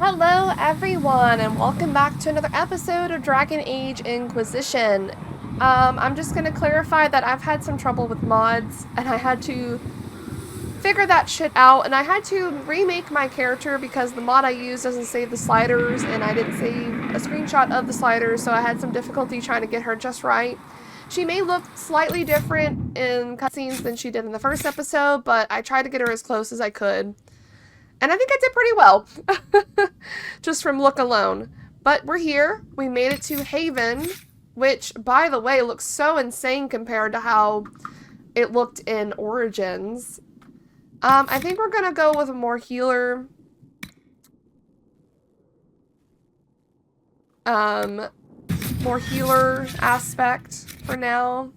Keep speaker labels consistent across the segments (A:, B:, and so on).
A: Hello everyone and welcome back to another episode of Dragon Age Inquisition. I'm just going to clarify that I've had some trouble with mods and I had to figure that shit out, and I had to remake my character because the mod I used doesn't save the sliders and I didn't save a screenshot of the sliders, so I had some difficulty trying to get her just right. She may look slightly different in cutscenes than she did in the first episode, but I tried to get her as close as I could. And I think I did pretty well, just from look alone. But we're here. We made it to Haven, which, by the way, looks so insane compared to how it looked in Origins. I think we're going to go with a more healer. More healer aspect for now.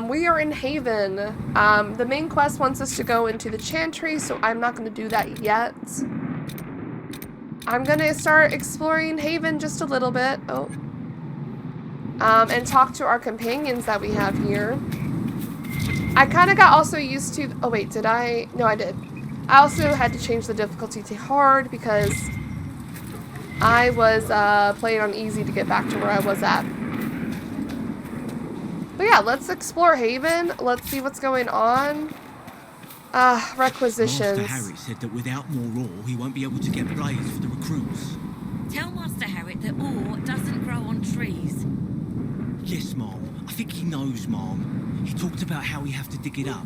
A: We are in Haven. The main quest wants us to go into the Chantry, so I'm not going to do that yet. I'm going to start exploring Haven just a little bit. And talk to our companions that we have here. I kind of got also used to... Oh, wait, did I? No, I did. I also had to change the difficulty to hard because I was playing on easy to get back to where I was at. But yeah, let's explore Haven. Let's see what's going on. Requisitions.
B: Master Harry said that without more ore, he won't be able to get blades for the recruits.
C: Tell Master Harry that ore doesn't grow on trees.
B: Yes, Mom. I think he knows, Mom. He talked about how we have to dig it up.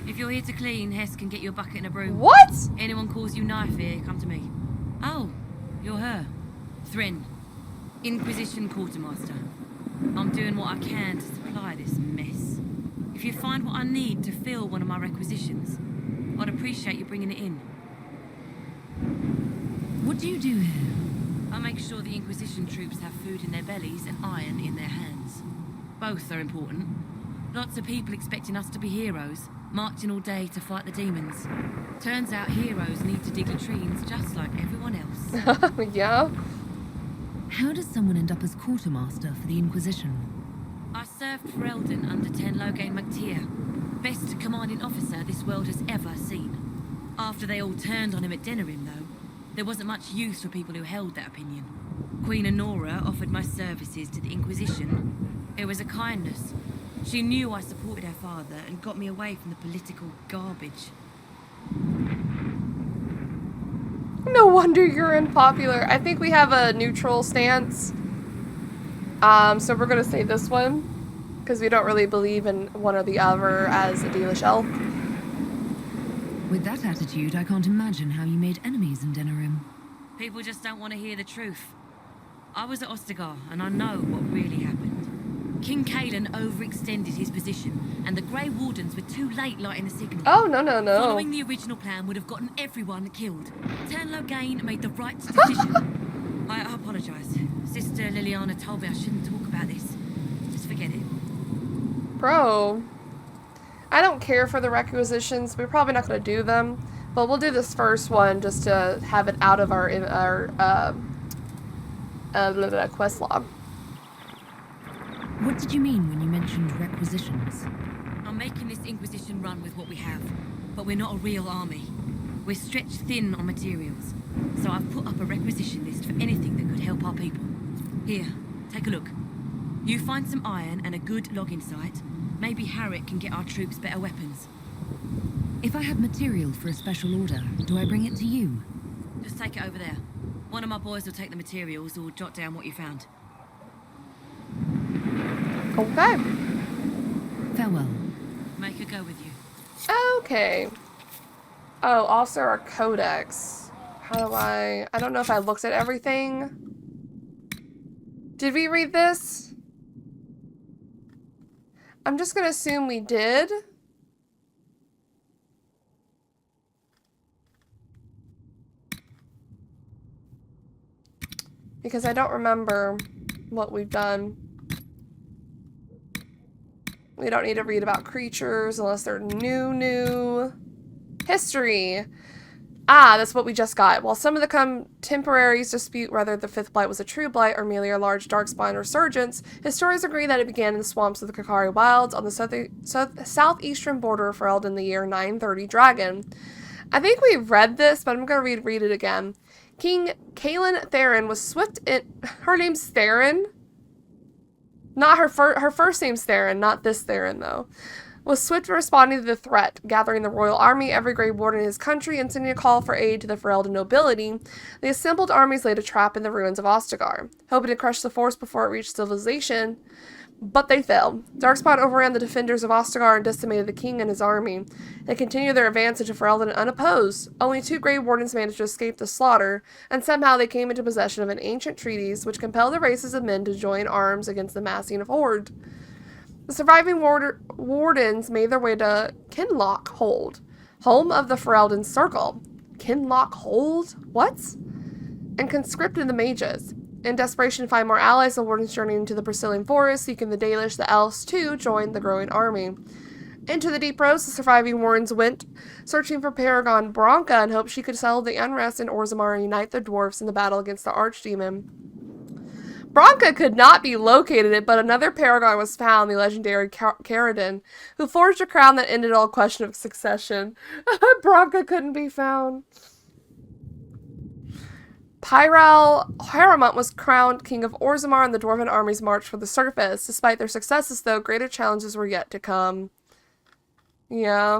C: If you're here to clean, Hess can get you a bucket and a broom.
A: What?
C: Anyone calls you knife here, come to me. Oh, you're her. Thrin. Inquisition Quartermaster. I'm doing what I can to supply this mess. If you find what I need to fill one of my requisitions, I'd appreciate you bringing it in.
D: What do you do here?
C: I make sure the Inquisition troops have food in their bellies and iron in their hands. Both are important. Lots of people expecting us to be heroes, marching all day to fight the demons. Turns out heroes need to dig latrines just like everyone else.
A: Yeah.
D: How does someone end up as quartermaster for the Inquisition?
C: I served for Eldon under Tenlogain MacTier, best commanding officer this world has ever seen. After they all turned on him at Denerim, though, there wasn't much use for people who held that opinion. Queen Honora offered my services to the Inquisition. It was a kindness. She knew I supported her father and got me away from the political garbage.
A: No wonder you're unpopular. I think we have a neutral stance. So we're going to say this one, because we don't really believe in one or the other as a Delish elf.
D: With that attitude, I can't imagine how you made enemies in Denerim.
C: People just don't want to hear the truth. I was at Ostagar, and I know what really happened. King Kaelan overextended his position, and the Grey Wardens were too late lighting the signal.
A: Oh, no.
C: Following the original plan would have gotten everyone killed. Tenlogain made the right decision. I apologise. Sister Liliana told me I shouldn't talk about this. Just forget it.
A: Bro. I don't care for the requisitions. We're probably not going to do them. But we'll do this first one just to have it out of our quest log.
D: What did you mean when you mentioned requisitions?
C: I'm making this Inquisition run with what we have, but we're not a real army. We're stretched thin on materials, so I've put up a requisition list for anything that could help our people. Here, take a look. You find some iron and a good logging site, maybe Harriet can get our troops better weapons.
D: If I have material for a special order, do I bring it to you?
C: Just take it over there. One of my boys will take the materials or jot down what you found.
A: Okay.
D: Farewell.
C: Make her go with you.
A: Okay. Oh, also our codex. How do I don't know if I looked at everything. Did we read this? I'm just gonna assume we did. Because I don't remember what we've done. We don't need to read about creatures unless they're new. History. Ah, that's what we just got. While some of the contemporaries dispute whether the fifth blight was a true blight or merely a large darkspawn resurgence, historians agree that it began in the swamps of the Kakari Wilds on the southeastern border of Ferelden in the year 930 Dragon. I think we read this, but I'm going to read it again. King Kaelin Theron was swift in... Her name's Theron? Not her first name's Theron, not this Theron, though. Was swift in responding to the threat, gathering the royal army, every Grey Warden in his country, and sending a call for aid to the Ferelden nobility. The assembled armies laid a trap in the ruins of Ostagar, hoping to crush the force before it reached civilization, but they failed. Darkspawn overran the defenders of Ostagar and decimated the king and his army. They continued their advance into Ferelden unopposed. Only 2 Grey Wardens managed to escape the slaughter, and somehow they came into possession of an ancient treatise which compelled the races of men to join arms against the massing of Horde. The surviving wardens made their way to Kinloch Hold, home of the Ferelden Circle. Kinloch Hold? What? And conscripted the mages. In desperation to find more allies, the wardens journeyed into the Brazilian forest, seeking the Dalish. The elves, too, joined the growing army. Into the deep roads, the surviving wardens went, searching for Paragon Branca in hopes she could settle the unrest in Orzammar and unite the dwarfs in the battle against the archdemon. Branca could not be located, but another paragon was found, the legendary Caradon, who forged a crown that ended all question of succession. Branca couldn't be found. Pyral Haramont was crowned king of Orzammar, and the dwarven armies marched for the surface. Despite their successes, though, greater challenges were yet to come. Yeah.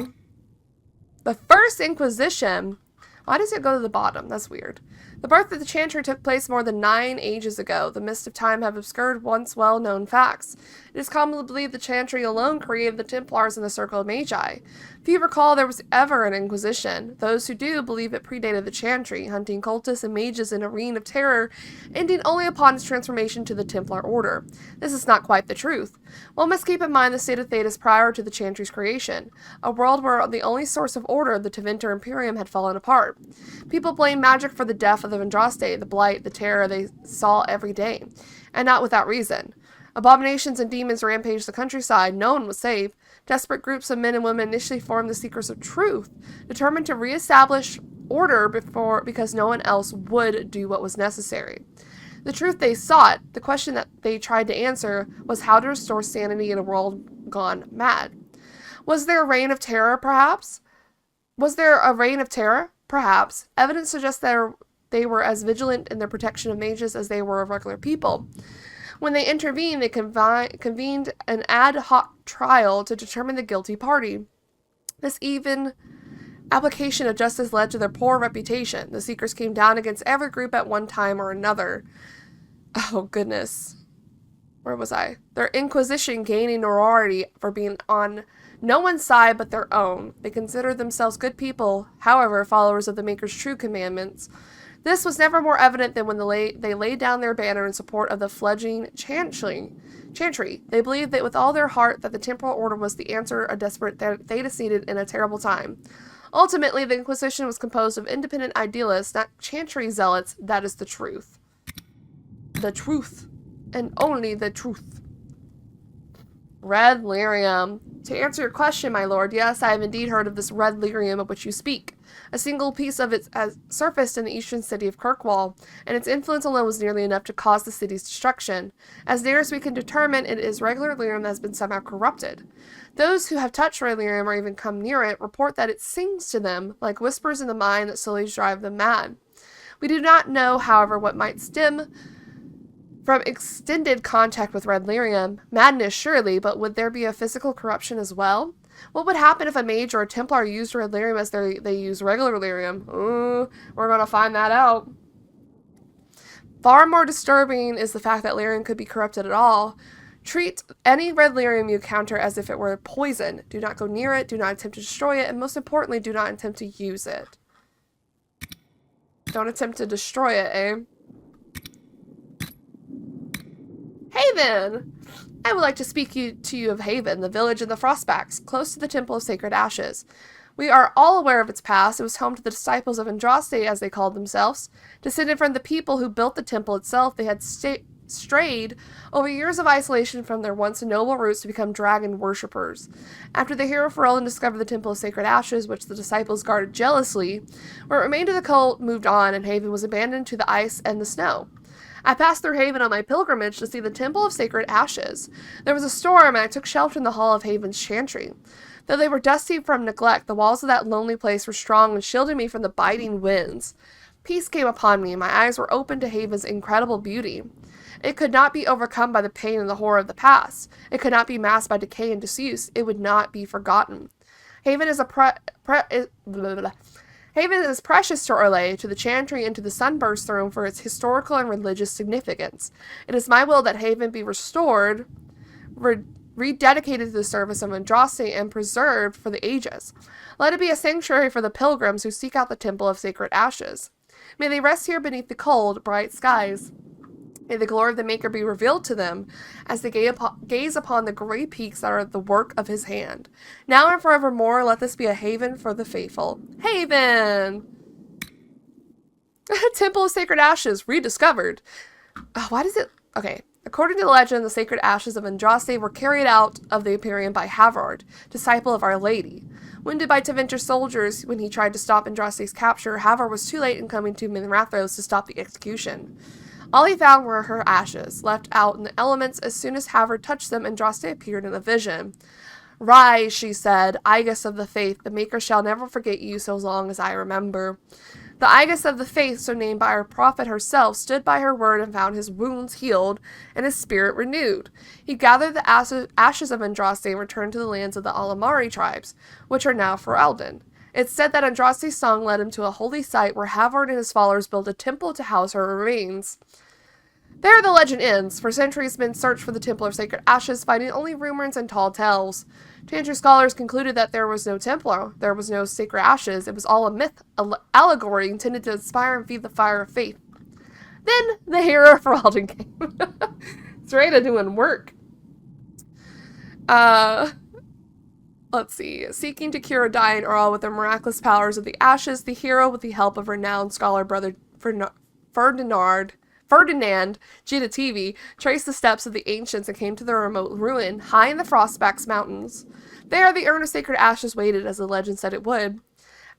A: The First Inquisition. Why does it go to the bottom? That's weird. The birth of the Chantry took place more than 9 ages ago. The mists of time have obscured once well-known facts. It is commonly believed the Chantry alone created the Templars and the Circle of Magi. Few recall there was ever an Inquisition. Those who do believe it predated the Chantry, hunting cultists and mages in a reign of terror, ending only upon its transformation to the Templar Order. This is not quite the truth. One must keep in mind the state of Thedas prior to the Chantry's creation, a world where the only source of order, the Tevinter Imperium, had fallen apart. People blame magic for the death of the Vendraste, the blight, the terror they saw every day, and not without reason. Abominations and demons rampaged the countryside. No one was safe. Desperate groups of men and women initially formed the Seekers of Truth, determined to reestablish order because no one else would do what was necessary. The truth they sought, the question that they tried to answer, was how to restore sanity in a world gone mad. Was there a reign of terror, perhaps? Perhaps. Evidence suggests that they were as vigilant in their protection of mages as they were of regular people. When they intervened, they convened an ad hoc trial to determine the guilty party. This even application of justice led to their poor reputation. The Seekers came down against every group at one time or another. Oh, goodness. Where was I? Their Inquisition gaining notoriety for being on no one's side but their own. They considered themselves good people, however, followers of the Maker's true commandments. This was never more evident than when they laid down their banner in support of the fledgling Chantry. They believed that with all their heart that the temporal order was the answer a desperate Thedas needed in a terrible time. Ultimately, the Inquisition was composed of independent idealists, not Chantry zealots. That is the truth. The truth. And only the truth. Red lyrium. To answer your question, my lord, yes, I have indeed heard of this red lyrium of which you speak. A single piece of it has surfaced in the eastern city of Kirkwall, and its influence alone was nearly enough to cause the city's destruction. As near as we can determine, it is regular lyrium that has been somehow corrupted. Those who have touched red lyrium or even come near it report that it sings to them, like whispers in the mind that slowly drive them mad. We do not know, however, what might stem from extended contact with red lyrium. Madness, surely, but would there be a physical corruption as well? What would happen if a mage or a Templar used red lyrium as they use regular lyrium? We're gonna find that out. Far more disturbing is the fact that lyrium could be corrupted at all. Treat any red lyrium you encounter as if it were poison. Do not go near it, do not attempt to destroy it, and most importantly, do not attempt to use it. Don't attempt to destroy it, eh? Haven! I would like to speak to you of Haven, the village in the Frostbacks, close to the Temple of Sacred Ashes. We are all aware of its past. It was home to the disciples of Andraste, as they called themselves. Descended from the people who built the temple itself, they had strayed over years of isolation from their once noble roots to become dragon worshippers. After the hero Ferelden discovered the Temple of Sacred Ashes, which the disciples guarded jealously, what remained of the cult moved on, and Haven was abandoned to the ice and the snow. I passed through Haven on my pilgrimage to see the Temple of Sacred Ashes. There was a storm, and I took shelter in the hall of Haven's chantry. Though they were dusty from neglect, the walls of that lonely place were strong and shielded me from the biting winds. Peace came upon me, and my eyes were opened to Haven's incredible beauty. It could not be overcome by the pain and the horror of the past. It could not be masked by decay and disuse. It would not be forgotten. Haven is Haven is precious to Orlais, to the Chantry, and to the Sunburst throne for its historical and religious significance. It is my will that Haven be restored, rededicated to the service of Andraste, and preserved for the ages. Let it be a sanctuary for the pilgrims who seek out the Temple of Sacred Ashes. May they rest here beneath the cold, bright skies. May the glory of the Maker be revealed to them as they gaze upon the gray peaks that are the work of his hand. Now and forevermore, let this be a haven for the faithful. Haven! Temple of Sacred Ashes, rediscovered. Why does it... Okay. According to the legend, the sacred ashes of Andraste were carried out of the Imperium by Havard, disciple of Our Lady. Wounded by Tevinter's soldiers when he tried to stop Andraste's capture, Havard was too late in coming to Minrathos to stop the execution. All he found were her ashes, left out in the elements. As soon as Havard touched them, Andraste appeared in a vision. Rise, she said, Aegis of the Faith, the Maker shall never forget you so long as I remember. The Aegis of the Faith, so named by our prophet herself, stood by her word and found his wounds healed and his spirit renewed. He gathered the ashes of Andraste and returned to the lands of the Alamari tribes, which are now Ferelden. It's said that Andraste's song led him to a holy site where Havard and his followers built a temple to house her remains. There the legend ends. For centuries men searched for the Temple of Sacred Ashes, finding only rumors and tall tales. Chantry scholars concluded that there was no Templar, there was no sacred ashes, it was all a myth, allegory intended to inspire and feed the fire of faith. Then the hero Ferelden came. Serena doing work. Let's see. Seeking to cure a dying Earl with the miraculous powers of the ashes, the hero, with the help of renowned scholar brother Ferdinand Gitativi, traced the steps of the ancients and came to the remote ruin, high in the Frostback's mountains. There the urn of sacred ashes waited, as the legend said it would.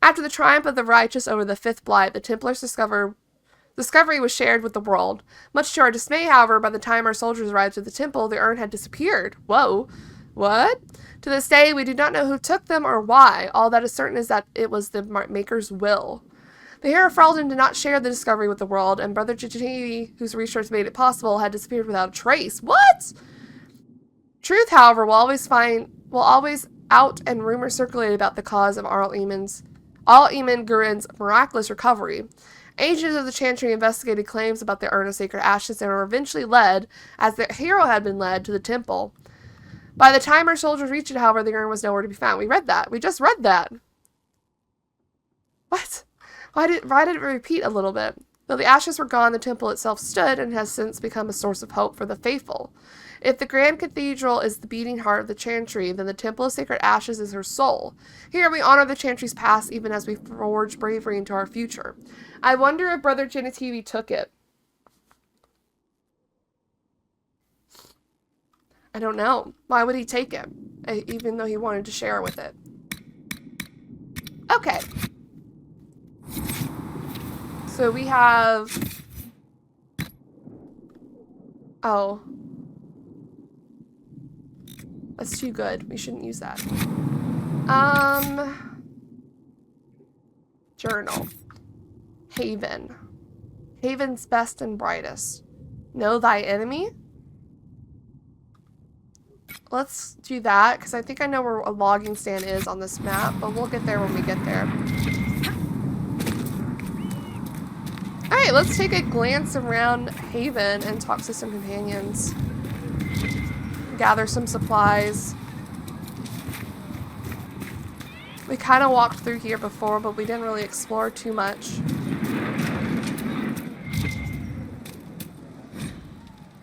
A: After the triumph of the righteous over the Fifth Blight, the Templars' discovery was shared with the world. Much to our dismay, however, by the time our soldiers arrived at the temple, the urn had disappeared. Whoa. What? To this day, we do not know who took them or why. All that is certain is that it was the Maker's will. The hero Ferelden did not share the discovery with the world, and Brother Gitativi, whose research made it possible, had disappeared without a trace. What? Truth, however, will always out, and rumors circulated about the cause of Eamon Gurin's miraculous recovery. Agents of the Chantry investigated claims about the urn of sacred ashes and were eventually led, as the hero had been led, to the temple. By the time our soldiers reached it, however, the urn was nowhere to be found. We read that. We just read that. What? Why did it repeat a little bit? Though the ashes were gone, the temple itself stood and has since become a source of hope for the faithful. If the Grand Cathedral is the beating heart of the Chantry, then the Temple of Sacred Ashes is her soul. Here we honor the Chantry's past even as we forge bravery into our future. I wonder if Brother Gitativi took it. I don't know. Why would he take it? Even though he wanted to share with it. Okay. So we have... Oh. That's too good. We shouldn't use that. Journal. Haven. Haven's best and brightest. Know thy enemy? Let's do that, because I think I know where a logging stand is on this map, but we'll get there when we get there. Alright, let's take a glance around Haven and talk to some companions. Gather some supplies. We kind of walked through here before, but we didn't really explore too much.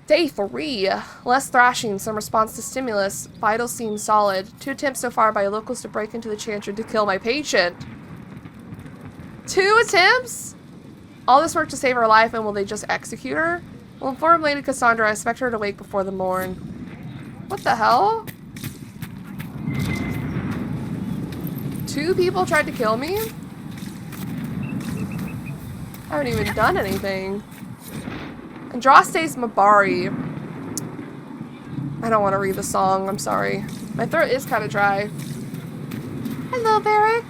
A: Day 3. Less thrashing, some response to stimulus. Vitals seem solid. 2 attempts so far by locals to break into the Chantry to kill my patient. 2 attempts? All this work to save her life, and will they just execute her? Well, inform Lady Cassandra. I expect her to wake before the morn. What the hell? 2 people tried to kill me? I haven't even done anything. Andraste's Mabari. I don't want to read the song. I'm sorry. My throat is kind of dry. Hello, Barrick.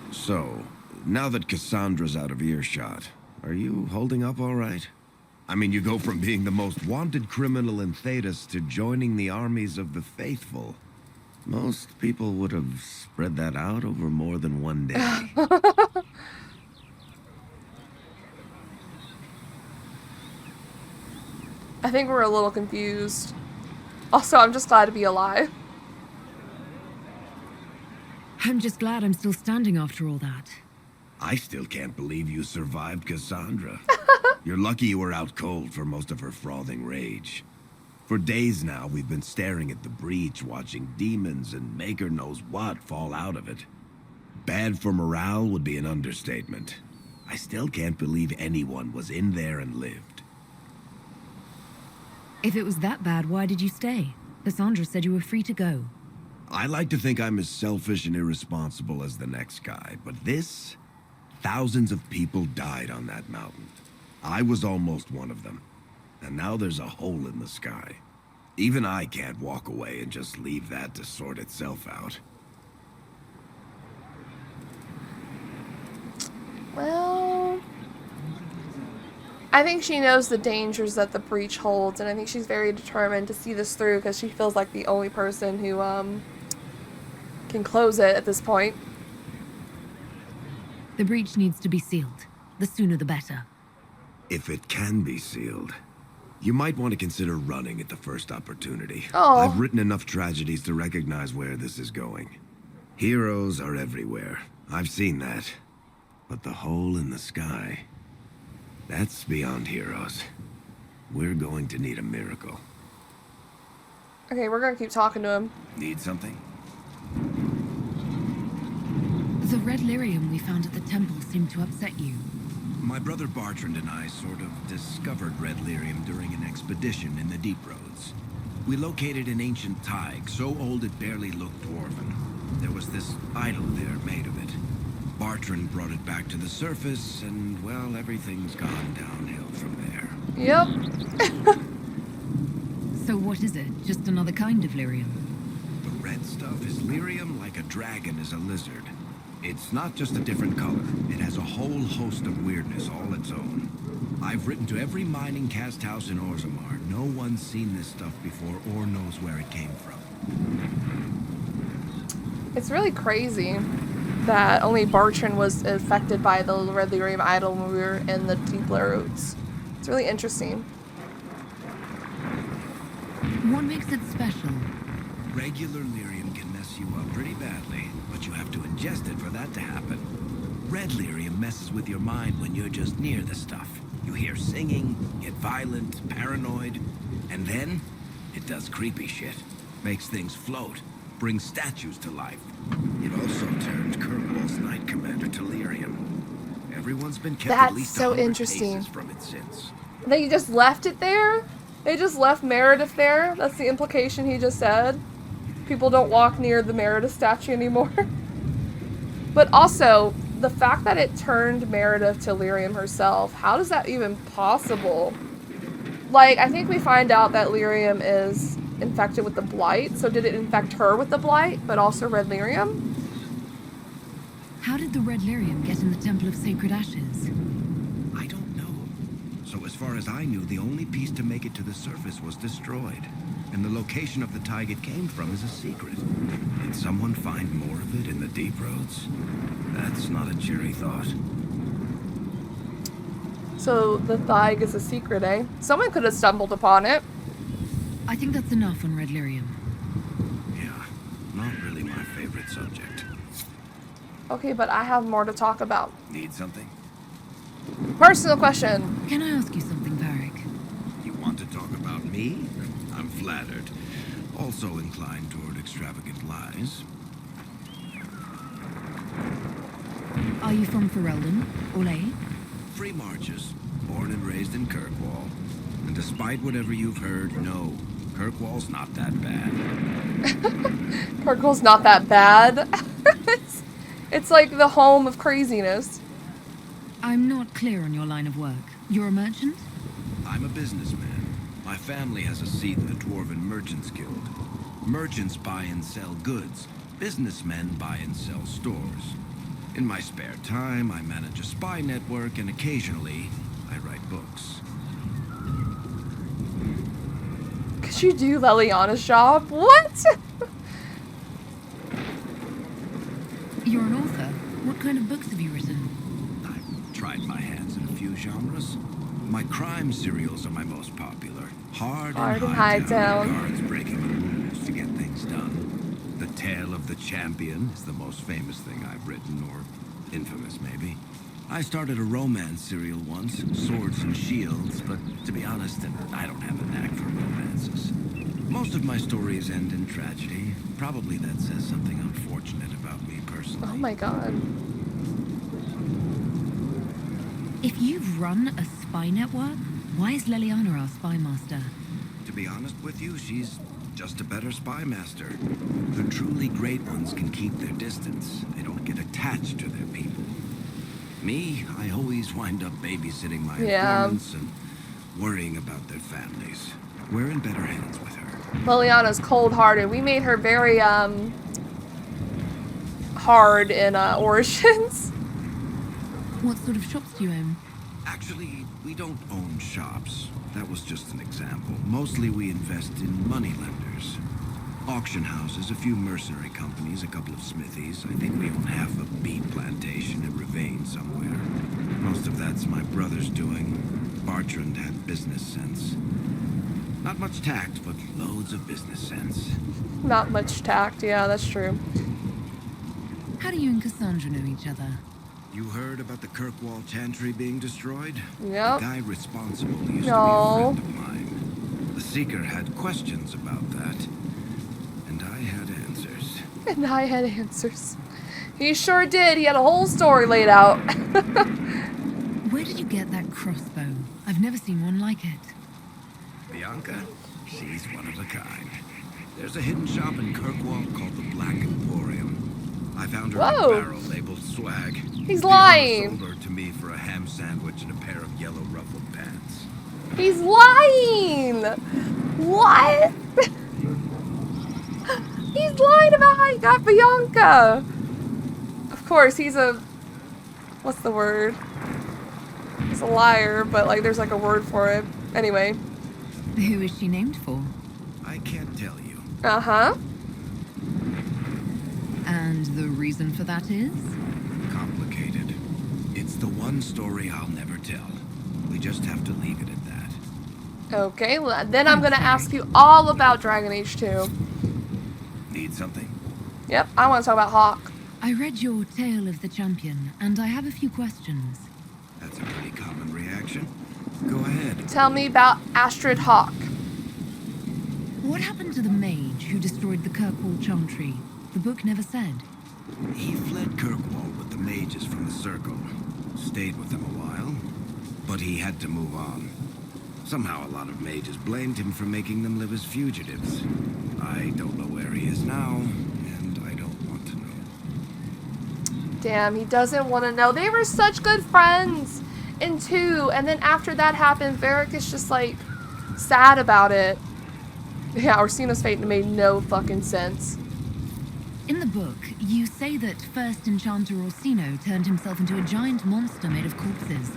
E: So, now that Cassandra's out of earshot, are you holding up all right? I mean, you go from being the most wanted criminal in Thedas to joining the armies of the faithful. Most people would have spread that out over more than one day.
A: I think we're a little confused. Also, I'm just glad to be alive.
D: I'm just glad I'm still standing after all that.
E: I still can't believe you survived Cassandra. You're lucky you were out cold for most of her frothing rage. For days now, we've been staring at the breach, watching demons and maker knows what fall out of it. Bad for morale would be an understatement. I still can't believe anyone was in there and lived.
D: If it was that bad, why did you stay? Cassandra said you were free to go.
E: I like to think I'm as selfish and irresponsible as the next guy, but this... Thousands of people died on that mountain. I was almost one of them. And now there's a hole in the sky. Even I can't walk away and just leave that to sort itself out.
A: Well, I think she knows the dangers that the breach holds, and I think she's very determined to see this through because she feels like the only person who can close it at this point.
D: The breach needs to be sealed. The sooner the better.
E: If it can be sealed, you might want to consider running at the first opportunity.
A: Oh.
E: I've written enough tragedies to recognize where this is going. Heroes are everywhere. I've seen that. But the hole in the sky, that's beyond heroes. We're going to need a miracle.
A: Okay, we're gonna keep talking to him.
E: Need something?
D: The red lyrium we found at the temple seemed to upset you.
E: My brother Bartrand and I sort of discovered red lyrium during an expedition in the deep roads. We located an ancient thaig, so old it barely looked dwarven. There was this idol there made of it. Bartrand brought it back to the surface, and, well, everything's gone downhill from there.
A: Yep.
D: So what is it? Just another kind of lyrium?
E: The red stuff is lyrium like a dragon is a lizard. It's not just a different color. It has a whole host of weirdness all its own. I've written to every mining cast house in Orzammar. No one's seen this stuff before or knows where it came from.
A: It's really crazy that only Bartrand was affected by the red lyrium idol when we were in the deep roads. It's really interesting.
D: What makes it special?
E: Regular lyrium can mess you up pretty badly, but you have to ingest it for that to happen. Red lyrium messes with your mind when you're just near the stuff. You hear singing, get violent, paranoid, and then it does creepy shit. Makes things float, brings statues to life. It also turned Kirkwall's Knight Commander to lyrium. Everyone's been kept
A: That's
E: at least
A: so
E: 100
A: interesting.
E: paces from it since.
A: They just left it there? They just left Meredith there? That's the implication he just said. People don't walk near the Meredith statue anymore. But also, the fact that it turned Meredith to lyrium herself, how is that even possible? Like, I think we find out that lyrium is infected with the blight, so did it infect her with the blight, but also red lyrium?
D: How did the red lyrium get in the Temple of Sacred Ashes?
E: I don't know. So as far as I knew, the only piece to make it to the surface was destroyed. And the location of the thaig it came from is a secret. Did someone find more of it in the deep roads? That's not a cheery thought.
A: So the thaig is a secret, eh? Someone could have stumbled upon it.
D: I think that's enough on red lyrium.
E: Yeah, not really my favorite subject.
A: Okay, but I have more to talk about.
E: Need something?
A: Personal question.
D: Can I ask you something, Varric?
E: You want to talk about me? I'm flattered. Also inclined toward extravagant lies.
D: Are you from Ferelden? Olay?
E: Free marches. born and raised in Kirkwall. And despite whatever you've heard, no, Kirkwall's not that bad.
A: Kirkwall's not that bad. It's like the home of craziness.
D: I'm not clear on your line of work. You're a merchant?
E: I'm a businessman. My family has a seat in the Dwarven Merchants Guild. Merchants buy and sell goods. Businessmen buy and sell stores. In my spare time, I manage a spy network, and occasionally, I write books.
A: Could you do Leliana's job? What?
D: You're an author. What kind of books have you written?
E: I've tried my hands in a few genres. My crime serials are my most popular. Hard and Hightown. Guards breaking the rules to get things done. The Tale of the Champion is the most famous thing I've written, or infamous maybe. I started a romance serial once, Swords and Shields, but to be honest, I don't have a knack for romances. Most of my stories end in tragedy. Probably that says something unfortunate about me personally.
A: Oh my god.
D: If you've run a spy network, why is Leliana our spy master?
E: To be honest with you, she's just a better spy master. The truly great ones can keep their distance. They don't get attached to their people. Me, I always wind up babysitting my informants and worrying about their families. We're in better hands with her.
A: Leliana's cold-hearted. We made her very, hard in, Origins.
D: What sort of shops do you own?
E: Actually, we don't own shops. That was just an example. Mostly we invest in moneylenders. Auction houses, a few mercenary companies, a couple of smithies. I think we own half a beet plantation in Ravane somewhere. Most of that's my brother's doing. Bartrand had business sense. Not much tact, but loads of business sense.
A: Not much tact. Yeah, that's true.
D: How do you and Cassandra know each other?
E: You heard about the Kirkwall Chantry being destroyed?
A: Yep.
E: The guy responsible used to be a friend of mine. The Seeker had questions about that, and I had answers.
A: And I had answers. He sure did. He had a whole story laid out.
D: Where did you get that crossbow? I've never seen one like it.
E: Bianca? She's one of a kind. There's a hidden shop in Kirkwall called the Black Emporium. I found her in a barrel labeled swag.
A: He's lying.
E: Sold her to me for a ham sandwich and a pair of yellow ruffled pants.
A: He's lying. What? He's lying about how he got Bianca. Of course, he's a... What's the word? He's a liar, but like there's like a word for it. Anyway.
D: Who is she named for?
E: I can't tell you.
A: Uh-huh.
D: And the reason for that is?
E: Complicated. It's the one story I'll never tell. We just have to leave it at that.
A: Okay, well, then I'm gonna ask you all about Dragon Age 2.
E: Need something?
A: Yep, I want to talk about Hawk.
D: I read your Tale of the Champion, and I have a few questions.
E: That's a pretty common reaction. Go ahead.
A: Tell me about Astrid Hawk.
D: What happened to the mage who destroyed the Kirkwall Chantry? The book never said.
E: He fled Kirkwall with the mages from the Circle. Stayed with them a while, but he had to move on. Somehow a lot of mages blamed him for making them live as fugitives. I don't know where he is now, and I don't want to know.
A: Damn, he doesn't want to know. They were such good friends in 2, and then after that happened, Varric is just like sad about it. Yeah, Orsino's fate made no fucking sense.
D: In the book, you say that first Enchanter Orsino turned himself into a giant monster made of corpses.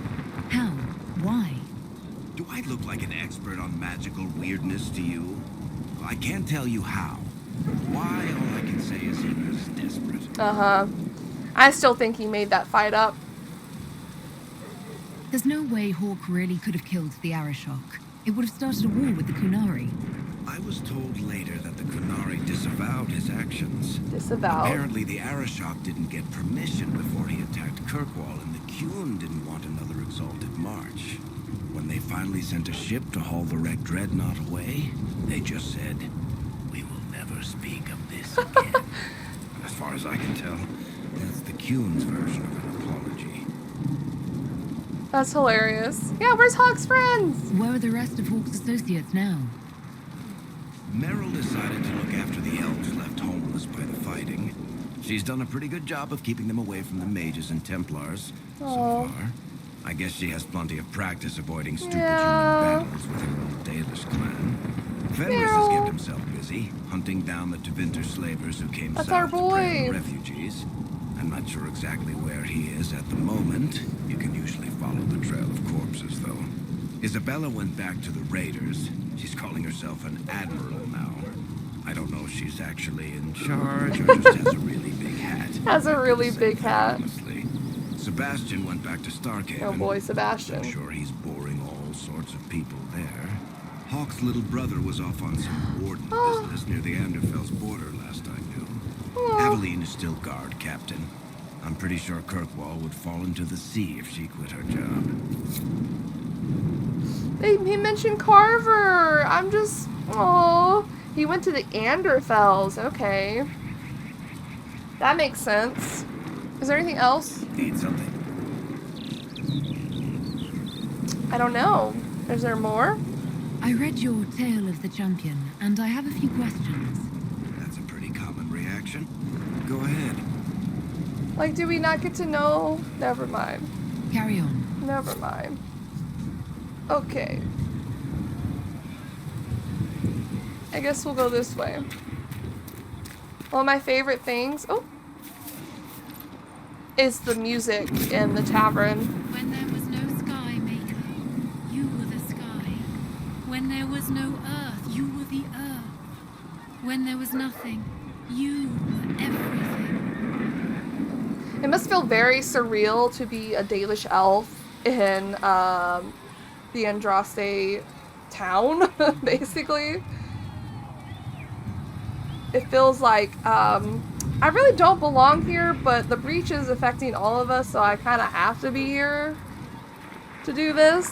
D: How? Why?
E: Do I look like an expert on magical weirdness to you? I can't tell you how. Why, all I can say is he was desperate.
A: Uh-huh. I still think he made that fight up.
D: There's no way Hawk really could have killed the Arishok. It would have started a war with the Kunari.
E: I was told later that the Kunari disavowed his actions.
A: Disavowed.
E: Apparently the Arishok didn't get permission before he attacked Kirkwall, and the Qun didn't want another exalted march. When they finally sent a ship to haul the wrecked dreadnought away, they just said, "We will never speak of this again." As far as I can tell, that's the Qun's version of an apology.
A: That's hilarious. Yeah, where's Hawk's friends?
D: Where are the rest of Hawk's associates now?
E: Merrill decided to look after the elves left homeless by the fighting. She's done a pretty good job of keeping them away from the mages and templars so far. I guess she has plenty of practice avoiding stupid human battles with her own Dalish clan. Fenris has kept himself busy, hunting down the Tevinter slavers who came
A: That's our
E: south to prey
A: boy.
E: on refugees. I'm not sure exactly where he is at the moment. You can usually follow the trail of corpses, though. Isabella went back to the raiders. She's calling herself an admiral now. I don't know if she's actually in charge or just has a really big hat.
A: Has a really big hat.
E: Honestly. Sebastian went back to Starkhaven.
A: Oh boy, Sebastian.
E: I'm sure he's boring all sorts of people there. Hawk's little brother was off on some warden business near the Anderfell's border last I knew. Aveline is still guard captain. I'm pretty sure Kirkwall would fall into the sea if she quit her job.
A: He mentioned Carver. I'm just... Oh, he went to the Anderfells. Okay. That makes sense. Is there anything else?
E: Need something?
A: I don't know. Is there more?
D: I read your Tale of the Champion, and I have a few questions.
E: That's a pretty common reaction. Go ahead.
A: Like, do we not get to know? Never mind.
D: Carry on.
A: Never mind. Okay. I guess we'll go this way. One of my favorite things is the music in the tavern.
C: When there was no sky maker, you were the sky. When there was no earth, you were the earth. When there was nothing, you were everything.
A: It must feel very surreal to be a Dalish elf in the Andraste town, basically. It feels like I really don't belong here, but the breach is affecting all of us, so I kind of have to be here to do this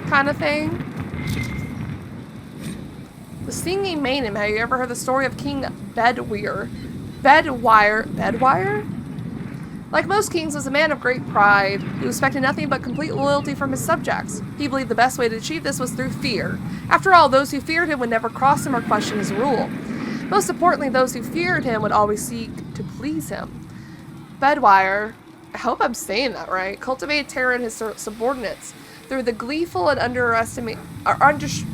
A: kind of thing. The Singing Maiden. Have you ever heard the story of King Bedwyr? Bedwyr? Like most kings, was a man of great pride, who expected nothing but complete loyalty from his subjects. He believed the best way to achieve this was through fear. After all, those who feared him would never cross him or question his rule. Most importantly, those who feared him would always seek to please him. Bedwyr, I hope I'm saying that right, cultivated terror in his subordinates through the gleeful and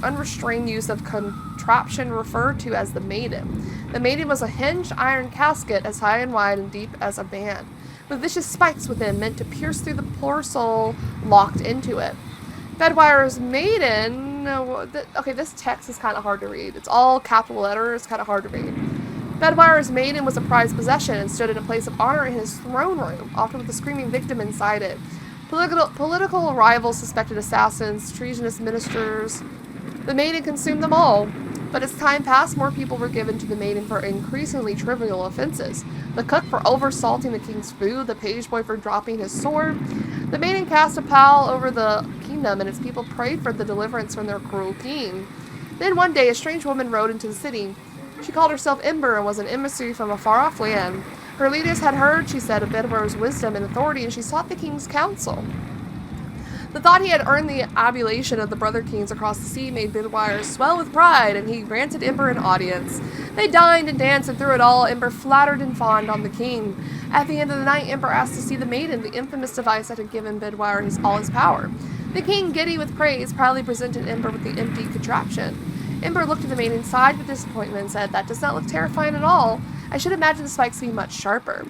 A: unrestrained use of contraption referred to as the Maiden. The Maiden was a hinged iron casket as high and wide and deep as a man, with vicious spikes within meant to pierce through the poor soul locked into it. Bedwyr's Maiden... Okay, this text is kind of hard to read. It's all capital letters, it's kind of hard to read. Bedwyr's Maiden was a prized possession and stood in a place of honor in his throne room, often with a screaming victim inside it. Political rivals, suspected assassins, treasonous ministers. The Maiden consumed them all. But as time passed, more people were given to the Maiden for increasingly trivial offenses. The cook for oversalting the king's food, the page boy for dropping his sword. The Maiden cast a pall over the kingdom, and its people prayed for the deliverance from their cruel king. Then one day, a strange woman rode into the city. She called herself Ember and was an emissary from a far-off land. Her leaders had heard, she said, of Bedwy's wisdom and authority, and she sought the king's counsel. The thought he had earned the adulation of the brother kings across the sea made Bedwyr swell with pride, and he granted Ember an audience. They dined and danced, and through it all, Ember flattered and fawned on the king. At the end of the night, Ember asked to see the Maiden, the infamous device that had given Bedwyr all his power. The king, giddy with praise, proudly presented Ember with the empty contraption. Ember looked at the Maiden, sighed with disappointment, and said, "That does not look terrifying at all. I should imagine the spikes to be much sharper."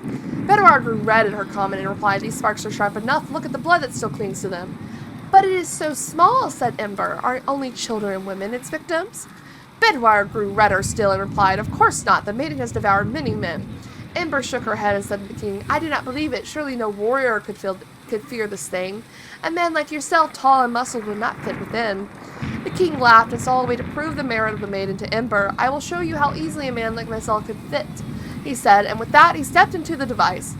A: Bedwyr grew red at her comment and replied, "These sparks are sharp enough. Look at the blood that still clings to them." "But it is so small," said Ember. "Aren't only children and women its victims?" Bedwyr grew redder still and replied, "Of course not. The Maiden has devoured many men." Ember shook her head and said to the king, "I do not believe it. Surely no warrior could fear this thing. A man like yourself, tall and muscled, would not fit within." The king laughed and saw a way to prove the merit of the Maiden to Ember. "I will show you how easily a man like myself could fit," he said, and with that he stepped into the device.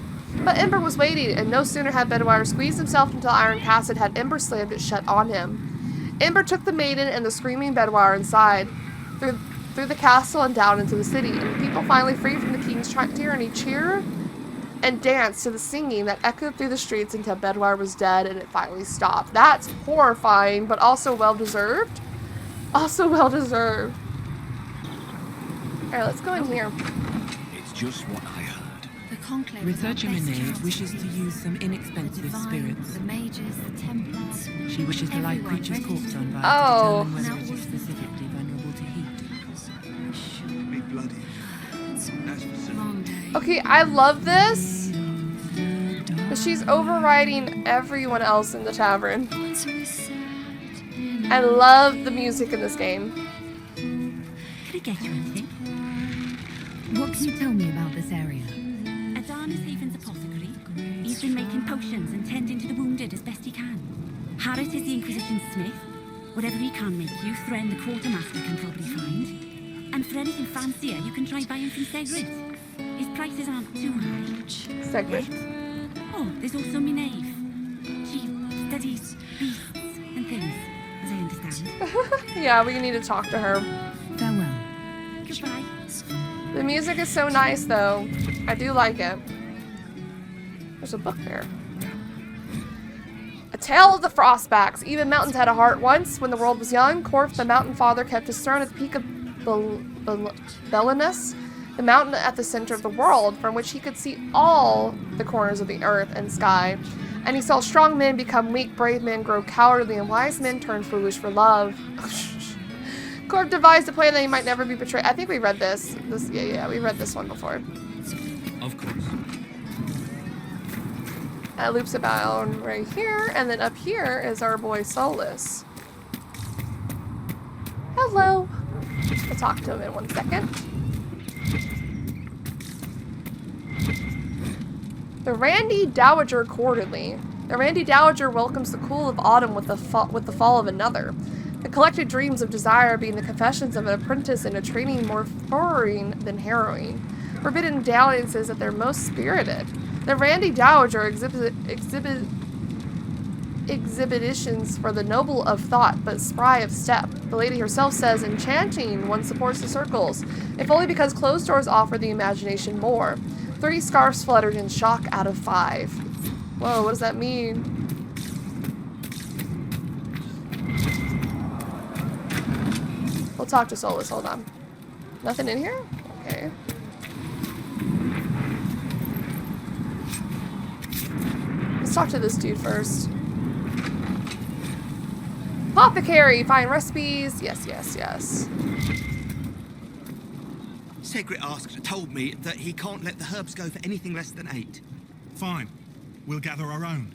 A: But Ember was waiting, and no sooner had Bedwyr squeezed himself into the iron casket had Ember slammed it shut on him. Ember took the Maiden and the screaming Bedwyr inside, through the castle and down into the city, and the people finally freed from the king's tyranny cheered and danced to the singing that echoed through the streets until Bedwar was dead and it finally stopped. That's horrifying, but also well-deserved. Also well-deserved. Alright, let's go in here.
E: It's just what I heard.
F: The conclave.
G: Researcher Renee wishes to use some inexpensive spirits.
F: The mages, the templars.
G: She wishes to light creatures' corpse on fire
A: Oh.
G: to determine whether it is specifically vulnerable to heat.
E: Be bloody. That's for certain.
F: Long day.
A: Okay, I love this. But she's overriding everyone else in the tavern. I love the music in this game.
C: Can I get you anything?
D: What can you tell me about this area?
C: Adarna's Haven's apothecary. He's been making potions and tending to the wounded as best he can. Harriet is the Inquisition smith. Whatever he can make you, Thren the quartermaster can probably find. And for anything fancier, you can try buying from Segrid. His prices aren't too high.
A: Segment.
C: Oh, there's also Minave. She studies beasts and things, as I understand.
A: Yeah, we need to talk to her.
D: Farewell.
C: Goodbye.
A: The music is so nice, though. I do like it. There's a book there. A Tale of the Frostbacks. Even mountains had a heart once. When the world was young, Korth, the mountain father, kept his throne at the peak of Belinus, the mountain at the center of the world, from which he could see all the corners of the earth and sky. And he saw strong men become weak, brave men grow cowardly, and wise men turn foolish for love. Korth devised a plan that he might never be betrayed. I think we read this. Yeah, we read this one before.
B: Of course.
A: It loops about right here, and then up here is our boy Solus. Hello. I'll talk to him in 1 second. The Randy Dowager Quarterly. The Randy Dowager welcomes the cool of autumn with the fall of another. The collected dreams of desire being the confessions of an apprentice in a training more furrowing than harrowing. Forbidden dalliances at their most spirited. The Randy Dowager exhibitions for the noble of thought but spry of step. The lady herself says, enchanting one supports the circles, if only because closed doors offer the imagination more. 3 scarves fluttered in shock out of 5. Whoa, what does that mean? We'll talk to Solus, hold on. Nothing in here? Okay. Let's talk to this dude first. Apothecary, find recipes. Yes.
B: Segrit told me that he can't let the herbs go for anything less than 8.
H: Fine. We'll gather our own.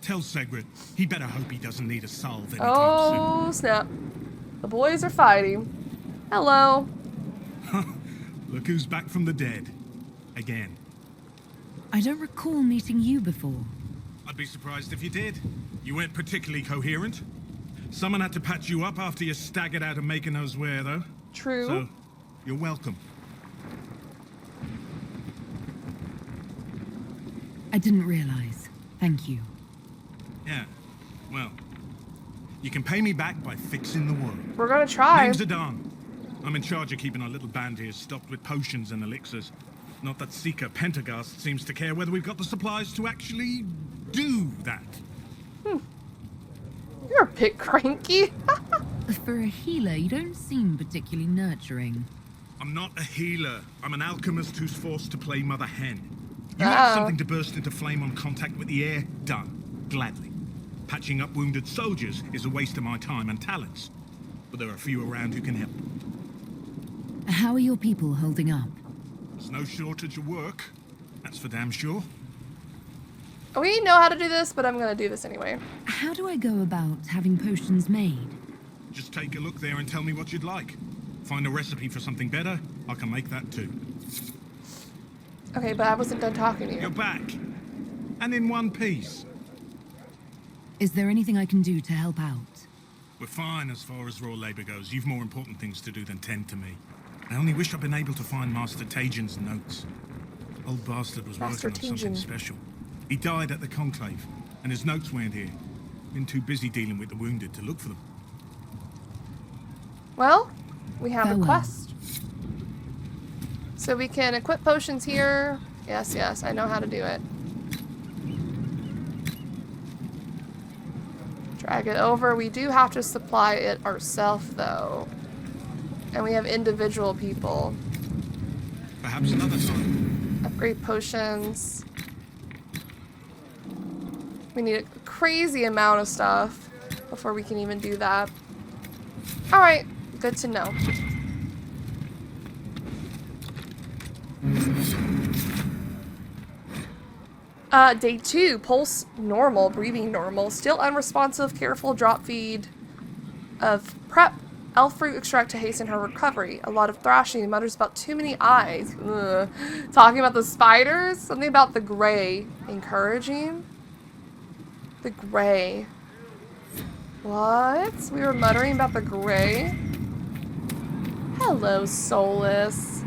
H: Tell Segrit he better hope he doesn't need a salve anytime
A: Oh, snap. The boys are fighting. Hello.
H: soon. Look who's back from the dead. Again.
D: I don't recall meeting you before.
H: I'd be surprised if you did. You weren't particularly coherent. Someone had to patch you up after you staggered out of Mykonos Ware, though.
A: True.
H: So, you're welcome.
D: I didn't realize. Thank you.
H: Yeah. Well, you can pay me back by fixing the world.
A: We're gonna try.
H: Name's Adan. I'm in charge of keeping our little band here stocked with potions and elixirs. Not that Seeker Pentagast seems to care whether we've got the supplies to actually do that.
A: You're a bit cranky.
D: For a healer, you don't seem particularly nurturing.
H: I'm not a healer. I'm an alchemist who's forced to play Mother Hen. You
A: Oh.
H: want something to burst into flame on contact with the air? Done. Gladly. Patching up wounded soldiers is a waste of my time and talents. But there are a few around who can help.
D: How are your people holding up?
H: There's no shortage of work. That's for damn sure.
A: We know how to do this, but I'm gonna do this anyway.
D: How do I go about having potions made?
H: Just take a look there and tell me what you'd like. Find a recipe for something better, I can make that too.
A: Okay, but I wasn't done talking to
H: You're
A: you.
H: back. And in one piece.
D: Is there anything I can do to help out?
H: We're fine as far as raw labor goes. You've more important things to do than tend to me. I only wish I'd been able to find Master Tajin's notes. Old bastard was
A: Master
H: working on something
A: Tajin.
H: special. He died at the conclave, and his notes weren't here. Been too busy dealing with the wounded to look for them.
A: Well, we have a
D: Farewell.
A: quest. So we can equip potions here. Yes, yes, I know how to do it. Drag it over. We do have to supply it ourselves, though. And we have individual people.
H: Perhaps another time.
A: Upgrade potions. We need a crazy amount of stuff before we can even do that. Alright, good to know. Day 2, pulse normal, breathing normal, still unresponsive, careful drop feed of prep, elf fruit extract to hasten her recovery. A lot of thrashing, mutters about too many eyes. Ugh. Talking about the spiders, something about the gray. Encouraging? The gray. What? We were muttering about the gray? Hello, Solus.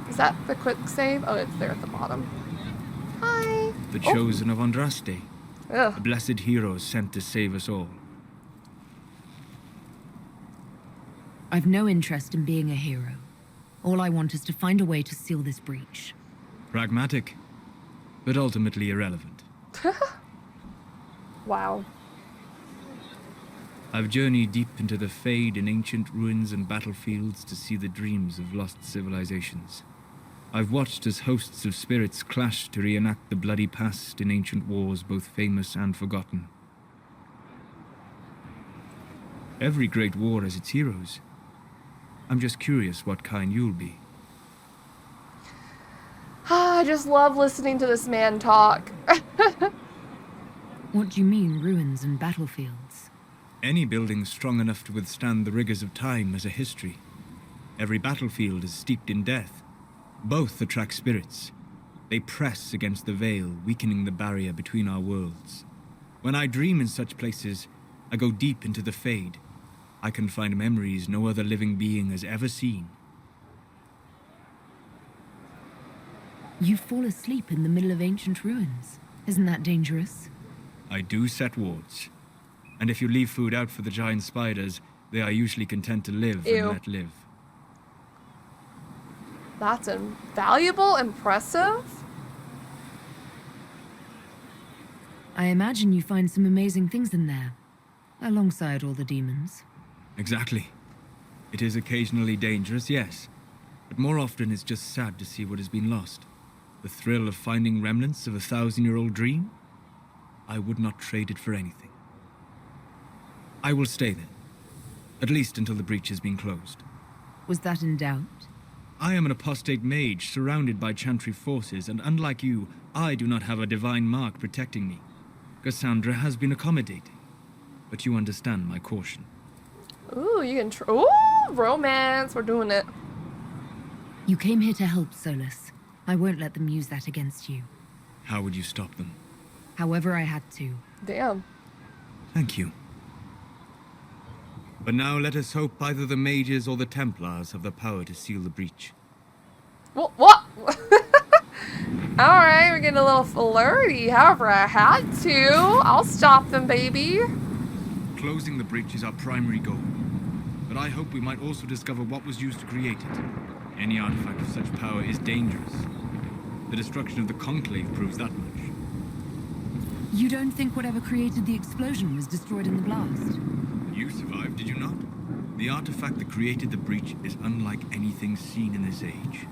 A: Is that the quick save? Oh, it's there at the bottom. Hi.
I: The chosen of Andraste.
A: Ugh.
I: A blessed hero sent to save us all.
D: I've no interest in being a hero. All I want is to find a way to seal this breach.
I: Pragmatic, but ultimately irrelevant.
A: Wow.
I: I've journeyed deep into the Fade in ancient ruins and battlefields to see the dreams of lost civilizations. I've watched as hosts of spirits clash to reenact the bloody past in ancient wars both famous and forgotten. Every great war has its heroes. I'm just curious what kind you'll be.
A: I just love listening to this man talk.
D: What do you mean, ruins and battlefields?
I: Any building strong enough to withstand the rigors of time has a history. Every battlefield is steeped in death. Both attract spirits. They press against the veil, weakening the barrier between our worlds. When I dream in such places, I go deep into the Fade. I can find memories no other living being has ever seen.
D: You fall asleep in the middle of ancient ruins. Isn't that dangerous?
I: I do set wards. And if you leave food out for the giant spiders, they are usually content to live
A: Ew.
I: and let live.
A: That's invaluable, impressive.
D: I imagine you find some amazing things in there, alongside all the demons.
I: Exactly. It is occasionally dangerous, yes. But more often it's just sad to see what has been lost. The thrill of finding remnants of a 1,000-year-old dream? I would not trade it for anything. I will stay there. At least until the breach has been closed.
D: Was that in doubt?
I: I am an apostate mage surrounded by chantry forces, and unlike you, I do not have a divine mark protecting me. Cassandra has been accommodating, but you understand my caution.
A: Ooh, you can ooh, romance. We're doing it.
D: You came here to help, Solus. I won't let them use that against you.
I: How would you stop them?
D: However I had to.
A: Damn.
I: Thank you. But now let us hope either the mages or the templars have the power to seal the breach.
A: Well, what? Alright, we're getting a little flirty. However, I had to. I'll stop them, baby.
I: Closing the breach is our primary goal. But I hope we might also discover what was used to create it. Any artifact of such power is dangerous. The destruction of the Conclave proves that much.
D: You don't think whatever created the explosion was destroyed in the blast?
I: You survived, did you not? The artifact that created the breach is unlike anything seen in this age.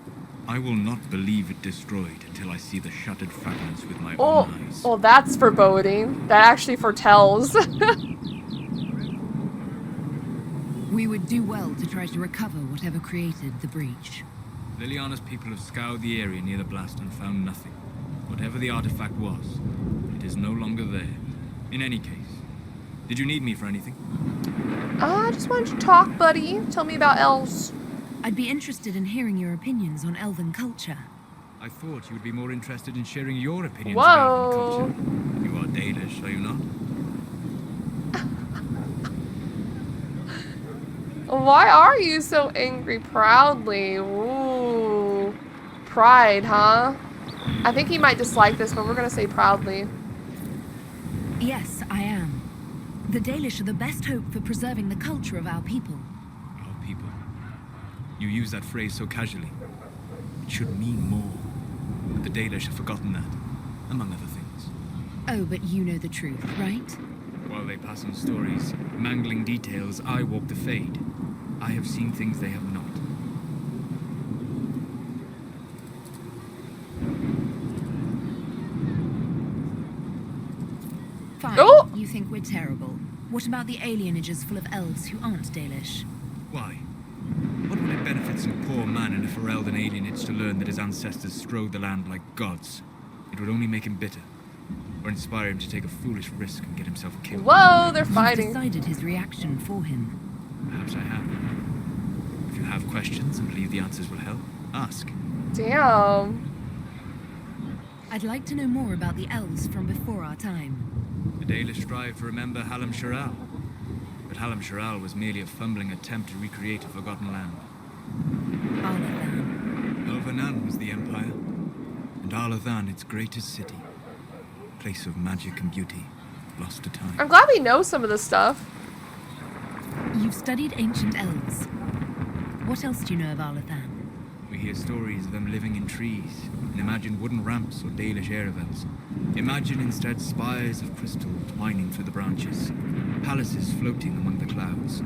I: I will not believe it destroyed until I see the shattered fragments with my own eyes.
A: Oh, that's foreboding. That actually foretells.
D: We would do well to try to recover whatever created the breach.
I: Liliana's people have scoured the area near the blast and found nothing. Whatever the artifact was, it is no longer there. In any case, did you need me for anything?
A: I just wanted to talk, buddy. Tell me about elves.
D: I'd be interested in hearing your opinions on elven culture.
I: I thought you would be more interested in sharing your opinions
A: Whoa.
I: about elven culture. You are Dalish, are you not?
A: Why are you so angry proudly? Ooh. Pride, huh? I think he might dislike this, but we're gonna say proudly.
D: Yes, I am. The Dalish are the best hope for preserving the culture of our people.
I: Our people. You use that phrase so casually. It should mean more. but the Dalish have forgotten that, among other things.
D: Oh, but you know the truth, right?
I: While they pass on stories, mangling details, I walk the Fade. I have seen things they have not.
D: Fine,
A: Oh!
D: you think we're terrible. What about the alienages full of elves who aren't Dalish?
I: Why? What would it benefit some poor man in a Ferelden alienage to learn that his ancestors strode the land like gods? It would only make him bitter, or inspire him to take a foolish risk and get himself killed.
A: Whoa, they're
D: You've
A: fighting.
D: decided his reaction for him.
I: Perhaps I have. If you have questions and believe the answers will help, ask.
A: Damn.
D: I'd like to know more about the elves from before our time.
I: The Dalish strive to remember Hallam Sharal. But Hallam Sharal was merely a fumbling attempt to recreate a forgotten land.
D: Alathan.
I: Elvanan was the empire, and Alathan its greatest city. Place of magic and beauty, lost to time.
A: I'm glad we know some of this stuff.
D: You've studied ancient elves. What else do you know of Alathan?
I: We hear stories of them living in trees, and imagine wooden ramps or Dalish aerovels. Imagine instead spires of crystal twining through the branches, palaces floating among the clouds.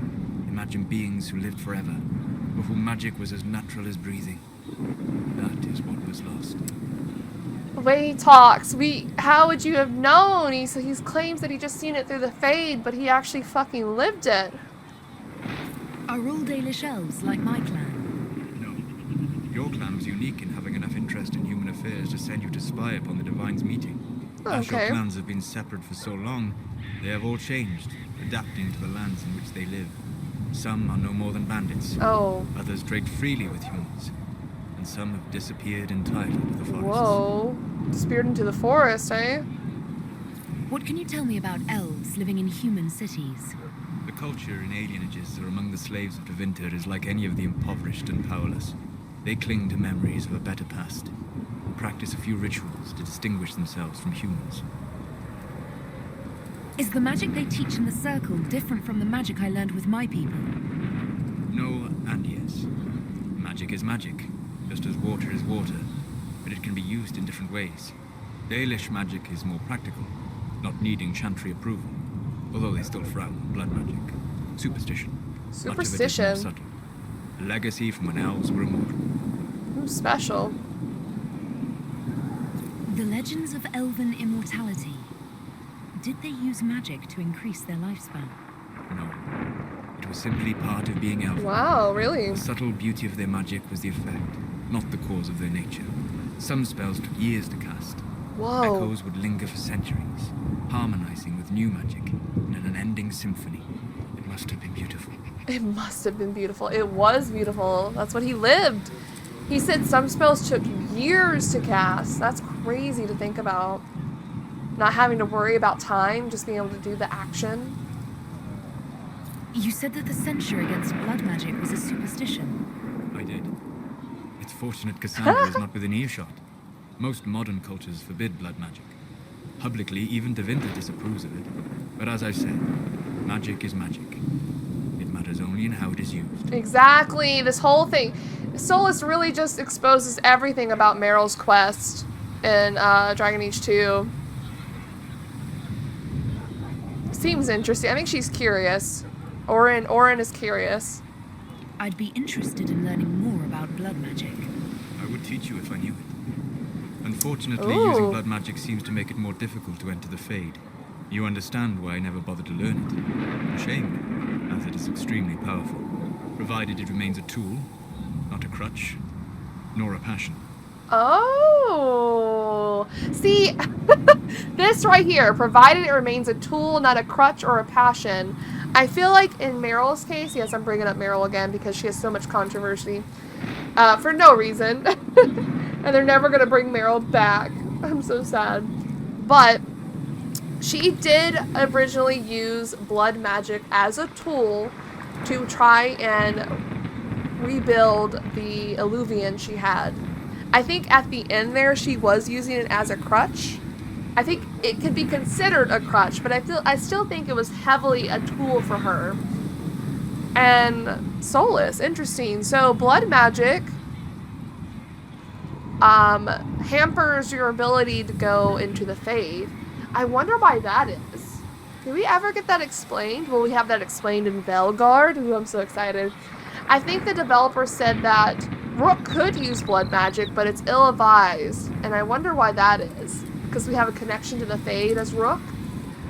I: Imagine beings who lived forever, for whom magic was as natural as breathing. That is what was lost.
A: The way he talks, how would you have known? He claims that he just seen it through the Fade, but he actually fucking lived it.
D: Are all Dalish elves like my clan?
I: No. Your clan was unique in having enough interest in human affairs to send you to spy upon the Divine's meeting. As your
A: Okay.
I: clans have been separate for so long, they have all changed, adapting to the lands in which they live. Some are no more than bandits.
A: Oh.
I: Others trade freely with humans. And some have disappeared entirely to the forests.
A: Whoa. Disappeared into the forest, eh?
D: What can you tell me about elves living in human cities?
I: The culture in alienages are among the slaves of Tevinter is like any of the impoverished and powerless. They cling to memories of a better past, and practice a few rituals to distinguish themselves from humans.
D: Is the magic they teach in the Circle different from the magic I learned with my people?
I: No and yes. Magic is magic, just as water is water, but it can be used in different ways. Dalish magic is more practical, not needing chantry approval, although they still frown on blood magic. Superstition. Much of it is more
A: Superstition.
I: subtle. A legacy from when elves were immortal.
A: Ooh, special.
D: The legends of elven immortality. Did they use magic to increase their lifespan?
I: No. It was simply part of being elf.
A: Wow, really?
I: The subtle beauty of their magic was the effect, not the cause of their nature. Some spells took years to cast.
A: Whoa.
I: Echoes would linger for centuries, harmonizing with new magic in an unending symphony. It must have been beautiful.
A: It must have been beautiful. It was beautiful. That's what he lived. He said some spells took years to cast. That's crazy to think about. Not having to worry about time, just being able to do the action.
D: You said that the censure against blood magic was a superstition.
I: I did. It's fortunate Cassandra is not within earshot. Most modern cultures forbid blood magic. Publicly, even Tevinter disapproves of it. But as I said, magic is magic. It matters only in how it is used.
A: Exactly. This whole thing. Solus really just exposes everything about Meryl's quest in Dragon Age 2. Seems interesting. I think she's curious. Orin is curious.
D: I'd be interested in learning more about blood magic.
I: I would teach you if I knew it. Unfortunately,
A: Ooh.
I: using blood magic seems to make it more difficult to enter the Fade. You understand why I never bothered to learn it. A shame, as it is extremely powerful, provided it remains a tool, not a crutch, nor a passion.
A: Oh. See, this right here, provided it remains a tool, not a crutch or a passion. I feel like in Meryl's case, yes, I'm bringing up Meryl again because she has so much controversy. For no reason. And they're never going to bring Meryl back. I'm so sad. But she did originally use blood magic as a tool to try and rebuild the Illuvian she had. I think at the end there, she was using it as a crutch. I think it could be considered a crutch, but I still think it was heavily a tool for her. And Solus, interesting. So blood magic hampers your ability to go into the Fade. I wonder why that is. Did we ever get that explained? Will we have that explained in Velgard? Ooh, I'm so excited. I think the developer said that Rook could use blood magic, but it's ill-advised, and I wonder why that is. Because we have a connection to the Fade as Rook.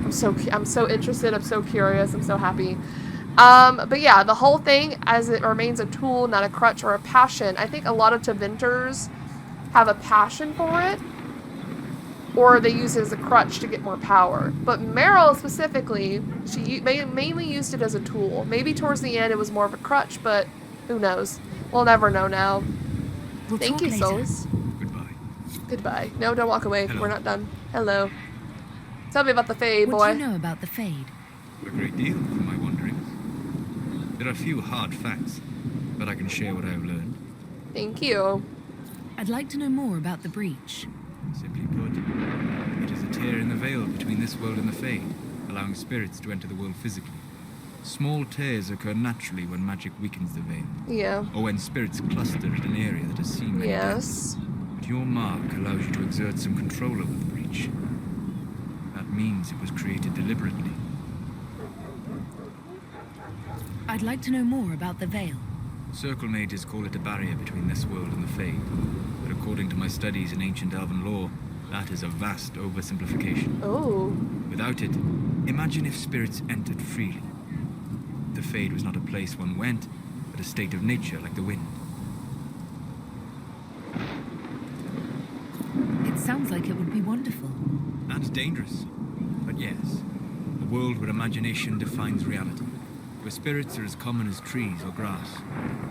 A: I'm so interested. I'm so curious. I'm so happy. But yeah, the whole thing, as it remains a tool, not a crutch or a passion. I think a lot of Tevinters have a passion for it, or they use it as a crutch to get more power. But Meryl specifically, she mainly used it as a tool. Maybe towards the end it was more of a crutch, but who knows? We'll never know now.
D: We'll
A: Thank
D: talk
A: you,
D: later.
A: Souls.
I: Goodbye.
A: Goodbye. No, don't walk away.
I: Hello.
A: We're not done. Hello. Tell me about the Fade, boy.
D: What do you know about the Fade?
I: A great deal from my wanderings. There are few hard facts, but I can share what I have learned.
A: Thank you.
D: I'd like to know more about the breach.
I: Simply put, it is a tear in the veil between this world and the Fade, allowing spirits to enter the world physically. Small tears occur naturally when magic weakens the veil,
A: Yeah.
I: or when spirits cluster at an area that has seen many deaths.
A: Yes.
I: But your mark allows you to exert some control over the breach. That means it was created deliberately.
D: I'd like to know more about the Veil.
I: Circle mages call it a barrier between this world and the Fade, but according to my studies in ancient elven lore, that is a vast oversimplification.
A: Oh.
I: Without it, imagine if spirits entered freely. The Fade was not a place one went, but a state of nature like the wind.
D: It sounds like it would be wonderful.
I: And dangerous. But yes, a world where imagination defines reality, where spirits are as common as trees or grass.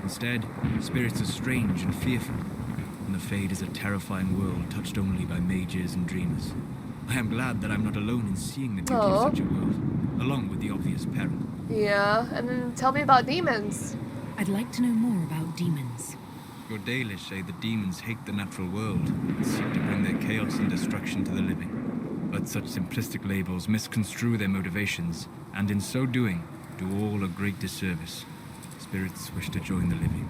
I: Instead, spirits are strange and fearful, and the Fade is a terrifying world touched only by mages and dreamers. I am glad that I'm not alone in seeing the beauty of such a world, along with the obvious peril.
A: Yeah, and then tell me about demons.
D: I'd like to know more about demons.
I: Your Dalish say the demons hate the natural world and seek to bring their chaos and destruction to the living. But such simplistic labels misconstrue their motivations, and in so doing, do all a great disservice. Spirits wish to join the living,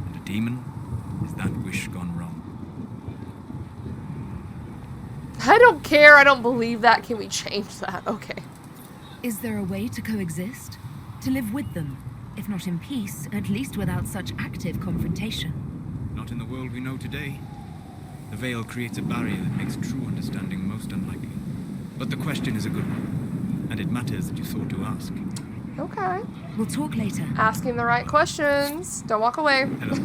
I: and a demon is that wish gone wrong.
A: I don't care. I don't believe that. Can we change that? Okay.
D: Is there a way to coexist? To live with them? If not in peace, at least without such active confrontation.
I: Not in the world we know today. The veil creates a barrier that makes true understanding most unlikely. But the question is a good one, and it matters that you thought to ask.
A: Okay.
D: We'll talk later.
A: Asking the right questions. Don't walk away.
I: Hello.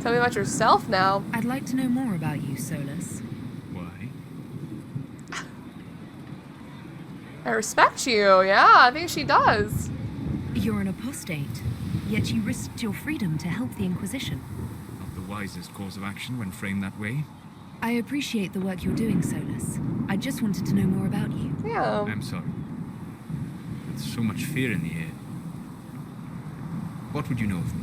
A: Tell me about yourself now.
D: I'd like to know more about you, Solus.
I: Why?
A: I respect you. Yeah, I think she does.
D: You're an apostate, yet you risked your freedom to help the Inquisition.
I: Not the wisest course of action when framed that way.
D: I appreciate the work you're doing, Solus. I just wanted to know more about you.
A: Yeah.
I: I'm sorry. With so much fear in the air. What would you know of me?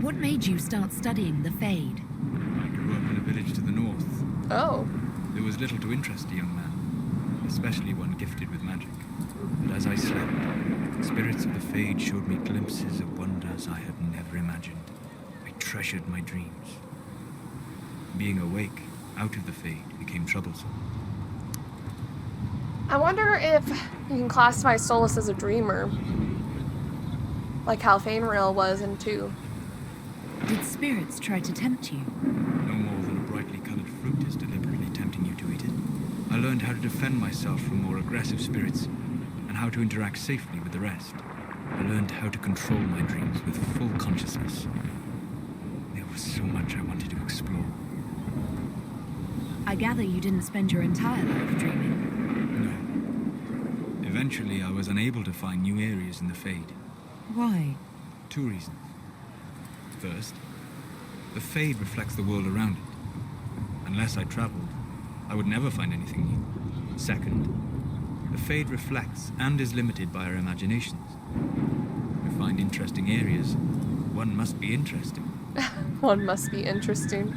D: What made you start studying the Fade?
I: I grew up in a village to the north.
A: Oh.
I: There was little to interest a young man, especially one gifted with magic. But as I slept, spirits of the Fade showed me glimpses of wonders I had never imagined. I treasured my dreams. Being awake, out of the Fade, became troublesome.
A: I wonder if you can classify Solus as a dreamer. Like how Fainrail was in 2.
D: Did spirits try to tempt you?
I: No more than a brightly colored fruit is deliberately tempting you to eat it. I learned how to defend myself from more aggressive spirits, and how to interact safely with the rest. I learned how to control my dreams with full consciousness. There was so much I wanted to explore.
D: I gather you didn't spend your entire life dreaming.
I: No. Eventually, I was unable to find new areas in the Fade.
D: Why?
I: 2 reasons. First, the Fade reflects the world around it. Unless I traveled, I would never find anything new. Second, the Fade reflects and is limited by our imaginations. To find interesting areas, one must be interesting.
A: One must be interesting.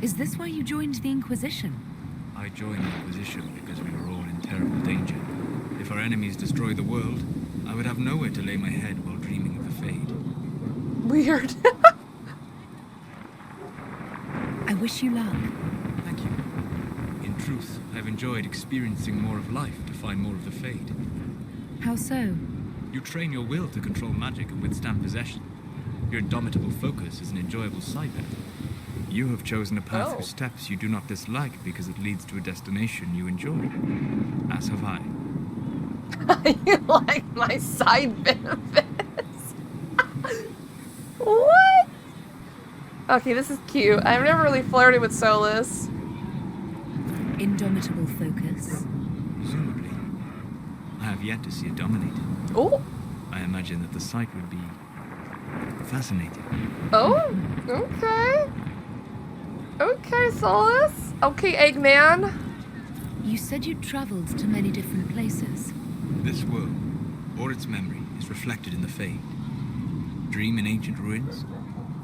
D: Is this why you joined the Inquisition?
I: I joined the Inquisition because we were all in terrible danger. If our enemies destroyed the world, I would have nowhere to lay my head while dreaming of the Fade.
A: Weird.
D: wish you luck.
I: Thank you. In truth, I've enjoyed experiencing more of life to find more of the fade.
D: How so?
I: You train your will to control magic and withstand possession. Your indomitable focus is an enjoyable side benefit. You have chosen a path whose steps you do not dislike because it leads to a destination you enjoy. As have I.
A: You like my side benefits? What? Okay, this is cute. I've never really flirted with Solus.
D: Indomitable focus.
I: Presumably. I have yet to see it dominated.
A: Oh.
I: I imagine that the sight would be fascinating.
A: Oh, okay. Okay, Solus. Okay, Eggman.
D: You said you'd traveled to many different places.
I: This world, or its memory, is reflected in the fade. Dream in ancient ruins,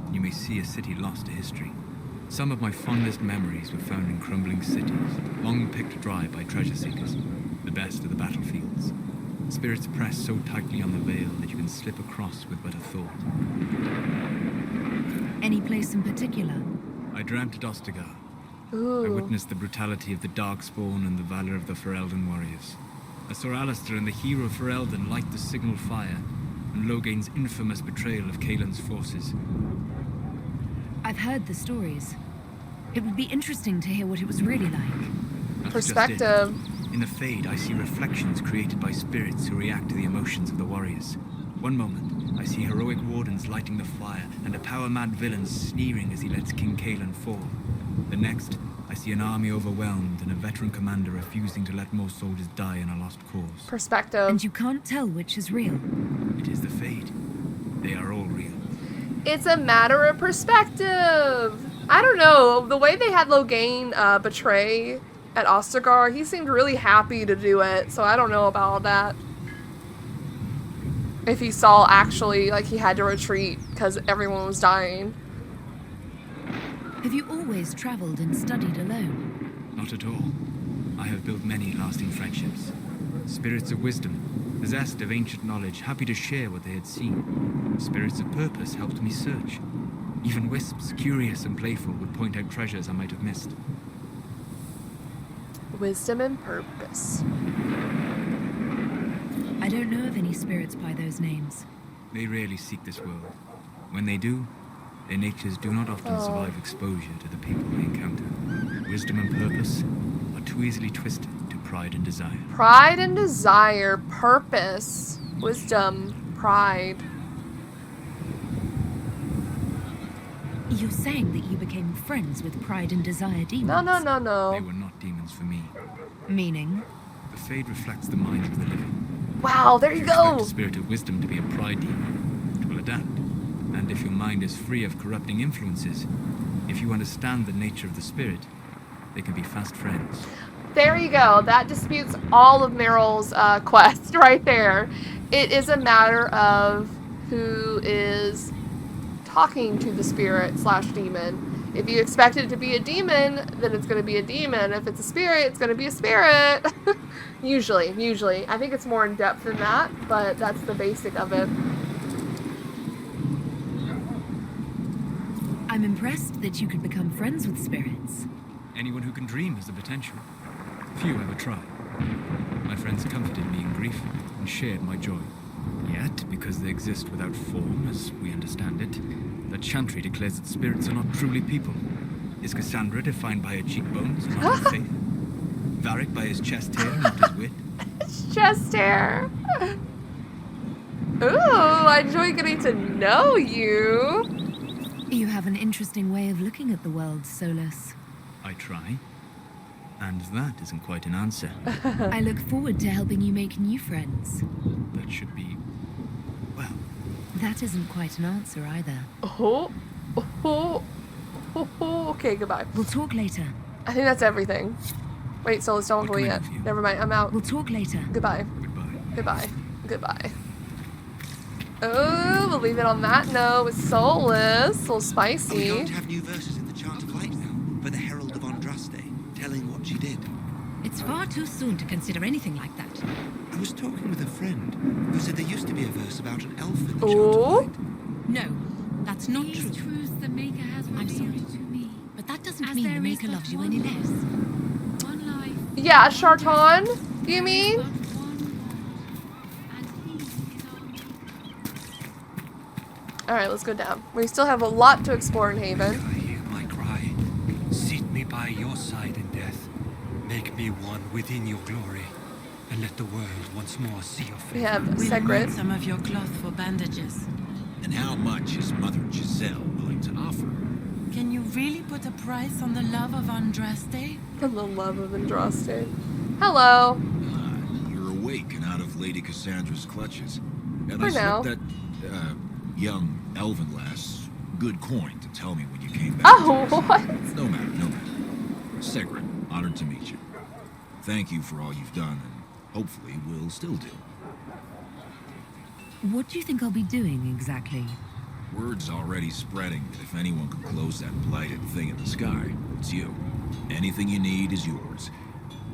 I: and you may see a city lost to history. Some of my fondest memories were found in crumbling cities, long picked dry by treasure seekers, the best of the battlefields. Spirits press so tightly on the veil that you can slip across with but a thought.
D: Any place in particular?
I: I dreamt at Ostagar.
A: Ooh.
I: I witnessed the brutality of the Darkspawn and the valor of the Ferelden warriors. I saw Alistair and the hero Ferelden light the signal fire, and Logain's infamous betrayal of Kaelin's forces.
D: I've heard the stories. It would be interesting to hear what it was really like.
I: That's just it.
A: Perspective.
I: In the Fade, I see reflections created by spirits who react to the emotions of the warriors. One moment, I see heroic wardens lighting the fire, and a power-mad villain sneering as he lets King Kaelin fall. The next, I see an army overwhelmed and a veteran commander refusing to let more soldiers die in a lost cause.
A: Perspective.
D: And you can't tell which is real.
I: It is the Fade. They are all real.
A: It's a matter of perspective. I don't know. The way they had Logain betray at Ostagar, he seemed really happy to do it. So I don't know about all that. If he saw actually, like, he had to retreat because everyone was dying.
D: Have you always traveled and studied alone?
I: Not at all. I have built many lasting friendships. Spirits of wisdom, possessed of ancient knowledge, happy to share what they had seen. Spirits of purpose helped me search. Even wisps, curious and playful, would point out treasures I might have missed.
A: Wisdom and purpose.
D: I don't know of any spirits by those names.
I: They rarely seek this world. When they do, their natures do not often survive exposure to the people they encounter. Wisdom and purpose are too easily twisted to pride and desire.
A: Pride and desire. Purpose. Wisdom. Pride.
D: You're saying that you became friends with Pride and Desire demons?
A: No, no, no, no.
I: They were not demons for me.
D: Meaning?
I: The Fade reflects the minds of the living.
A: Wow, there you
I: Expect
A: go.
I: a spirit of wisdom to be a pride demon. It will adapt. And if your mind is free of corrupting influences, if you understand the nature of the spirit, they can be fast friends.
A: There you go. That disputes all of Meryl's quest right there. It is a matter of who is talking to the spirit slash demon. If you expect it to be a demon, then it's going to be a demon. If it's a spirit, it's going to be a spirit. Usually. I think it's more in depth than that, but that's the basic of it.
D: I'm impressed that you could become friends with spirits.
I: Anyone who can dream has the potential. Few ever try. My friends comforted me in grief and shared my joy. Yet, because they exist without form, as we understand it, the Chantry declares that spirits are not truly people. Is Cassandra defined by her cheekbones and not her faith? Varric by his chest hair and not his wit?
A: Chest hair. Ooh, I enjoy getting to know you.
D: You have an interesting way of looking at the world, Solus.
I: I try. And that isn't quite an answer.
D: I look forward to helping you make new friends.
I: That should be... well...
D: That isn't quite an answer either.
A: Okay, goodbye.
D: We'll talk later.
A: I think that's everything. Wait, Solus, don't
I: What
A: go
I: can I
A: yet.
I: do for you?
A: Never mind, I'm out.
D: We'll talk later.
A: Goodbye.
I: Goodbye.
A: Goodbye. Oh, we'll leave it on that note with Solus. A little
J: Are we
A: spicy.
J: going to have new verses in the Chant of Light now for the Herald of Andraste, telling what she did?
C: It's far too soon to consider anything like that.
J: I was talking with a friend who said there used to be a verse about an elf in the Chant
A: Oh.
J: of Light.
C: No, that's not
F: These
C: true.
F: truths the Maker has
C: I'm sorry.
F: revealed to me.
C: But that doesn't
F: As
D: mean the Maker loves you any less.
F: One life.
A: Yeah, Charton, you mean? Alright, let's go down. We still have a lot to explore in Haven.
K: I hear my cry. Seat me by your side in death. Make me one within your glory. And let the world once more see your face.
A: We have
G: We'll
A: Segret.
G: need some of your cloth for bandages.
E: And how much is Mother Giselle willing to offer?
G: Can you really put a price on the love of Andraste?
A: For the love of Andraste. Hello.
E: Ah, you're awake and out of Lady Cassandra's clutches. And
A: For
E: I
A: now.
E: slipped that, young elven lass good coin to tell me when you came back.
A: Oh,
E: to us.
A: what?
E: No matter, no matter. Segret, honored to meet you. Thank you for all you've done, and hopefully will still do.
D: What do you think I'll be doing exactly?
E: Word's already spreading that if anyone can close that blighted thing in the sky, it's you. Anything you need is yours.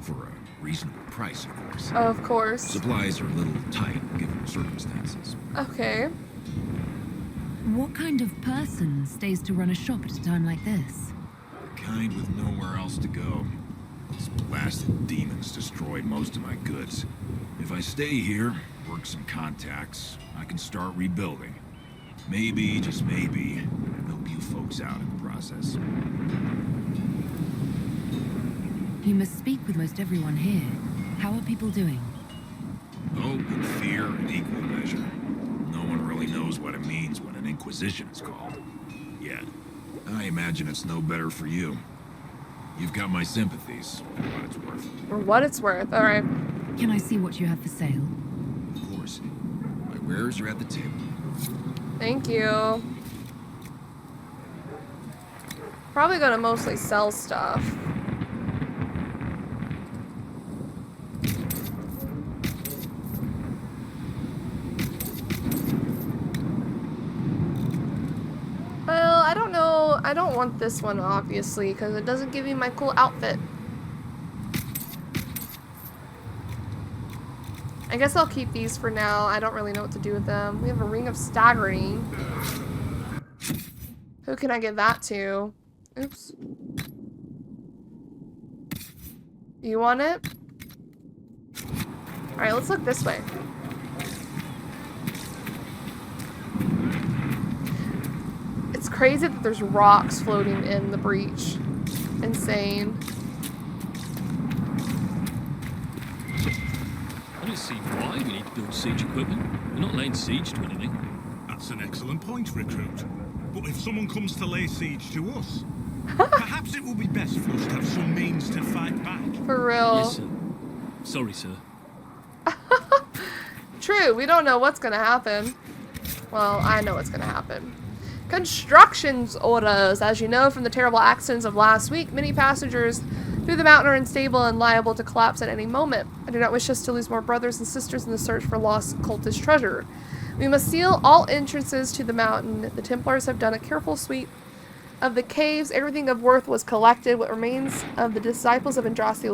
E: For a reasonable price, of course.
A: Of course.
E: Supplies are a little tight, given the circumstances.
A: Okay.
D: What kind of person stays to run a shop at a time like this?
E: The kind with nowhere else to go. These blasted demons destroyed most of my goods. If I stay here, work some contacts, I can start rebuilding. Maybe, just maybe, help you folks out in the process.
D: You must speak with most everyone here. How are people doing?
E: Hope and fear in equal measure. No one really knows what it means when an Inquisition is called. Yet. I imagine it's no better for you. You've got my sympathies, for what it's worth.
A: For what it's worth. Alright.
D: Can I see what you have for sale?
E: Of course. My wares are at the table.
A: Thank you. Probably gonna mostly sell stuff. Well, I don't know. I don't want this one, obviously, because it doesn't give me my cool outfit. I guess I'll keep these for now. I don't really know what to do with them. We have a ring of staggering. Who can I give that to? Oops. You want it? Alright, let's look this way. It's crazy that there's rocks floating in the breach. Insane.
L: I don't see why we need to build siege equipment. We're not laying siege to anything.
H: That's an excellent point, Recruit. But if someone comes to lay siege to us, perhaps it will be best for us to have some means to fight back.
A: For real.
L: Yes, sir. Sorry, sir.
A: True, we don't know what's gonna happen. Well, I know what's gonna happen. Constructions orders. As you know from the terrible accidents of last week, many passengers through the mountain are unstable and liable to collapse at any moment. I do not wish us to lose more brothers and sisters in the search for lost cultist treasure. We must seal all entrances to the mountain. The Templars have done a careful sweep of the caves. Everything of worth was collected. What remains of the disciples of Andraste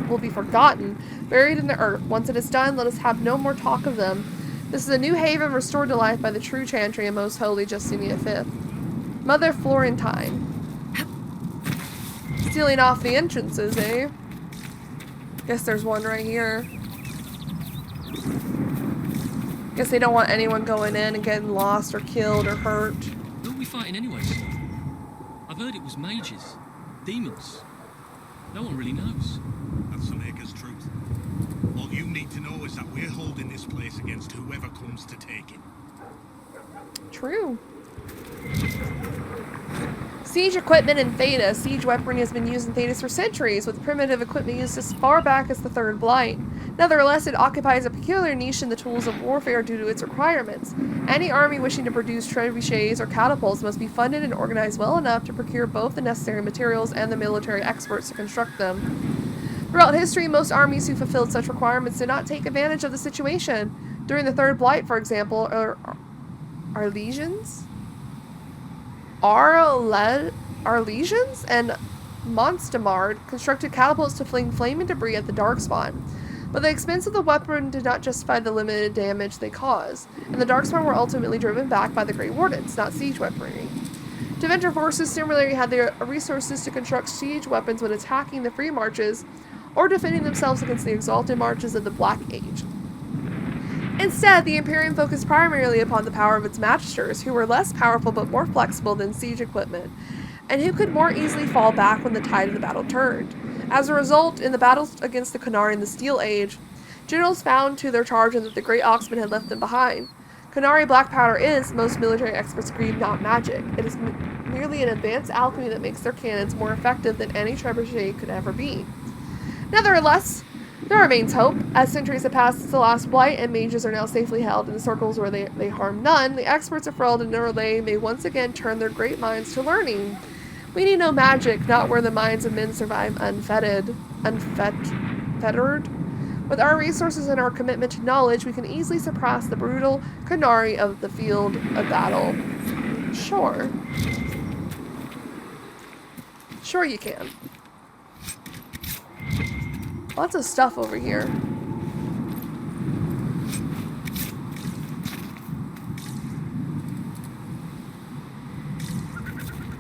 A: will be forgotten, buried in the earth. Once it is done, let us have no more talk of them. This is a new haven restored to life by the true chantry and most holy Justinian V. Mother Florentine. Sealing off the entrances, eh? Guess there's one right here. Guess they don't want anyone going in and getting lost or killed or hurt.
L: Who are we fighting anyway, sir? I've heard it was mages, demons. No one really knows.
H: That's the Maker's truth. All you need to know is that we're holding this place against whoever comes to take it.
A: True. Siege equipment in Thedas. Siege weaponry has been used in Thedas for centuries, with primitive equipment used as far back as the Third Blight. Nevertheless, it occupies a peculiar niche in the tools of warfare due to its requirements. Any army wishing to produce trebuchets or catapults must be funded and organized well enough to procure both the necessary materials and the military experts to construct them. Throughout history, most armies who fulfilled such requirements did not take advantage of the situation. During the Third Blight, for example, Arlesians and Monstamard constructed catapults to fling flaming debris at the Darkspawn. But the expense of the weapon did not justify the limited damage they caused, and the Darkspawn were ultimately driven back by the Grey Wardens, not siege weaponry. Defender forces similarly had the resources to construct siege weapons when attacking the free marches or defending themselves against the exalted marches of the Black Age. Instead, the Imperium focused primarily upon the power of its magisters, who were less powerful but more flexible than siege equipment, and who could more easily fall back when the tide of the battle turned. As a result, in the battles against the Qunari in the Steel Age, generals found to their charge that the Great Oxman had left them behind. Qunari black powder is, most military experts agree, not magic. It is merely an advanced alchemy that makes their cannons more effective than any trebuchet could ever be. Nevertheless, there remains hope. As centuries have passed since the last blight and mages are now safely held in the circles where they harm none, the experts of Ferelden and Norlay may once again turn their great minds to learning. We need no magic, not where the minds of men survive unfettered. With our resources and our commitment to knowledge, we can easily suppress the brutal Qunari of the field of battle. Sure. Sure you can. Lots of stuff over here.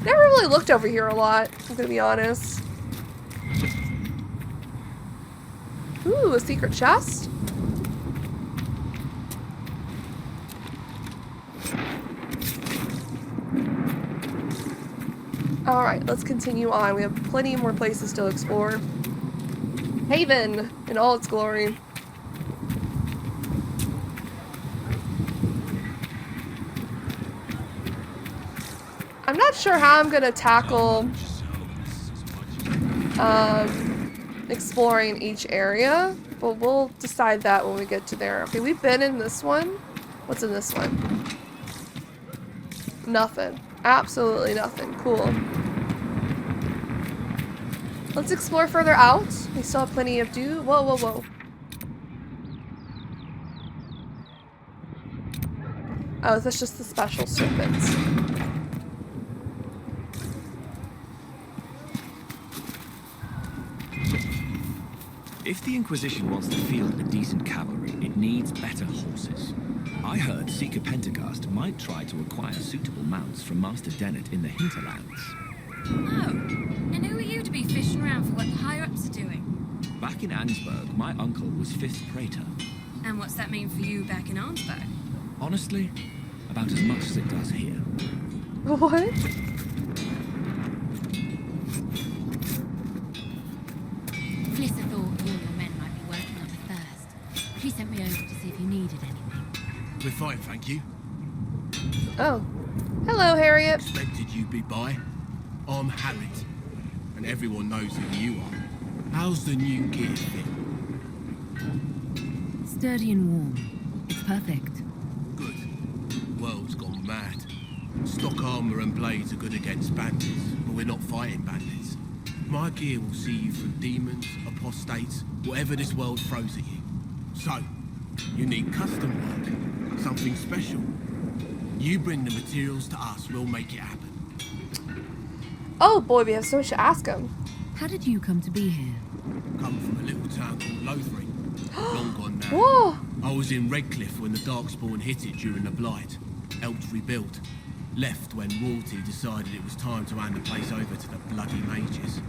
A: Never really looked over here a lot, I'm gonna be honest. Ooh, a secret chest? Alright, let's continue on. We have plenty more places to explore. Haven in all its glory. I'm not sure how I'm gonna tackle exploring each area, but we'll decide that when we get to there. Okay, we've been in this one. What's in this one? Nothing. Absolutely nothing. Cool. Let's explore further out. We still have plenty of Whoa, whoa, whoa. Oh, that's just the special serpents.
E: If the Inquisition wants to field a decent cavalry, it needs better horses. I heard Seeker Pentecost might try to acquire suitable mounts from Master Dennett in the hinterlands.
F: Oh, and who are you to be fishing around for what the higher-ups are doing?
E: Back in Ansburg, my uncle was 5th Praetor.
F: And what's that mean for you back in Arnsberg?
E: Honestly, about as much as it does here.
A: What?
D: Flissa thought all your men might be working up a thirst. She sent me over to see if you needed anything.
M: We're fine, thank you.
A: Oh. Hello, Harriet.
M: Expected you'd be by. I'm Harriet, and everyone knows who you are. How's the new gear fit?
D: Sturdy and warm. It's perfect.
M: Good. World's gone mad. Stock armor and blades are good against bandits, but we're not fighting bandits. My gear will see you through demons, apostates, whatever this world throws at you. So, you need custom work, something special. You bring the materials to us, we'll make it happen.
A: Oh boy, we have so much to ask him.
D: How did you come to be here?
M: Come from a little town called Lothring. Long gone now.
A: Whoa!
M: I was in Redcliffe when the Darkspawn hit it during the Blight. Helped rebuild. Left when royalty decided it was time to hand the place over to the bloody mages.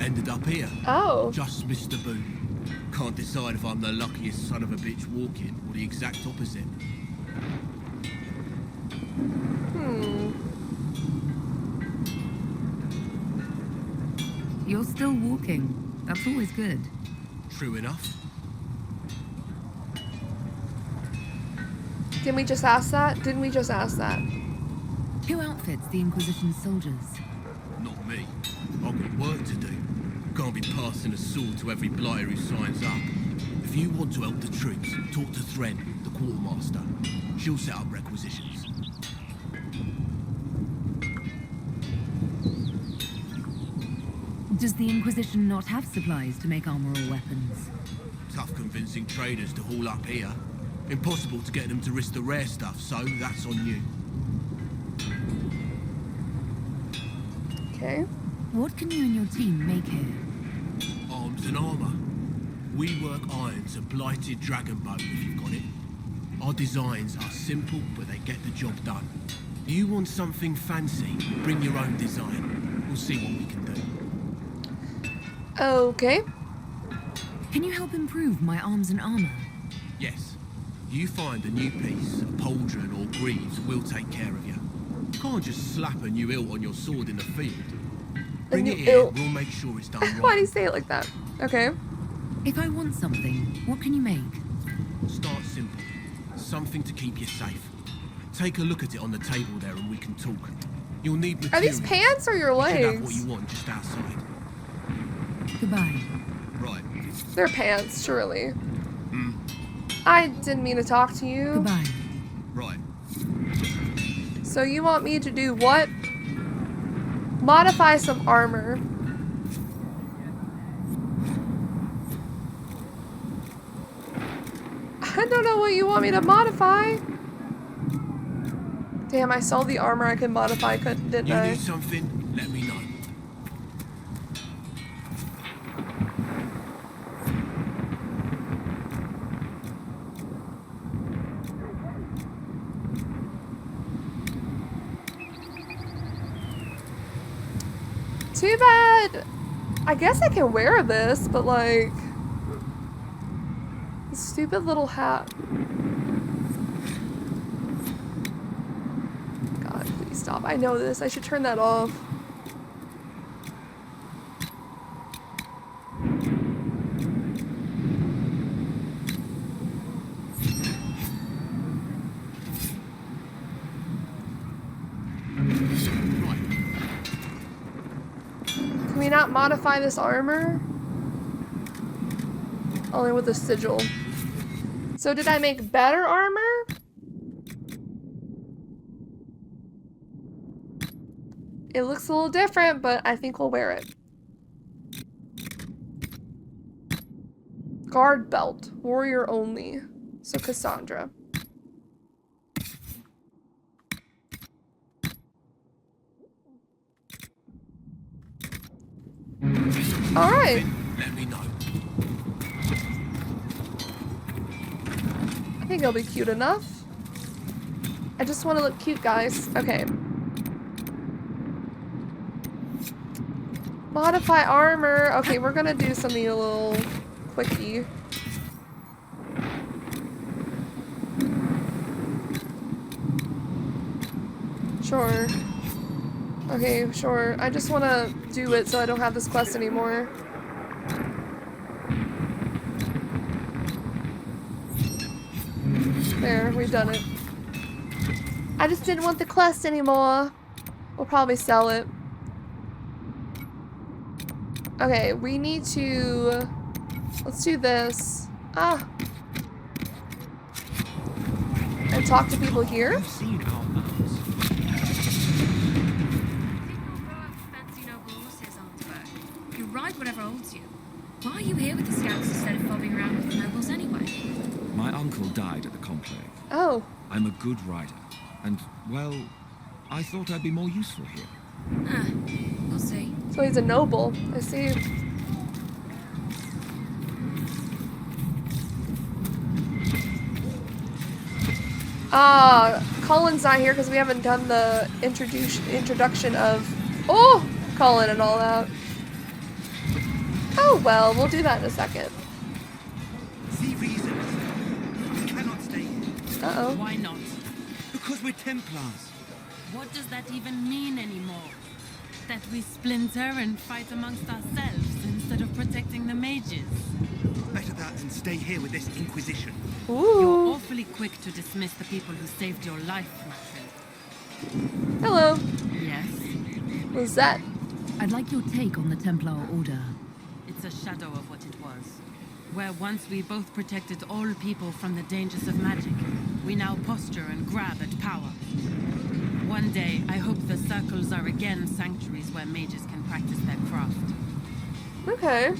M: Ended up here.
A: Oh.
M: Just missed the boot. Can't decide if I'm the luckiest son of a bitch walking or the exact opposite.
D: You're still walking. That's always good.
M: True enough.
A: Didn't we just ask that? Didn't we just ask that?
D: Who outfits the Inquisition soldiers?
M: Not me. I've got work to do. Can't be passing a sword to every blighter who signs up. If you want to help the troops, talk to Thren, the quartermaster. She'll set up requisitions.
D: Does the Inquisition not have supplies to make armor or weapons?
M: Tough convincing traders to haul up here. Impossible to get them to risk the rare stuff, so that's on you.
A: Okay.
D: What can you and your team make here?
M: Arms and armour. We work iron to blighted dragon bone if you've got it. Our designs are simple, but they get the job done. You want something fancy? Bring your own design. We'll see what we can do.
A: Okay.
D: Can you help improve my arms and armor?
M: Yes. You find a new piece, a pauldron or greaves, we'll take care of you. Can't just slap a new hilt on your sword in the field. Bring it here, we'll make sure it's done right.
A: Why do you say it like that? Okay.
D: If I want something, what can you make?
M: Start simple. Something to keep you safe. Take a look at it on the table there and we can talk. You'll need material.
A: Are these pants or your
M: You can have what
A: legs?
M: you want just outside.
D: Goodbye.
M: Right.
A: They're pants, surely. I didn't mean to talk to you.
D: Goodbye.
M: Right.
A: So you want me to do what? Modify some armor. I don't know what you want me to modify. Damn, I saw the armor I could modify, didn't I?
M: You need something? Let me know.
A: Too bad. I guess I can wear this, but like, this stupid little hat. God, please stop. I know this. I should turn that off. Can we not modify this armor? Only with a sigil. So did I make better armor? It looks a little different, but I think we'll wear it. Guard belt. Warrior only. So Cassandra. Alright.
M: Let me know.
A: I think it'll be cute enough. I just want to look cute, guys. Okay. Modify armor. Okay, we're gonna do something a little quickie. Sure. Okay, sure. I just want to do it so I don't have this quest anymore. There, we've done it. I just didn't want the quest anymore. We'll probably sell it. Okay, we need to... Let's do this. Ah. And talk to people here.
F: Whatever holds you. Why are you here with the scouts instead of fobbing around with the nobles anyway?
E: My uncle died at the conclave.
A: Oh.
E: I'm a good rider, and, well, I thought I'd be more useful here.
F: Ah, we'll see.
A: So he's a noble. I see. Colin's not here because we haven't done the introduction of Colin and all that. Oh well, we'll do that in a second.
J: See reasons. We cannot stay here.
A: Uh-oh.
C: Why not?
J: Because we're Templars.
C: What does that even mean anymore? That we splinter and fight amongst ourselves instead of protecting the mages?
J: Better that than stay here with this Inquisition.
A: Ooh.
C: You're awfully quick to dismiss the people who saved your life, Matthew.
A: Hello.
C: Yes?
A: What's that?
D: I'd like your take on the Templar Order.
C: It's a shadow of what it was. Where once we both protected all people from the dangers of magic, we now posture and grab at power. One day, I hope the circles are again sanctuaries where mages can practice their craft.
A: Okay.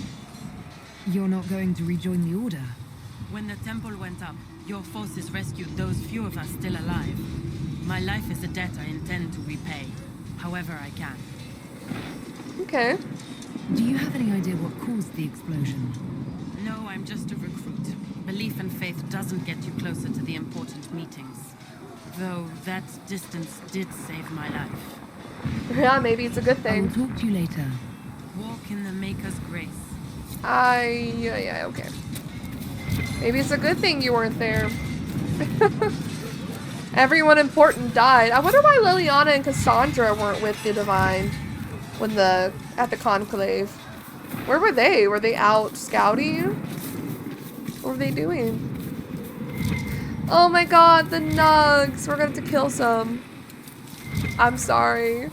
D: You're not going to rejoin the Order?
C: When the temple went up, your forces rescued those few of us still alive. My life is a debt I intend to repay, however I can.
A: Okay.
D: Do you have any idea what caused the explosion?
C: No, I'm just a recruit. Belief and faith doesn't get you closer to the important meetings. Though that distance did save my life.
A: Yeah, maybe it's a good
D: I will
A: thing.
D: talk to you later.
C: Walk in the Maker's grace.
A: Yeah, okay. Maybe it's a good thing you weren't there. Everyone important died. I wonder why Liliana and Cassandra weren't with the Divine when at the Conclave. Where were they? Were they out scouting? What were they doing? Oh my god, the nugs! We're gonna have to kill some. I'm sorry.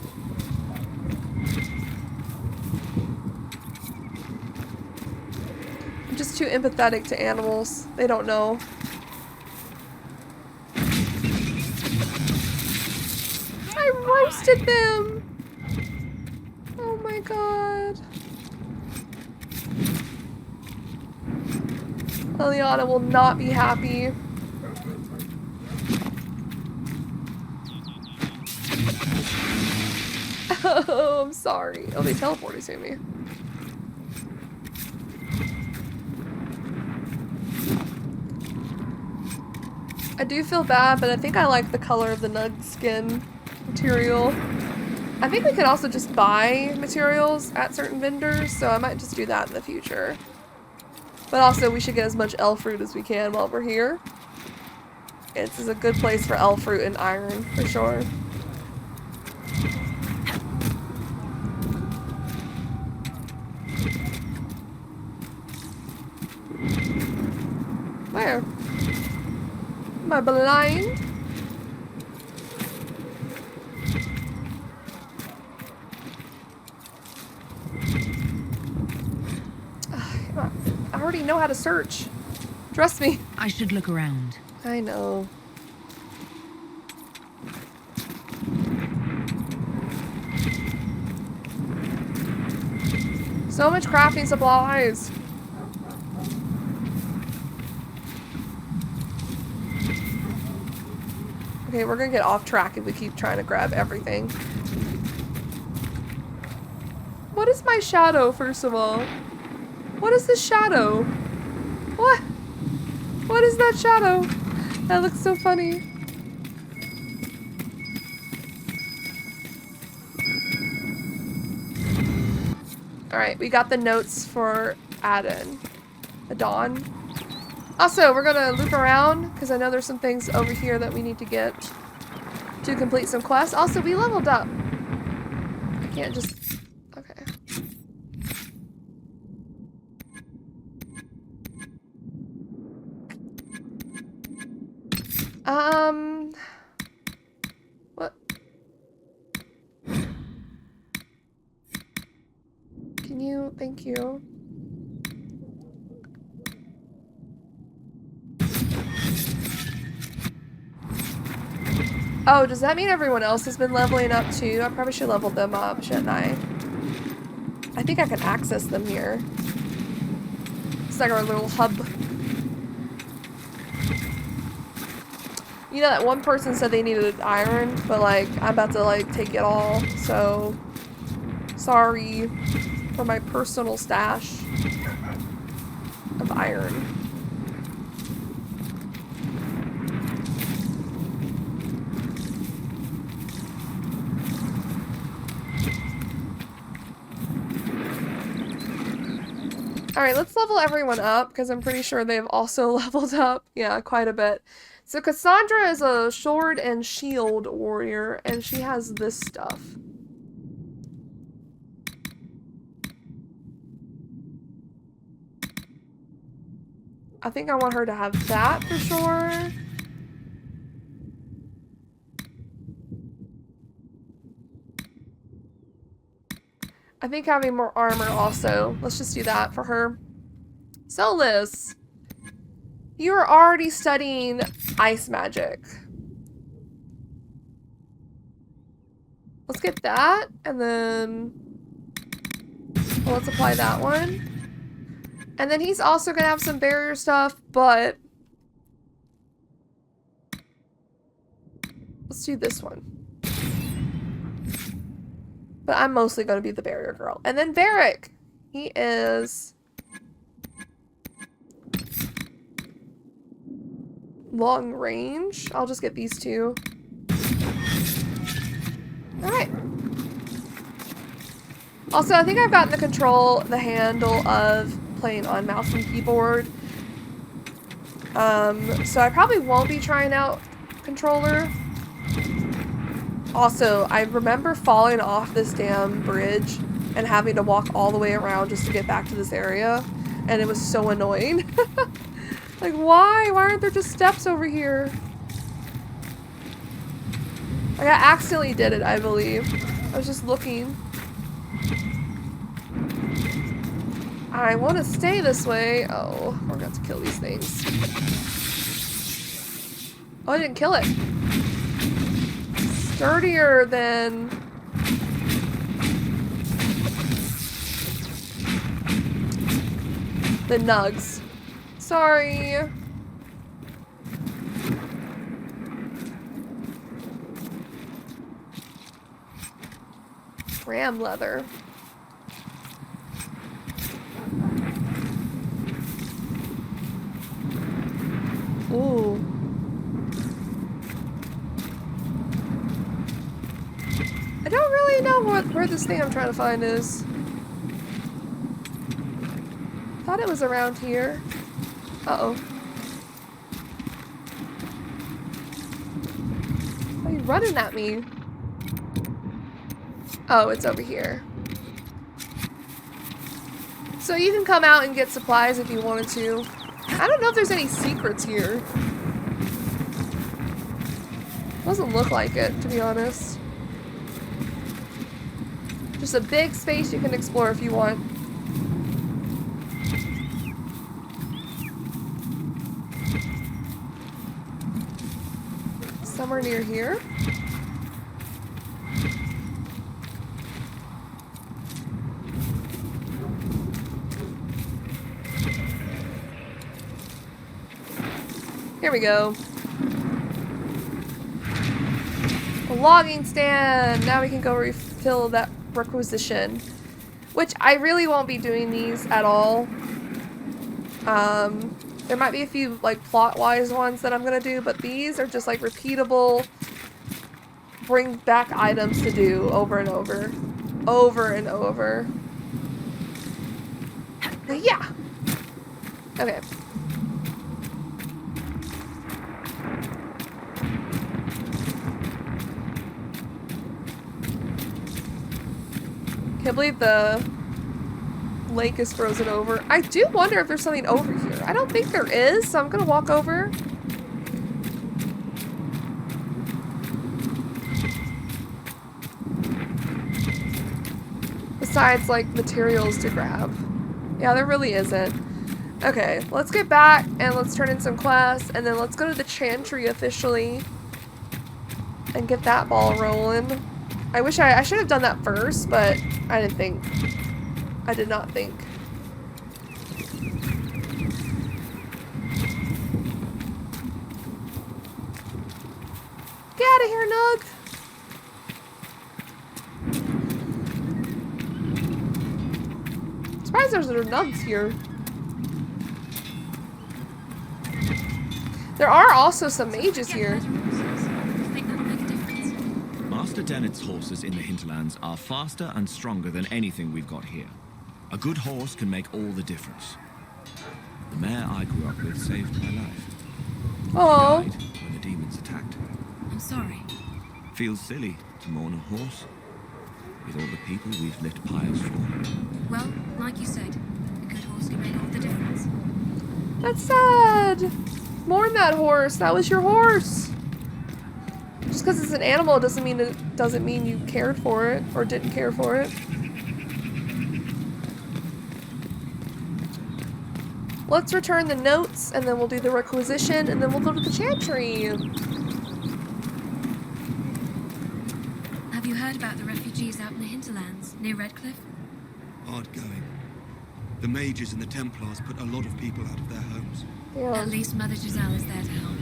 A: I'm just too empathetic to animals. They don't know. I roasted them! Oh my god. Liliana will not be happy. Oh, I'm sorry. Oh, they teleported to me. I do feel bad, but I think I like the color of the nug skin material. I think we could also just buy materials at certain vendors, so I might just do that in the future. But also, we should get as much elf fruit as we can while we're here. This is a good place for elf fruit and iron, for sure. Where? Am I blind? I already know how to search. Trust me.
D: I should look around.
A: I know. So much crafting supplies. Okay, we're gonna get off track if we keep trying to grab everything. What is my shadow, first of all? What is this shadow? What? What is that shadow? That looks so funny. Alright, we got the notes for Adon. Adon. Also, we're gonna loop around, because I know there's some things over here that we need to get to complete some quests. Also, we leveled up. I can't just... Okay. What? Can you... Thank you. Oh, does that mean everyone else has been leveling up too? I probably should level them up, shouldn't I? I think I can access them here. It's like our little hub. You know that one person said they needed iron, but like, I'm about to like take it all, so sorry for my personal stash of iron. Alright, let's level everyone up, because I'm pretty sure they've also leveled up. Yeah, quite a bit. So Cassandra is a sword and shield warrior, and she has this stuff. I think I want her to have that for sure. I think having more armor also. Let's just do that for her. So Liz, you are already studying ice magic. Let's get that, and then well, let's apply that one. And then he's also gonna have some barrier stuff, but let's do this one. But I'm mostly going to be the barrier girl. And then Varric. He is long range. I'll just get these two. Alright. Also, I think I've gotten the handle of playing on mouse and keyboard. So I probably won't be trying out controller. Also, I remember falling off this damn bridge and having to walk all the way around just to get back to this area. And it was so annoying. Like, why? Why aren't there just steps over here? Like, I accidentally did it, I believe. I was just looking. I want to stay this way. Oh, we're going to have to kill these things. Oh, I didn't kill it. Sturdier than... the nugs. Sorry. Ram leather. Ooh. I don't really know where this thing I'm trying to find is. Thought it was around here. Uh-oh. Why are you running at me? Oh, it's over here. So you can come out and get supplies if you wanted to. I don't know if there's any secrets here. Doesn't look like it, to be honest. Just a big space you can explore if you want. Somewhere near here. Here we go. A logging stand. Now we can go refill that requisition. Which I really won't be doing these at all. There might be a few like plot-wise ones that I'm gonna do, but these are just like repeatable, bring back items to do over and over. Over and over. Yeah. Okay. Can't believe the lake is frozen over. I do wonder if there's something over here. I don't think there is, so I'm gonna walk over. Besides, like, materials to grab. Yeah, there really isn't. Okay, let's get back and let's turn in some quests, and then let's go to the Chantry officially and get that ball rolling. I wish I should have done that first, but I didn't think. I did not think. Get out of here, Nug! I'm surprised there's no nugs here. There are also some mages here.
N: Master Dennett's horses in the hinterlands are faster and stronger than anything we've got here. A good horse can make all the difference. The mare I grew up with saved my life.
A: Oh.
N: She died when the demons attacked.
F: I'm sorry.
N: Feels silly to mourn a horse with all the people we've lit pyres for.
F: Well, like you said, a good horse can make all the difference.
A: That's sad. Mourn that horse. That was your horse. Just because it's an animal doesn't mean you cared for it or didn't care for it. Let's return the notes and then we'll do the requisition and then we'll go to the Chantry.
F: Have you heard about the refugees out in the hinterlands near Redcliffe?
J: Hard going. The mages and the templars put a lot of people out of their homes.
A: Yeah.
F: At least Mother Giselle is there to help.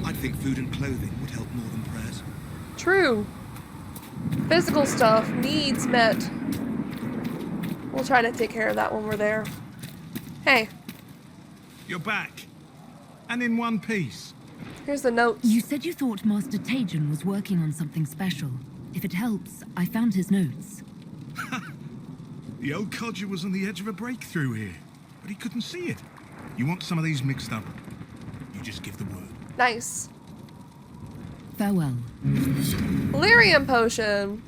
J: I'd think food and clothing would help more than prayers.
A: True. Physical stuff needs met. We'll try to take care of that when we're there. Hey.
H: You're back. And in one piece.
A: Here's the notes.
D: You said you thought Master Tajan was working on something special. If it helps, I found his notes.
H: The old codger was on the edge of a breakthrough here, but he couldn't see it. You want some of these mixed up? You just give the word.
A: Nice.
D: Farewell.
A: Lyrium potion.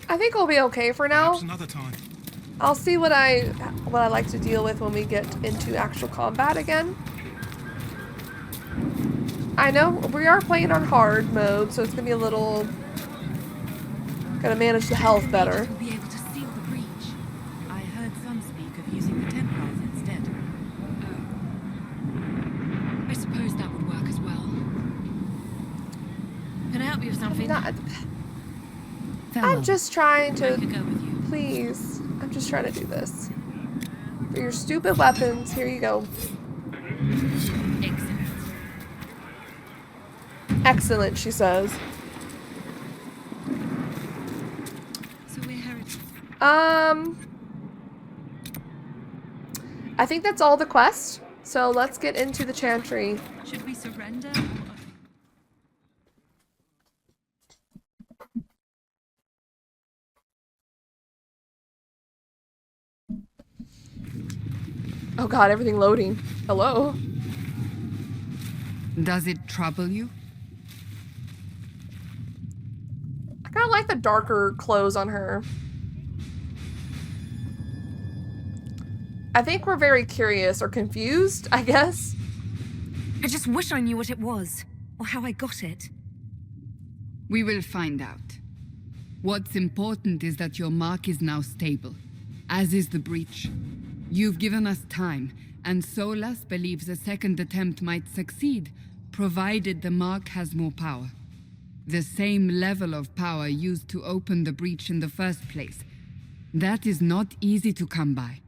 A: I think we'll be okay for now.
H: Perhaps another time.
A: I'll see what I like to deal with when we get into actual combat again. I know we are playing on hard mode, so it's gonna be a little. Gotta manage the health better.
D: We'll be able to seal the breach. I heard some speak of using the templars instead.
F: I suppose that would work as well.
C: Can I help you with something?
A: I'm just trying to.
C: I could go with you.
A: Please, I'm just trying to do this. For your stupid weapons, here you go.
C: Excellent.
A: Excellent, she says.
F: So we're heretics.
A: I think that's all the quest. So let's get into the chantry.
F: Should we surrender?
A: Oh god, everything loading. Hello?
O: Does it trouble you?
A: I kind of like the darker clothes on her. I think we're very curious or confused, I guess.
D: I just wish I knew what it was, or how I got it.
O: We will find out. What's important is that your mark is now stable, as is the breach. You've given us time, and Solas believes a second attempt might succeed, provided the mark has more power. The same level of power used to open the breach in the first place. That is not easy to come by.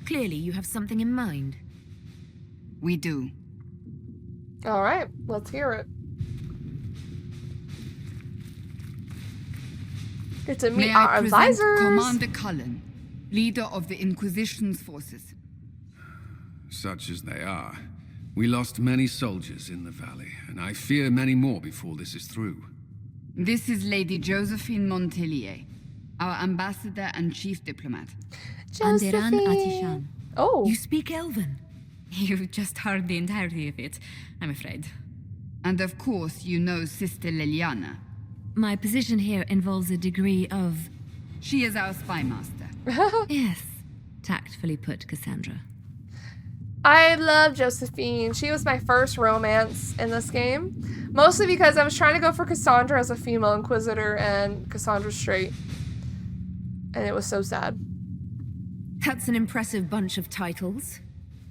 D: Clearly, you have something in mind.
O: We do.
A: All right, let's hear it. Get to meet
O: May
A: our
O: I present
A: advisors.
O: Commander Cullen, leader of the Inquisition's forces.
P: Such as they are. We lost many soldiers in the valley, and I fear many more before this is through.
O: This is Lady Josephine Montelier, our ambassador and chief diplomat.
D: Anderan Atishan.
A: Oh.
D: You speak Elven.
C: You've just heard the entirety of it, I'm afraid.
O: And of course, you know Sister Liliana.
C: My position here involves a degree of...
O: She is our spy master.
C: Yes, tactfully put, Cassandra.
A: I love Josephine. She was my first romance in this game. Mostly because I was trying to go for Cassandra as a female inquisitor and Cassandra's straight. And it was so sad.
D: That's an impressive bunch of titles.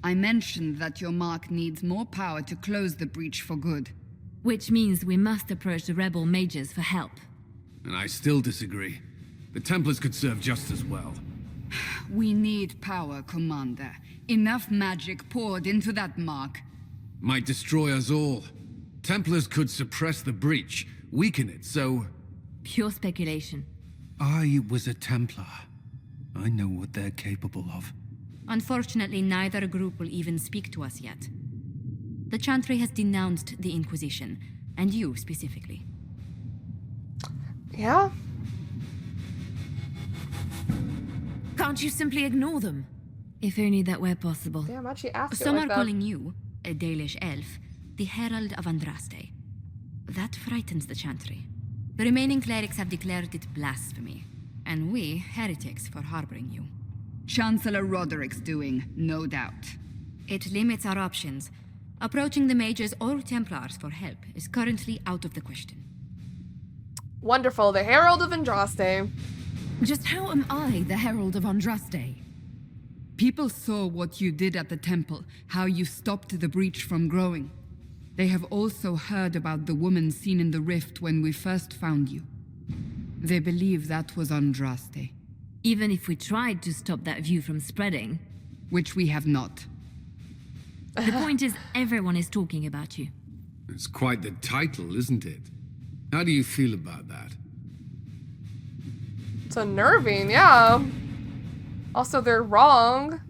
O: I mentioned that your mark needs more power to close the breach for good.
C: Which means we must approach the rebel mages for help.
P: And I still disagree. The Templars could serve just as well.
O: We need power, Commander. Enough magic poured into that mark.
P: Might destroy us all. Templars could suppress the breach, weaken it, so...
C: Pure speculation.
P: I was a Templar. I know what they're capable of.
C: Unfortunately, neither group will even speak to us yet. The Chantry has denounced the Inquisition, and you specifically.
A: Yeah?
D: Can't you simply ignore them?
C: If only that were possible.
A: Damn, why'd she ask it
C: Some
A: like
C: are
A: that?
C: calling you, a Dalish elf, the Herald of Andraste. That frightens the Chantry. The remaining clerics have declared it blasphemy, and we, heretics, for harboring you.
O: Chancellor Roderick's doing, no doubt.
C: It limits our options. Approaching the mages or Templars for help is currently out of the question.
A: Wonderful, the Herald of Andraste.
D: Just how am I the Herald of Andraste?
O: People saw what you did at the temple, how you stopped the breach from growing. They have also heard about the woman seen in the rift when we first found you. They believe that was Andraste.
C: Even if we tried to stop that view from spreading.
O: Which we have not.
C: The point is, everyone is talking about you.
P: It's quite the title, isn't it? How do you feel about that?
A: It's unnerving, yeah. Also, they're wrong.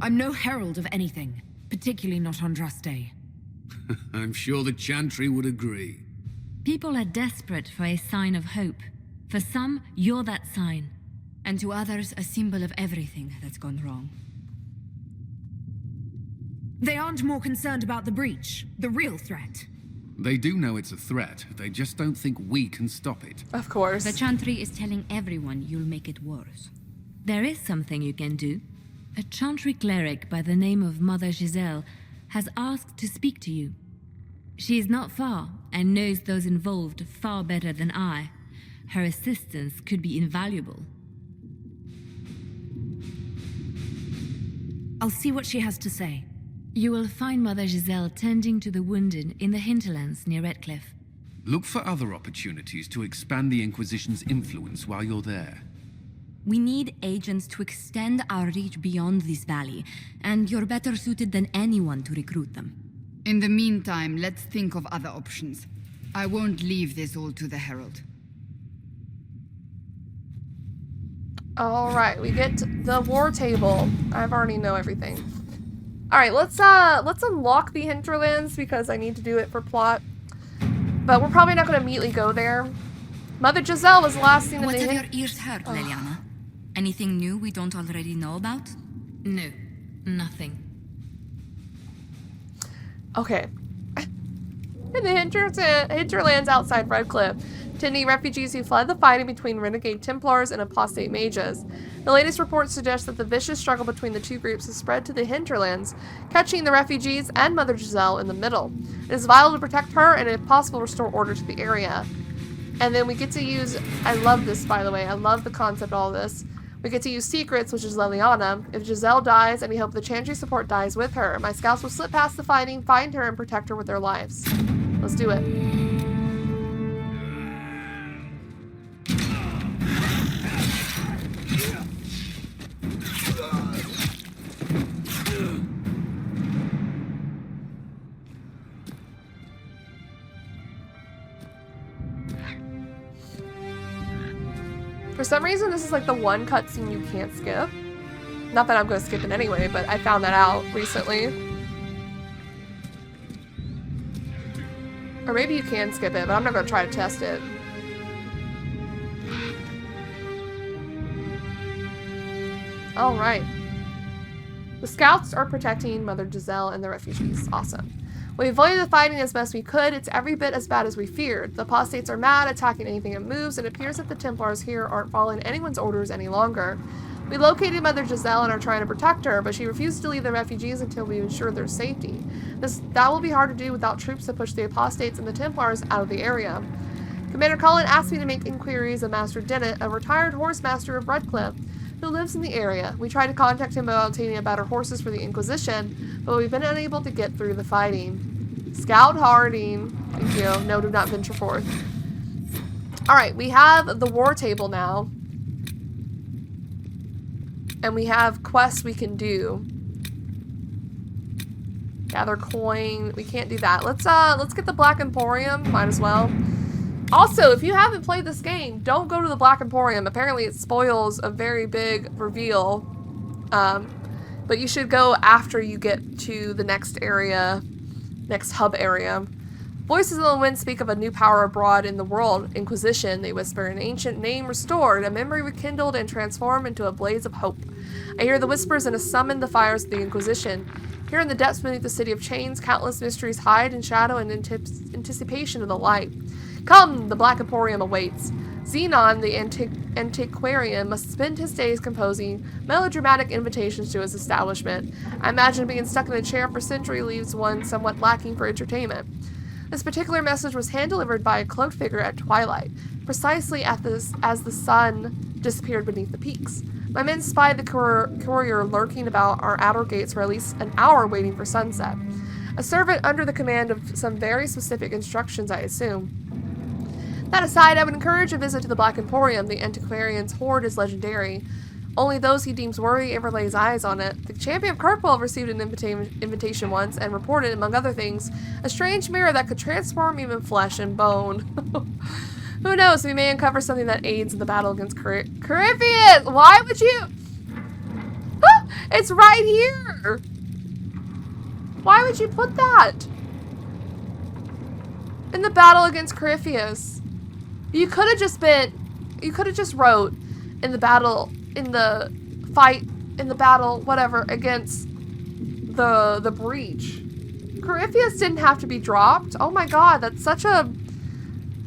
D: I'm no herald of anything. particularly not on Druste.
P: I'm sure the Chantry would agree.
C: People are desperate for a sign of hope. For some, you're that sign.
Q: And to others, a symbol of everything that's gone wrong.
D: They aren't more concerned about the breach, the real threat.
P: They do know it's a threat. They just don't think we can stop it.
A: Of course.
Q: The Chantry is telling everyone you'll make it worse.
C: There is something you can do. A Chantry cleric by the name of Mother Giselle has asked to speak to you. She is not far and knows those involved far better than I. Her assistance could be invaluable.
D: I'll see what she has to say.
C: You will find Mother Giselle tending to the wounded in the hinterlands near Redcliffe.
P: Look for other opportunities to expand the Inquisition's influence while you're there.
Q: We need agents to extend our reach beyond this valley, and you're better suited than anyone to recruit them.
O: In the meantime, let's think of other options. I won't leave this all to the Herald.
A: Alright, we get to the war table. I've already know everything. Alright, let's unlock the hinterlands because I need to do it for plot. But we're probably not gonna immediately go there. Mother Giselle was last seen in
Q: What
A: the
Q: have your ears heard, Leliana? Anything new we don't already know about?
C: No, nothing.
A: Okay. In the hinterlands outside Redcliffe, tending refugees who fled the fighting between renegade Templars and apostate mages. The latest reports suggest that the vicious struggle between the two groups has spread to the hinterlands, catching the refugees and Mother Giselle in the middle. It is vital to protect her and, if possible, restore order to the area. And then we get to use, I love this, by the way, I love the concept of all this. We get to use secrets, which is Leliana. If Giselle dies, any hope the Chantry support dies with her. My scouts will slip past the fighting, find her, and protect her with their lives. Let's do it. For some reason, this is like the one cutscene you can't skip. Not that I'm going to skip it anyway, but I found that out recently. Or maybe you can skip it, but I'm not going to try to test it. Alright. The scouts are protecting Mother Giselle and the refugees. Awesome. We avoided the fighting as best we could. It's every bit as bad as we feared. The apostates are mad, attacking anything that moves, and it appears that the Templars here aren't following anyone's orders any longer. We located Mother Giselle and are trying to protect her, but she refuses to leave the refugees until we ensure their safety. That will be hard to do without troops to push the apostates and the Templars out of the area. Commander Cullen asked me to make inquiries of Master Dennett, a retired horse master of Redcliffe, who lives in the area. We tried to contact him about obtaining better horses for the Inquisition, but we've been unable to get through the fighting. Scout Harding. Thank you. No, do not venture forth. Alright, we have the war table now. And we have quests we can do. Gather coin. We can't do that. Let's get the Black Emporium. Might as well. Also, if you haven't played this game, don't go to the Black Emporium. Apparently it spoils a very big reveal. But you should go after you get to the next area. Next hub area. Voices in the wind speak of a new power abroad in the world. Inquisition, they whisper. An ancient name restored. A memory rekindled and transformed into a blaze of hope. I hear the whispers and summon the fires of the Inquisition. Here in the depths beneath the city of chains, countless mysteries hide in shadow and anticipation of the light. Come, the Black Emporium awaits. Xenon, the antiquarian, must spend his days composing melodramatic invitations to his establishment. I imagine being stuck in a chair for a century leaves one somewhat lacking for entertainment. This particular message was hand-delivered by a cloaked figure at twilight, precisely as the sun disappeared beneath the peaks. My men spied the courier lurking about our outer gates for at least an hour waiting for sunset. A servant under the command of some very specific instructions, I assume. That aside, I would encourage a visit to the Black Emporium. The antiquarian's hoard is legendary. Only those he deems worthy ever lays eyes on it. The champion of Kirkwall received an invitation once and reported, among other things, a strange mirror that could transform even flesh and bone. Who knows, we may uncover something that aids in the battle against Corypheus! Why would you? It's right here! Why would you put that? In the battle against Corypheus. You could have just wrote in the battle, in the fight, in the battle, whatever, against the breach. Corypheus didn't have to be dropped. Oh my god, that's such a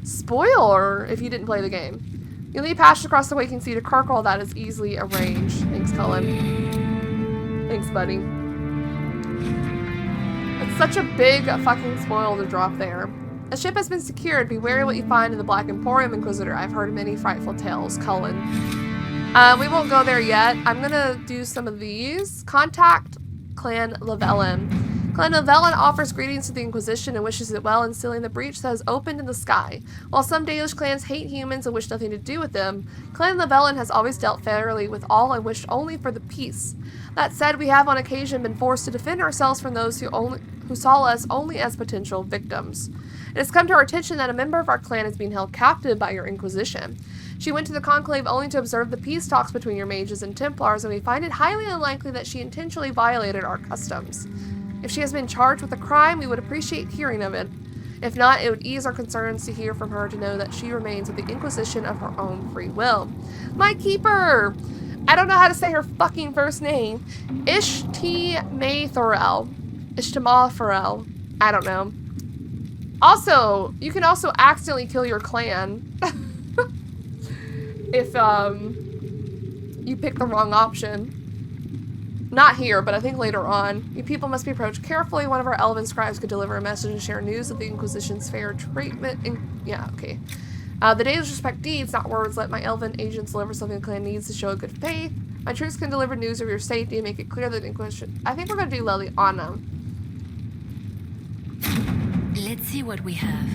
A: spoiler if you didn't play the game. You lead passage across the waking sea to Kirkwall. That is easily arranged. Thanks, Cullen. Thanks, buddy. It's such a big fucking spoil to drop there. A ship has been secured. Be wary what you find in the Black Emporium, Inquisitor. I've heard many frightful tales. Cullen. We won't go there yet. I'm gonna do some of these. Contact Clan Llewellyn. Clan Llewellyn offers greetings to the Inquisition and wishes it well in sealing the breach that has opened in the sky. While some Dalish clans hate humans and wish nothing to do with them, Clan Llewellyn has always dealt fairly with all and wished only for the peace. That said, we have on occasion been forced to defend ourselves from those who saw us only as potential victims. It has come to our attention that a member of our clan is being held captive by your Inquisition. She went to the Conclave only to observe the peace talks between your mages and Templars, and we find it highly unlikely that she intentionally violated our customs. If she has been charged with a crime, we would appreciate hearing of it. If not, it would ease our concerns to hear from her to know that she remains with the Inquisition of her own free will. My keeper! I don't know how to say her fucking first name. Ishtimathorel. Ishtimathorel. I don't know. Also, you can also accidentally kill your clan. If, you pick the wrong option. Not here, but I think later on. You people must be approached carefully. One of our elven scribes could deliver a message and share news of the Inquisition's fair treatment. Yeah, okay. The Dalish respect deeds, not words. Let my elven agents deliver something the clan needs to show good faith. My troops can deliver news of your safety and make it clear that the Inquisition... I think we're going to do Leliana.
C: Let's see what we have.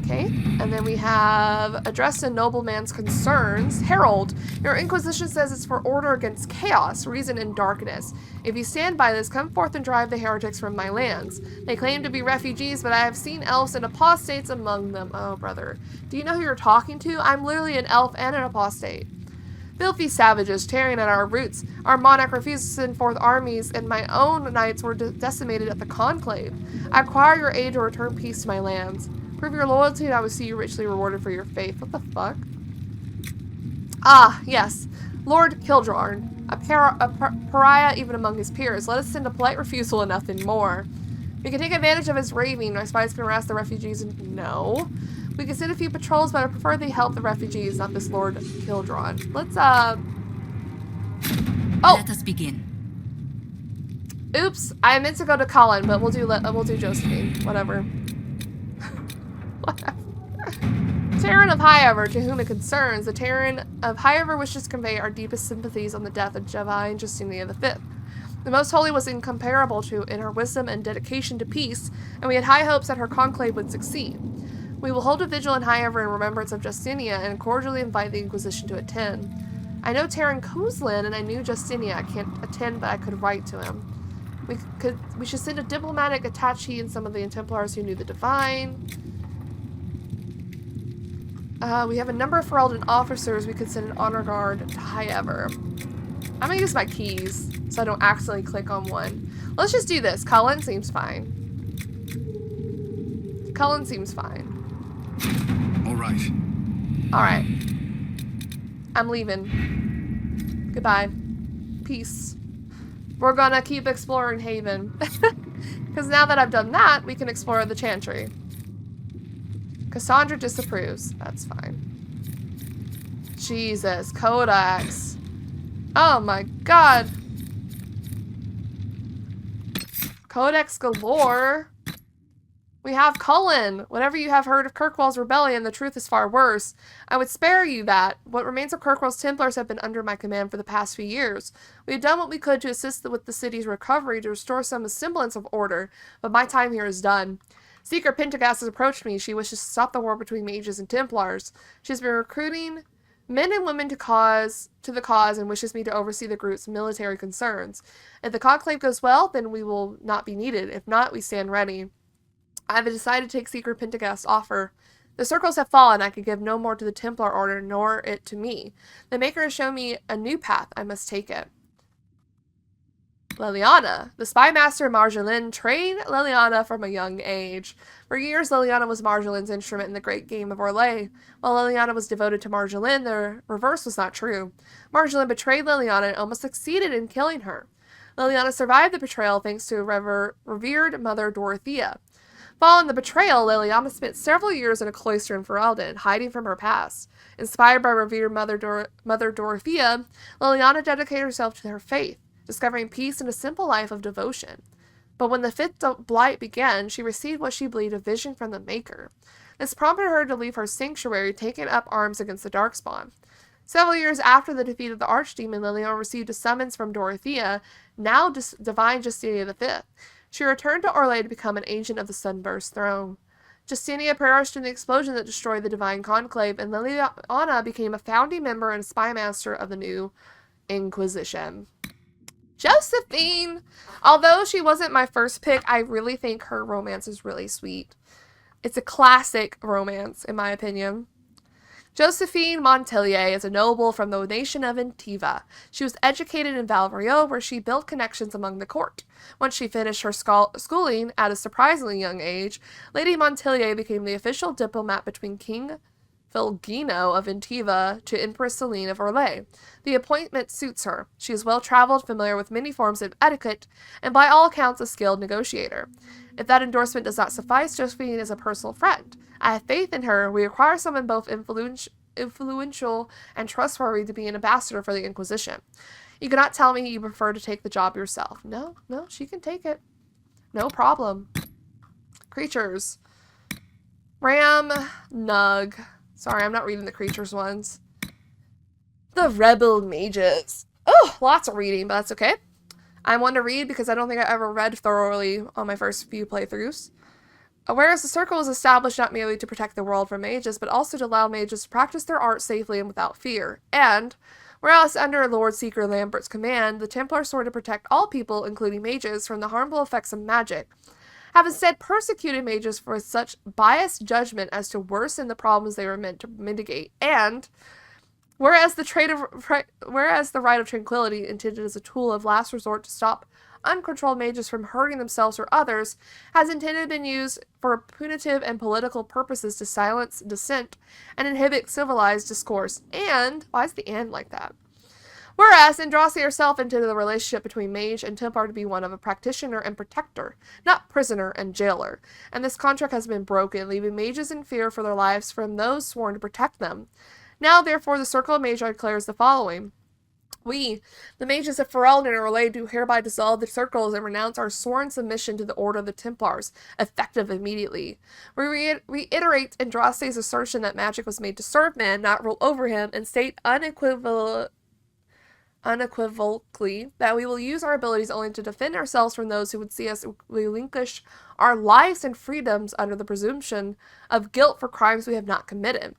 A: Okay, and then we have address a nobleman's concerns. Herald, your Inquisition says it's for order against chaos, reason, and darkness. If you stand by this, come forth and drive the heretics from my lands. They claim to be refugees, but I have seen elves and apostates among them. Oh, brother. Do you know who you're talking to? I'm literally an elf and an apostate. Filthy savages tearing at our roots. Our monarch refused to send forth armies, and my own knights were decimated at the Conclave. I require your aid to return peace to my lands. Prove your loyalty, and I will see you richly rewarded for your faith. What the fuck? Ah, yes. Lord Kildrorn, a pariah even among his peers. Let us send a polite refusal and nothing more. We can take advantage of his raving. My spies can harass the refugees and... No. We can send a few patrols, but I prefer they help the refugees, not this Lord Kildrorn. Let's, Oh!
C: Let us begin.
A: Oops. I meant to go to Colin, but we'll do Josephine. Whatever. Terran of Highever, to whom it concerns, the Terran of Highever wishes to convey our deepest sympathies on the death of Divine Justinia V. The Most Holy was incomparable in her wisdom and dedication to peace, and we had high hopes that her conclave would succeed. We will hold a vigil in Highever in remembrance of Justinia and cordially invite the Inquisition to attend. I know Terran Kozlin, and I knew Justinia. I can't attend, but I could write to him. We should send a diplomatic attaché and some of the Templars who knew the Divine. We have a number of Ferelden officers. We could send an honor guard to Highever. I'm gonna use my keys so I don't accidentally click on one. Let's just do this. Cullen seems fine. Cullen seems fine.
P: All right.
A: All right. I'm leaving. Goodbye. Peace. We're gonna keep exploring Haven. Because now that I've done that, we can explore the Chantry. Cassandra disapproves. That's fine. Jesus. Codex. Oh my god. Codex galore. We have Cullen. Whatever you have heard of Kirkwall's rebellion, the truth is far worse. I would spare you that. What remains of Kirkwall's Templars have been under my command for the past few years. We have done what we could to assist with the city's recovery to restore some semblance of order, but my time here is done. Seeker Pentagast has approached me. She wishes to stop the war between mages and Templars. She has been recruiting men and women to the cause and wishes me to oversee the group's military concerns. If the conclave goes well, then we will not be needed. If not, we stand ready. I have decided to take Seeker Pentagast's offer. The circles have fallen. I can give no more to the Templar Order, nor it to me. The Maker has shown me a new path. I must take it. Liliana. The spy master Marjolaine trained Liliana from a young age. For years, Liliana was Marjolaine's instrument in the great game of Orlais. While Liliana was devoted to Marjolaine, the reverse was not true. Marjolaine betrayed Liliana and almost succeeded in killing her. Liliana survived the betrayal thanks to revered Mother Dorothea. Following the betrayal, Liliana spent several years in a cloister in Ferelden, hiding from her past. Inspired by revered Mother Dorothea, Liliana dedicated herself to her faith, discovering peace in a simple life of devotion. But when the fifth blight began, she received what she believed a vision from the Maker. This prompted her to leave her sanctuary, taking up arms against the Darkspawn. Several years after the defeat of the Archdemon, Liliana received a summons from Dorothea, now Divine Justinia V. She returned to Orlais to become an agent of the Sunburst throne. Justinia perished in the explosion that destroyed the Divine Conclave, and Liliana became a founding member and spy master of the new Inquisition. Josephine! Although she wasn't my first pick, I really think her romance is really sweet. It's a classic romance, in my opinion. Josephine Montelier is a noble from the nation of Intiva. She was educated in Valvrio, where she built connections among the court. Once she finished her schooling at a surprisingly young age, Lady Montelier became the official diplomat between King Filgino of Intiva to Empress Celine of Orlais. The appointment suits her. She is well-traveled, familiar with many forms of etiquette, and by all accounts a skilled negotiator. If that endorsement does not suffice, Josephine is a personal friend. I have faith in her. We require someone both influential and trustworthy to be an ambassador for the Inquisition. You cannot tell me you prefer to take the job yourself. No, she can take it. No problem. Creatures. Ram, Nug. Sorry, I'm not reading the creatures ones. The Rebel Mages. Oh, lots of reading, but that's okay. I'm one to read because I don't think I ever read thoroughly on my first few playthroughs. Whereas the Circle was established not merely to protect the world from mages, but also to allow mages to practice their art safely and without fear. And, whereas under Lord Seeker Lambert's command, the Templars sought to protect all people, including mages, from the harmful effects of magic, have instead persecuted mages for such biased judgment as to worsen the problems they were meant to mitigate. And, whereas the right of tranquility, intended as a tool of last resort to stop uncontrolled mages from hurting themselves or others, has intended been used for punitive and political purposes to silence dissent and inhibit civilized discourse. And, why is the and like that? Whereas Andraste herself intended the relationship between mage and Templar to be one of a practitioner and protector, not prisoner and jailer. And this contract has been broken, leaving mages in fear for their lives from those sworn to protect them. Now, therefore, the Circle of Magi declares the following. We, the mages of Ferelden and Orlais, do hereby dissolve the circles and renounce our sworn submission to the Order of the Templars, effective immediately. We reiterate Andraste's assertion that magic was made to serve man, not rule over him, and state unequivocally that we will use our abilities only to defend ourselves from those who would see us relinquish our lives and freedoms under the presumption of guilt for crimes we have not committed.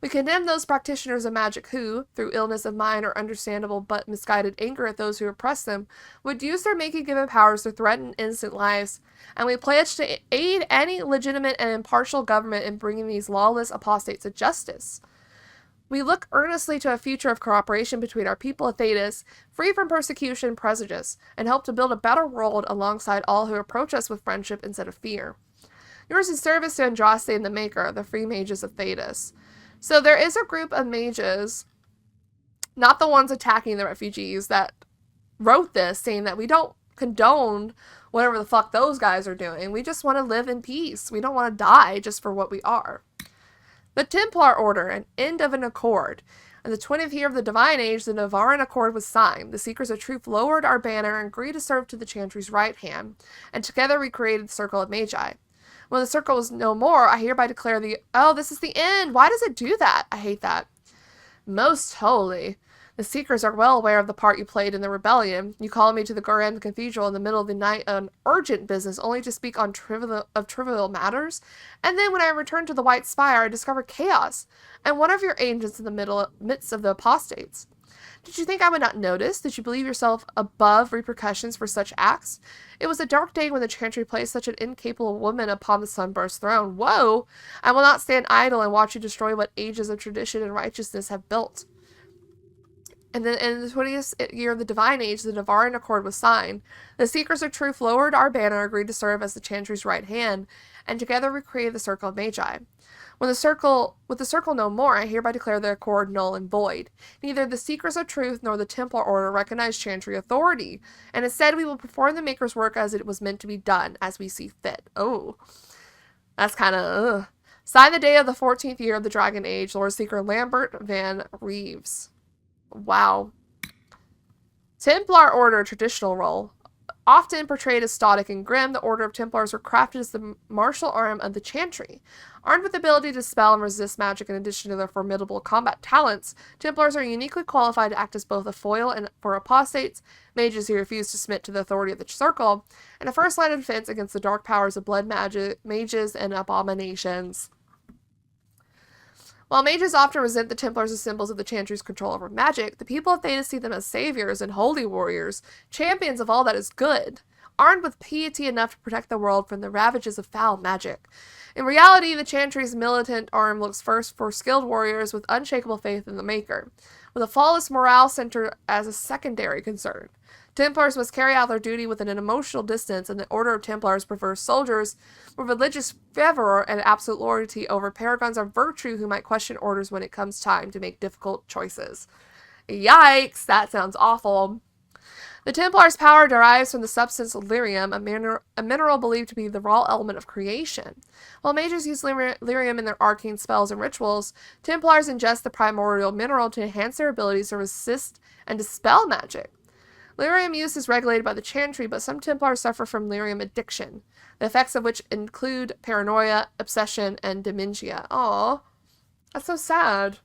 A: We condemn those practitioners of magic who, through illness of mind or understandable but misguided anger at those who oppress them, would use their making-given powers to threaten innocent lives, and we pledge to aid any legitimate and impartial government in bringing these lawless apostates to justice. We look earnestly to a future of cooperation between our people of Thedas, free from persecution and prejudice, and hope to build a better world alongside all who approach us with friendship instead of fear. Yours in service to Andraste and the Maker, the free mages of Thedas. So there is a group of mages, not the ones attacking the refugees, that wrote this, saying that we don't condone whatever the fuck those guys are doing. We just want to live in peace. We don't want to die just for what we are. The Templar Order, an end of an accord. In the 20th year of the Divine Age, the Navaran Accord was signed. The Seekers of Truth lowered our banner and agreed to serve to the Chantry's right hand, and together we created the Circle of Magi. When the circle was no more, I hereby declare this is the end. Why does it do that? I hate that. Most holy. The Seekers are well aware of the part you played in the rebellion. You called me to the Grand Cathedral in the middle of the night on urgent business, only to speak on trivial matters. And then when I returned to the White Spire, I discovered chaos, and one of your agents in the midst of the apostates. Did you think I would not notice? Did you believe yourself above repercussions for such acts? It was a dark day when the Chantry placed such an incapable woman upon the Sunburst throne. Woe! I will not stand idle and watch you destroy what ages of tradition and righteousness have built. And then in the 20th year of the Divine Age, the Navaran Accord was signed. The Seekers of Truth lowered our banner, agreed to serve as the Chantry's right hand, and together we created the Circle of Magi. With the circle no more, I hereby declare the Accord null and void. Neither the Seekers of Truth nor the Templar Order recognize Chantry authority, and instead we will perform the Maker's work as it was meant to be done, as we see fit. Oh, that's kind of, Signed the day of the 14th year of the Dragon Age, Lord Seeker Lambert Van Reeves. Wow. Templar Order traditional role. Often portrayed as stoic and grim, the Order of Templars were crafted as the martial arm of the Chantry. Armed with the ability to dispel and resist magic in addition to their formidable combat talents, Templars are uniquely qualified to act as both a foil for apostates, mages who refuse to submit to the authority of the Circle, and a first line of defense against the dark powers of blood mages and abominations. While mages often resent the Templars as symbols of the Chantry's control over magic, the people of Thedas see them as saviors and holy warriors, champions of all that is good, armed with piety enough to protect the world from the ravages of foul magic. In reality, the Chantry's militant arm looks first for skilled warriors with unshakable faith in the Maker, with a flawless morale center as a secondary concern. Templars must carry out their duty within an emotional distance, and the Order of Templars prefers soldiers with religious fervor and absolute loyalty over paragons of virtue who might question orders when it comes time to make difficult choices. Yikes, that sounds awful. The Templars' power derives from the substance lyrium, a mineral believed to be the raw element of creation. While mages use lyrium in their arcane spells and rituals, Templars ingest the primordial mineral to enhance their abilities to resist and dispel magic. Lyrium use is regulated by the Chantry, but some Templars suffer from lyrium addiction, the effects of which include paranoia, obsession, and dementia. Aww, that's so sad.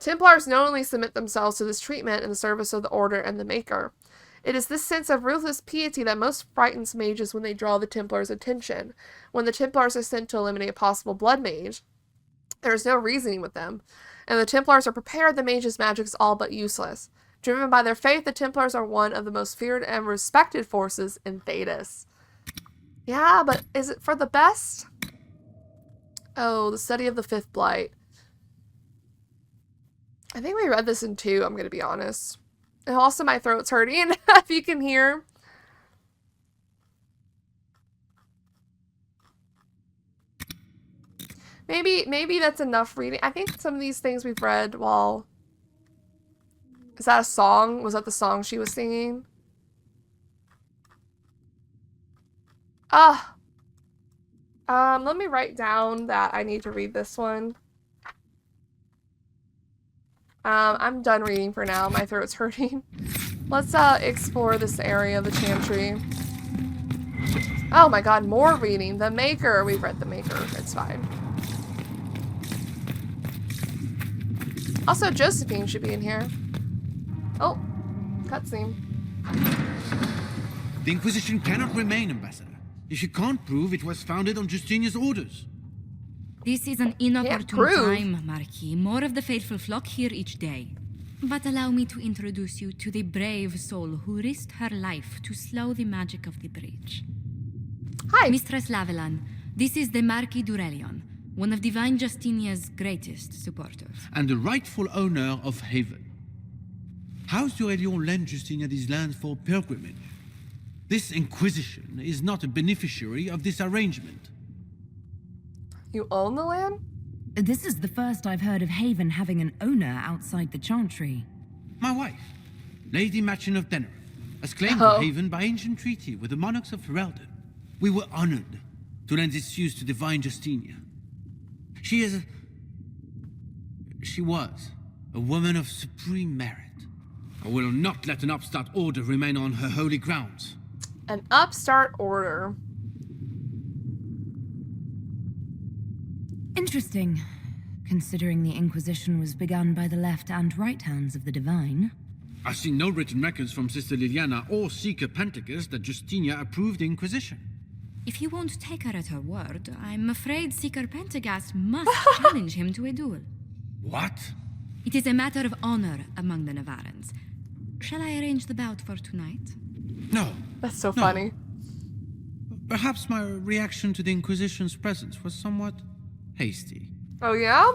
A: Templars knowingly submit themselves to this treatment in the service of the Order and the Maker. It is this sense of ruthless piety that most frightens mages when they draw the Templars' attention. When the Templars are sent to eliminate a possible blood mage, there is no reasoning with them, and the Templars are prepared the mage's magic is all but useless. Driven by their faith, the Templars are one of the most feared and respected forces in Thedas. Yeah, but is it for the best? Oh, the study of the Fifth Blight. I think we read this in 2, I'm going to be honest. And also my throat's hurting, if you can hear. Maybe that's enough reading. I think some of these things we've read while... Is that a song? Was that the song she was singing? Let me write down that I need to read this one. I'm done reading for now. My throat's hurting. Let's explore this area of the Chantry. Oh my god, more reading. The Maker. We've read the Maker. It's fine. Also, Josephine should be in here. Oh, cutscene.
R: The Inquisition cannot remain, Ambassador, if you can't prove it was founded on Justinia's orders.
Q: This is an inopportune time, Marquis. More of the faithful flock here each day. But allow me to introduce you to the brave soul who risked her life to slow the magic of the breach.
A: Hi.
Q: Mistress Lavelan, this is the Marquis d'Aurelion, one of Divine Justinia's greatest supporters.
R: And the rightful owner of Haven. House d'Aurelion lent Justinia these lands for pilgrimage. This Inquisition is not a beneficiary of this arrangement.
A: You own the land?
D: This is the first I've heard of Haven having an owner outside the Chantry.
R: My wife, Lady Machin of Denner, has claimed to Haven by ancient treaty with the monarchs of Ferelden. We were honored to lend its use to Divine Justinia. She was a woman of supreme merit. I will not let an upstart order remain on her holy grounds.
A: An upstart order.
D: Interesting, considering the Inquisition was begun by the left and right hands of the Divine.
R: I've seen no written records from Sister Liliana or Seeker Pentacus that Justinia approved the Inquisition.
Q: If you won't take her at her word, I'm afraid Seeker Pentagast must challenge him to a duel.
R: What?
Q: It is a matter of honor among the Navarans. Shall I arrange the bout for tonight?
R: No.
A: That's so funny.
R: Perhaps my reaction to the Inquisition's presence was somewhat hasty.
A: Oh, yeah?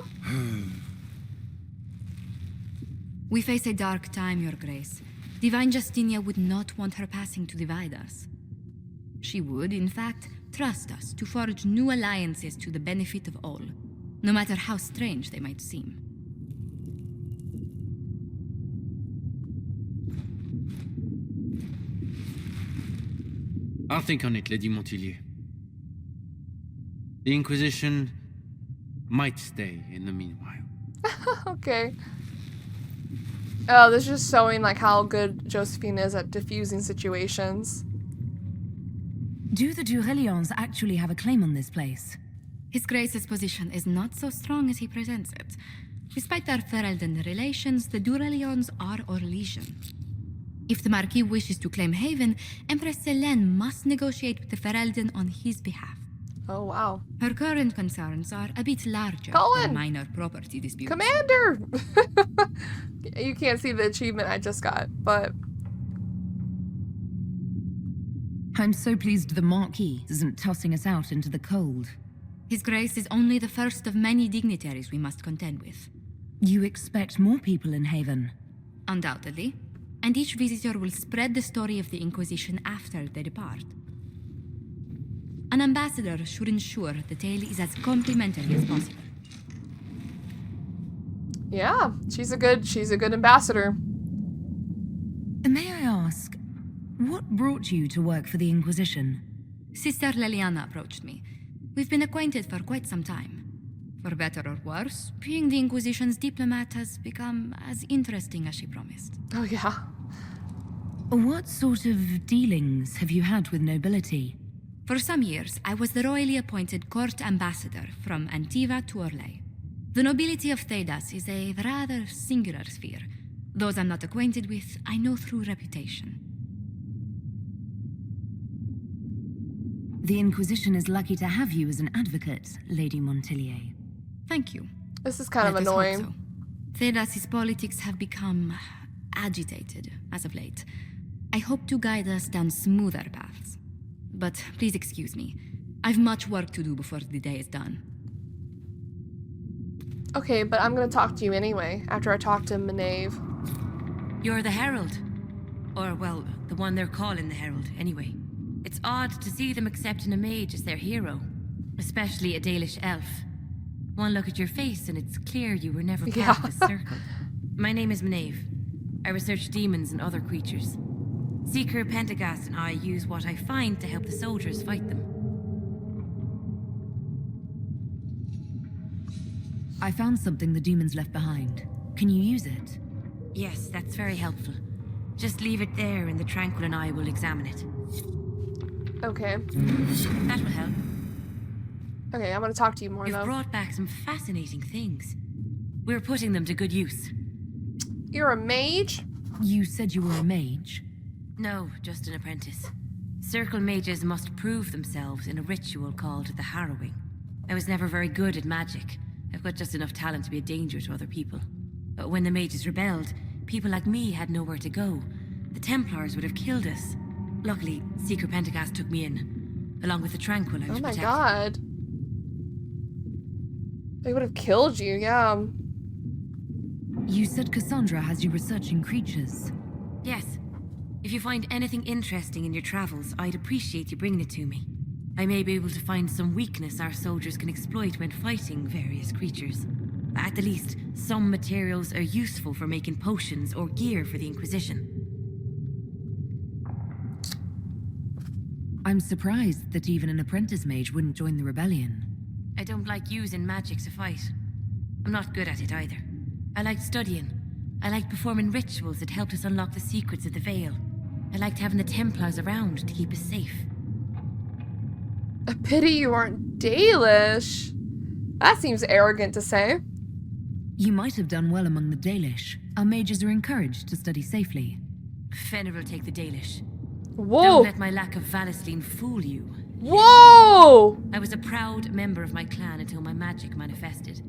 Q: We face a dark time, Your Grace. Divine Justinia would not want her passing to divide us. She would, in fact, trust us to forge new alliances to the benefit of all, no matter how strange they might seem.
R: I'll think on it, Lady Montillier. The Inquisition might stay in the meanwhile.
A: Okay. Oh, this is just showing like how good Josephine is at diffusing situations.
D: Do the Durelions actually have a claim on this place?
Q: His Grace's position is not so strong as he presents it. Despite their Ferelden relations, the Durelions are our legion. If the Marquis wishes to claim Haven, Empress Selene must negotiate with the Ferelden on his behalf.
A: Oh, wow.
Q: Her current concerns are a bit larger than minor property disputes.
A: Commander! You can't see the achievement I just got, but...
D: I'm so pleased the Marquis isn't tossing us out into the cold.
Q: His Grace is only the first of many dignitaries we must contend with.
D: You expect more people in Haven?
Q: Undoubtedly. And each visitor will spread the story of the Inquisition after they depart. An ambassador should ensure the tale is as complimentary as possible.
A: Yeah, she's a good ambassador.
D: May I ask, what brought you to work for the Inquisition?
Q: Sister Leliana approached me. We've been acquainted for quite some time. For better or worse, being the Inquisition's diplomat has become as interesting as she promised.
A: Oh, yeah.
D: What sort of dealings have you had with nobility?
Q: For some years, I was the royally appointed court ambassador from Antiva to Orlais. The nobility of Thedas is a rather singular sphere. Those I'm not acquainted with, I know through reputation.
D: The Inquisition is lucky to have you as an advocate, Lady Montillier.
Q: Thank you.
A: This is kind of annoying.
Q: Thedas' politics have become agitated as of late. I hope to guide us down smoother paths. But please excuse me. I've much work to do before the day is done.
A: Okay, but I'm gonna talk to you anyway, after I talk to Maeve.
C: You're the Herald. Or, well, the one they're calling the Herald, anyway. It's odd to see them accepting a mage as their hero. Especially a Dalish elf. One look at your face and it's clear you were never part of the circle. My name is Maeve. I research demons and other creatures. Seeker Pentagast and I use what I find to help the soldiers fight them.
D: I found something the demons left behind. Can you use it?
C: Yes, that's very helpful. Just leave it there and the Tranquil and I will examine it.
A: Okay.
C: That will help.
A: Okay, I'm gonna talk to you more
C: You've
A: though.
C: brought back some fascinating things. We're putting them to good use.
A: You're a mage?
D: You said you were a mage?
C: No, just an apprentice. Circle mages must prove themselves in a ritual called the Harrowing. I was never very good at magic. I've got just enough talent to be a danger to other people. But when the mages rebelled, people like me had nowhere to go. The Templars would have killed us. Luckily, Seeker Pentagast took me in, along with the Tranquil I was
A: Oh my
C: protecting.
A: god. They would have killed you, yeah.
D: You said Cassandra has you researching creatures.
C: Yes. If you find anything interesting in your travels, I'd appreciate you bringing it to me. I may be able to find some weakness our soldiers can exploit when fighting various creatures. At the least, some materials are useful for making potions or gear for the Inquisition.
D: I'm surprised that even an apprentice mage wouldn't join the rebellion.
C: I don't like using magic to fight. I'm not good at it either. I liked studying. I liked performing rituals that helped us unlock the secrets of the Veil. I liked having the Templars around to keep us safe.
A: A pity you aren't Dalish. That seems arrogant to say.
D: You might have done well among the Dalish. Our mages are encouraged to study safely.
C: Fenrir will take the Dalish.
A: Whoa!
C: Don't let my lack of Valasline fool you.
A: Whoa!
C: I was a proud member of my clan until my magic manifested.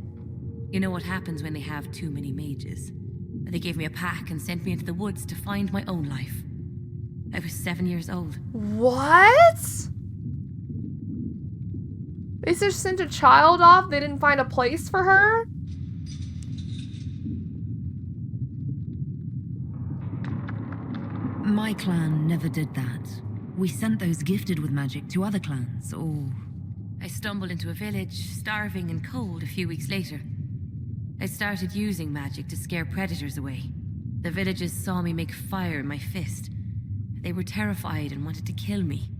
C: You know what happens when they have too many mages. They gave me a pack and sent me into the woods to find my own life. I was 7 years old.
A: What? They just sent a child off? They didn't find a place for her?
D: My clan never did that. We sent those gifted with magic to other clans, or...
C: I stumbled into a village, starving and cold, a few weeks later. I started using magic to scare predators away. The villagers saw me make fire in my fist. They were terrified and wanted to kill me.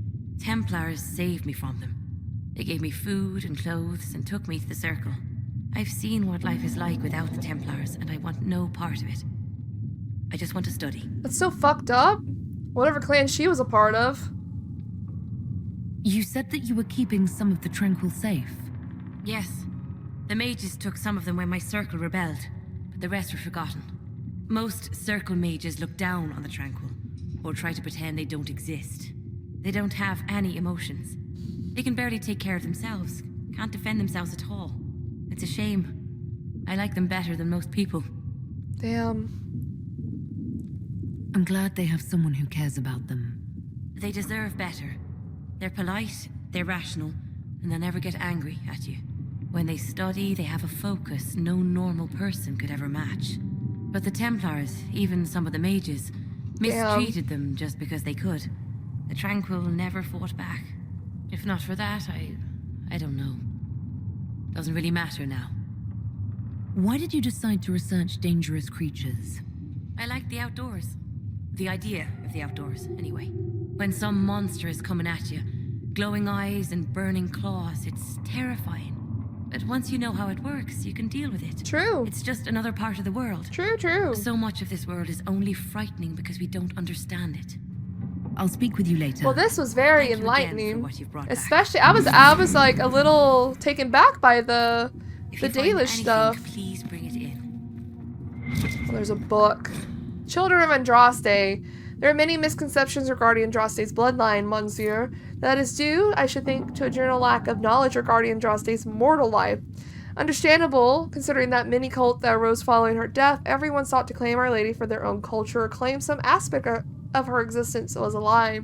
C: Templars saved me from them. They gave me food and clothes and took me to the Circle. I've seen what life is like without the Templars, and I want no part of it. I just want to study.
A: That's so fucked up. Whatever clan she was a part of.
D: You said that you were keeping some of the Tranquil safe.
C: Yes. The mages took some of them when my Circle rebelled, but the rest were forgotten. Most Circle mages look down on the Tranquil, or try to pretend they don't exist. They don't have any emotions. They can barely take care of themselves, can't defend themselves at all. It's a shame. I like them better than most people.
A: Damn.
D: I'm glad they have someone who cares about them.
C: They deserve better. They're polite, they're rational, and they'll never get angry at you. When they study, they have a focus no normal person could ever match. But the Templars, even some of the mages, mistreated them just because they could. The Tranquil never fought back. If not for that, I don't know. Doesn't really matter now.
D: Why did you decide to research dangerous creatures?
C: I like the outdoors. The idea of the outdoors, anyway. When some monster is coming at you, glowing eyes and burning claws, it's terrifying. But once you know how it works, you can deal with it.
A: True.
C: It's just another part of the world.
A: True.
C: So much of this world is only frightening because we don't understand it.
D: I'll speak with you later.
A: Well, this was very enlightening. Especially, I was like a little taken back by the Dalish stuff.
C: Please bring it in.
A: Oh, there's a book. Children of Andraste. There are many misconceptions regarding Andraste's bloodline, Monsieur. That is due, I should think, to a general lack of knowledge regarding Andraste's mortal life. Understandable, considering that many cult that arose following her death, everyone sought to claim Our Lady for their own culture or claim some aspect of her existence was a lie.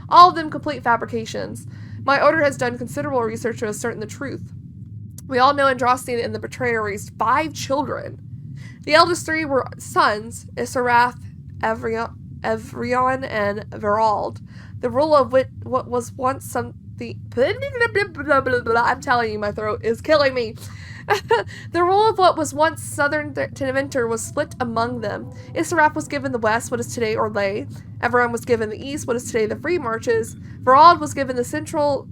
A: All of them complete fabrications. My order has done considerable research to ascertain the truth. We all know Andraste and the Betrayer raised 5 children. The eldest 3 were sons, Isarath, Evrion, and Verald. The rule of what was once something... I'm telling you, my throat is killing me. The rule of what was once southern Tevinter was split among them. Isarath was given the west, what is today Orlais. Everyone was given the east, what is today the Free Marches. Verald was given the central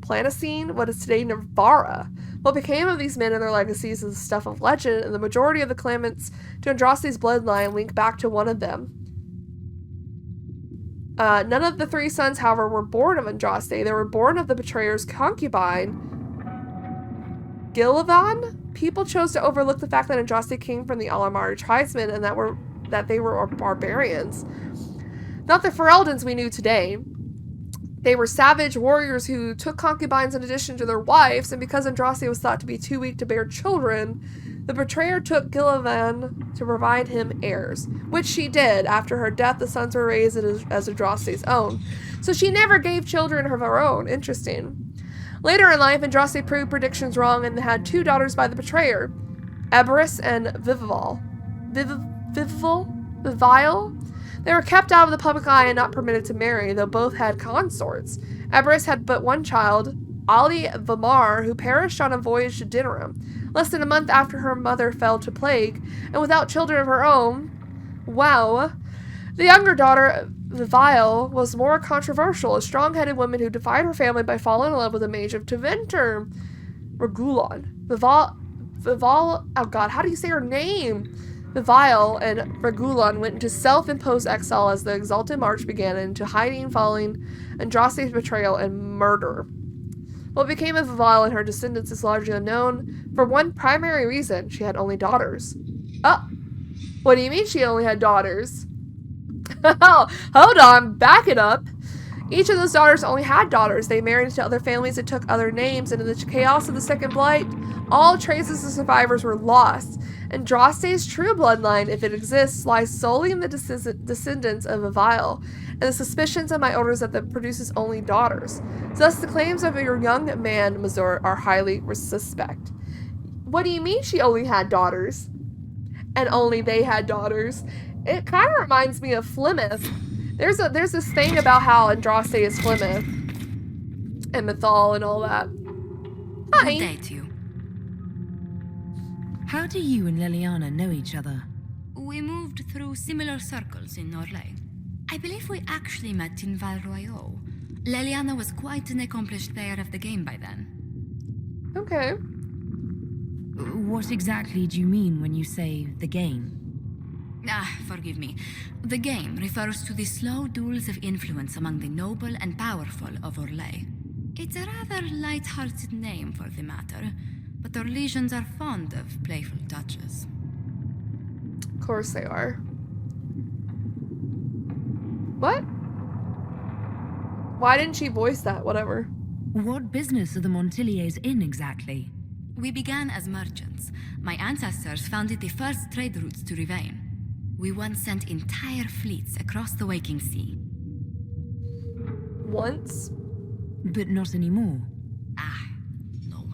A: Planocene, what is today Navarra. What became of these men and their legacies is the stuff of legend, and the majority of the claimants to Andraste's bloodline link back to one of them. None of the 3 sons, however, were born of Andraste. They were born of the Betrayer's concubine, Gillivan. People chose to overlook the fact that Andraste came from the Alamari tribesmen and that they were barbarians. Not the Ferelden's we knew today. They were savage warriors who took concubines in addition to their wives, and because Andraste was thought to be too weak to bear children, the Betrayer took Gillivan to provide him heirs, which she did. After her death, the sons were raised as Andraste's own. So she never gave children of her own. Interesting. Later in life, Andraste proved predictions wrong and had 2 daughters by the Betrayer, Eberus and Vivival. Vivile? They were kept out of the public eye and not permitted to marry, though both had consorts. Eberus had but one child, Ali Vamar, who perished on a voyage to Dinnerim, less than a month after her mother fell to plague, and without children of her own. Wow. The younger daughter, Vivile, was more controversial, a strong-headed woman who defied her family by falling in love with a mage of Tevinter, Regulon. Vivile, oh god, how do you say her name? Vivile and Regulon went into self-imposed exile as the Exalted March began into hiding following Andraste's betrayal and murder. What became of Vivile and her descendants is largely unknown. For one primary reason, she had only daughters. Oh, what do you mean she only had daughters? Hold on, back it up. Each of those daughters only had daughters. They married into other families and took other names, and in the chaos of the Second Blight, all traces of survivors were lost. Andraste's true bloodline, if it exists, lies solely in the descendants of Vivile, and the suspicions of my orders that it produces only daughters. Thus, the claims of your young man, Mazur, are highly suspect. What do you mean she only had daughters? And only they had daughters? It kind of reminds me of Plymouth. There's this thing about how Andraste is Plymouth. And Mythal and all that. Hi.
D: Good day to you. How do you and Leliana know each other?
Q: We moved through similar circles in Orlais. I believe we actually met in Val Royaux. Leliana was quite an accomplished player of the game by then.
A: Okay.
D: What exactly do you mean when you say the game?
Q: Forgive me. The game refers to the slow duels of influence among the noble and powerful of Orlais. It's a rather light-hearted name for the matter, but Orlesians are fond of playful touches.
A: Of course they are. What? Why didn't she voice that? Whatever.
D: What business are the Montiliers in exactly?
Q: We began as merchants. My ancestors founded the first trade routes to Rivain. We once sent entire fleets across the Waking Sea.
A: Once?
D: But not anymore.
Q: No.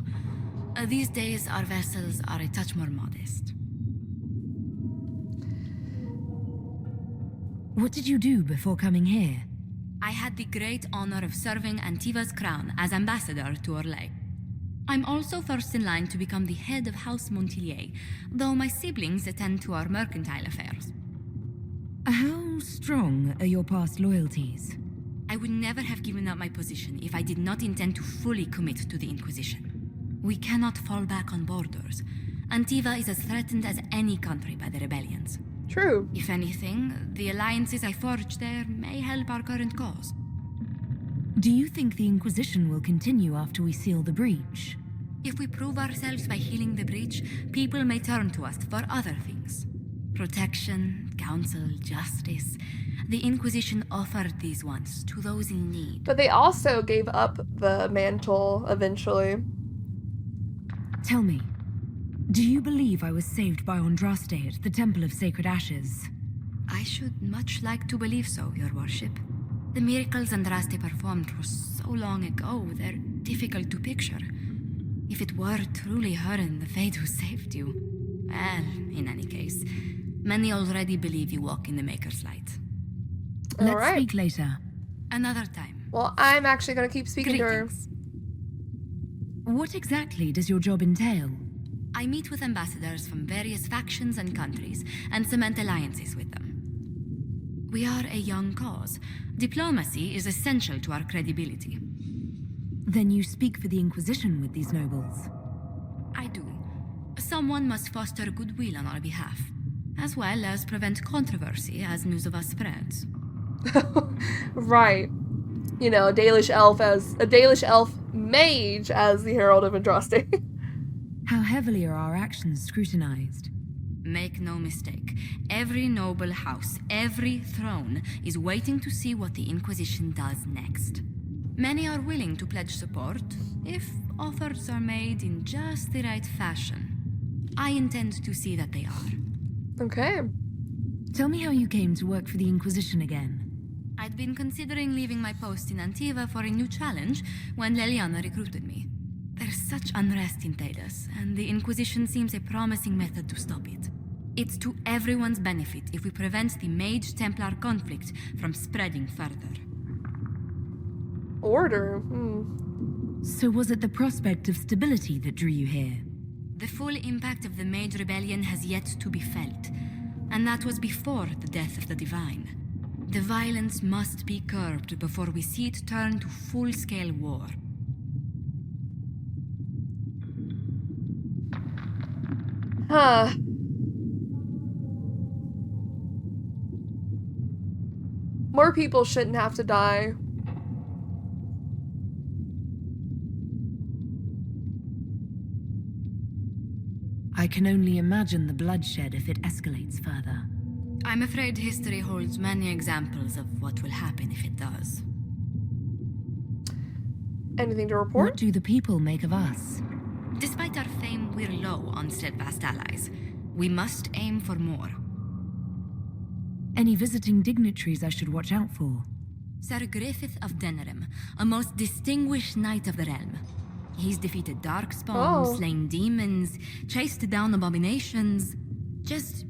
Q: These days, our vessels are a touch more modest.
D: What did you do before coming here?
Q: I had the great honor of serving Antiva's crown as ambassador to Orlais. I'm also first in line to become the head of House Montilier, though my siblings attend to our mercantile affairs.
D: How strong are your past loyalties?
Q: I would never have given up my position if I did not intend to fully commit to the Inquisition. We cannot fall back on borders. Antiva is as threatened as any country by the rebellions.
A: True.
Q: If anything, the alliances I forged there may help our current cause.
D: Do you think the Inquisition will continue after we seal the breach?
Q: If we prove ourselves by healing the breach, people may turn to us for other things. Protection, counsel, justice. The Inquisition offered these once to those in need.
A: But they also gave up the mantle eventually.
D: Tell me, do you believe I was saved by Andraste at the Temple of Sacred Ashes?
Q: I should much like to believe so, Your Worship. The miracles Andraste performed were so long ago, they're difficult to picture. If it were truly her and the Fade who saved you... Well, in any case, many already believe you walk in the Maker's light.
D: Let's speak later.
Q: Another time.
A: Well, I'm actually going to keep speaking to her.
D: What exactly does your job entail?
Q: I meet with ambassadors from various factions and countries and cement alliances with them. We are a young cause. Diplomacy is essential to our credibility.
D: Then you speak for the Inquisition with these nobles?
Q: I do. Someone must foster goodwill on our behalf, as well as prevent controversy as news of us spreads.
A: Right. You know, a Dalish elf mage as the Herald of Andraste.
D: How heavily are our actions scrutinized?
Q: Make no mistake. Every noble house, every throne is waiting to see what the Inquisition does next. Many are willing to pledge support if offers are made in just the right fashion. I intend to see that they are.
A: Okay.
D: Tell me how you came to work for the Inquisition again.
Q: I'd been considering leaving my post in Antiva for a new challenge when Leliana recruited me. There's such unrest in Thedas, and the Inquisition seems a promising method to stop it. It's to everyone's benefit if we prevent the Mage-Templar conflict from spreading further.
A: Order?
D: So was it the prospect of stability that drew you here?
Q: The full impact of the Mage Rebellion has yet to be felt, and that was before the death of the Divine. The violence must be curbed before we see it turn to full-scale war.
A: Huh. More people shouldn't have to die.
D: I can only imagine the bloodshed if it escalates further.
Q: I'm afraid history holds many examples of what will happen if it does.
A: Anything to report?
D: What do the people make of us?
Q: Despite our fame, we're low on steadfast allies. We must aim for more.
D: Any visiting dignitaries I should watch out for?
Q: Sir Griffith of Denerim, a most distinguished knight of the realm. He's defeated darkspawn, slain demons, chased down abominations. Just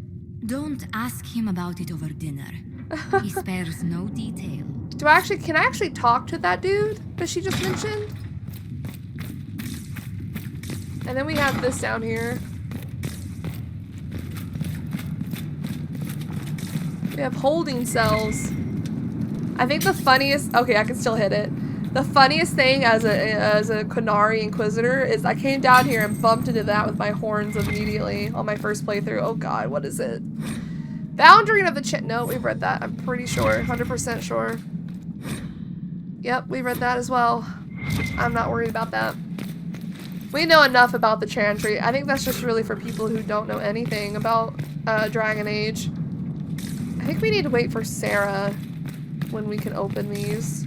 Q: Don't ask him about it over dinner. He spares no detail.
A: Can I actually talk to that dude that she just mentioned? And then we have this down here. We have holding cells. I think the funniest, okay, I can still hit it. The funniest thing as a Qunari Inquisitor is I came down here and bumped into that with my horns immediately on my first playthrough. Oh god, what is it? Boundary of the no, we've read that. I'm pretty sure, 100% sure. Yep, we read that as well. I'm not worried about that. We know enough about the Chantry. I think that's just really for people who don't know anything about Dragon Age. I think we need to wait for Sarah when we can open these.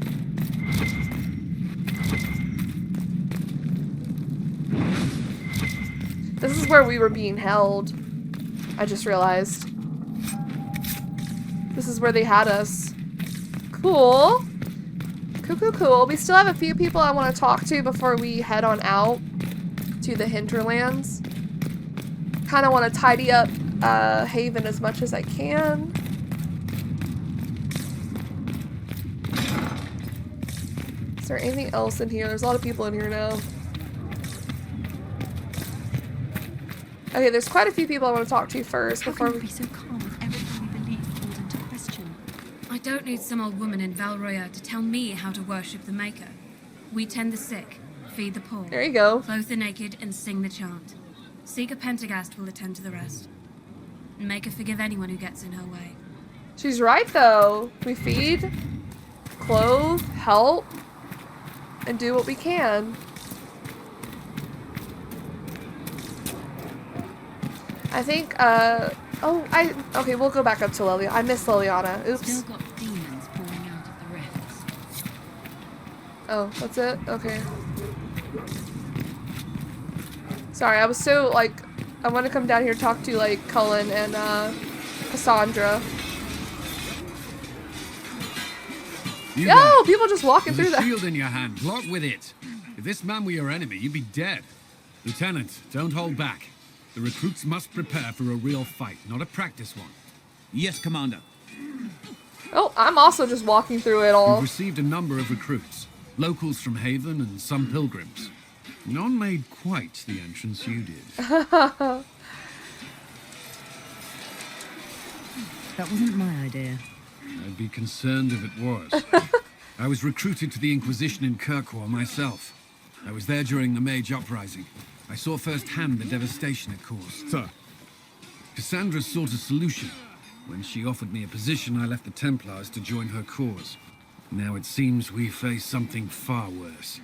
A: This is where we were being held. I just realized. This is where they had us. Cool. Cool. We still have a few people I want to talk to before we head on out to the hinterlands. Kind of want to tidy up Haven as much as I can. Is there anything else in here? There's a lot of people in here now. Okay, there's quite a few people I want to talk to first before we
F: be so calm with everything we believe called into question. I don't need some old woman in Valroya to tell me how to worship the Maker. We tend the sick, feed the poor.
A: There you go.
F: Clothe the naked and sing the chant. Seeker Pentagast will attend to the rest. And make her forgive anyone who gets in her way.
A: She's right though. We feed, clothe, help, and do what we can. I think, okay, we'll go back up to Liliana. I miss Liliana. Oops.
D: Still got demons pouring out of the rifts.
A: Oh, that's it? Okay. Sorry, I was so, like, I want to come down here and talk to, like, Cullen and, Cassandra. Yo, people just walking through that.
P: Shield in your hand. Block with it. If this man were your enemy, you'd be dead. Lieutenant, don't hold back. The recruits must prepare for a real fight, not a practice one.
I: Yes, Commander.
A: Oh, I'm also just walking through it all.
P: We've received a number of recruits. Locals from Haven and some pilgrims. None made quite the entrance you did.
D: That wasn't my idea.
P: I'd be concerned if it was. I was recruited to the Inquisition in Kirkwall myself. I was there during the Mage Uprising. I saw firsthand the devastation it caused.
H: Sir.
P: Cassandra sought a solution. When she offered me a position, I left the Templars to join her cause. Now it seems we face something far worse.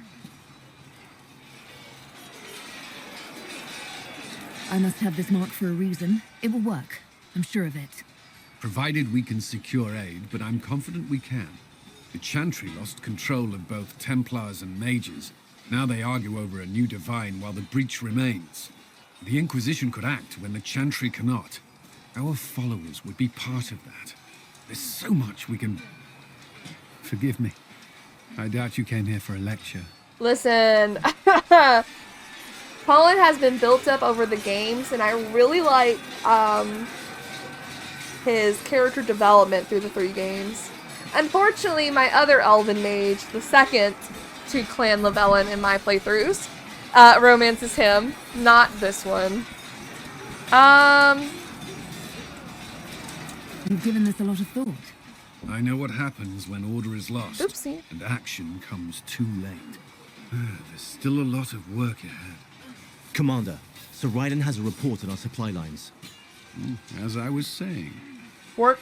D: I must have this mark for a reason. It will work. I'm sure of it.
P: Provided we can secure aid, but I'm confident we can. The Chantry lost control of both Templars and Mages. Now they argue over a new divine while the breach remains. The Inquisition could act when the Chantry cannot. Our followers would be part of that. There's so much we can... Forgive me. I doubt you came here for a lecture.
A: Listen. Colin has been built up over the games, and I really like his character development through the 3 games. Unfortunately, my other Elven Mage, the second to Clan Llewellyn in my playthroughs, romances him, not this one.
D: You've given this a lot of thought.
P: I know what happens when order is lost.
A: Oopsie.
P: And action comes too late. There's still a lot of work ahead.
B: Commander, Sir Ryden has a report on our supply lines.
P: As I was saying.
A: Work.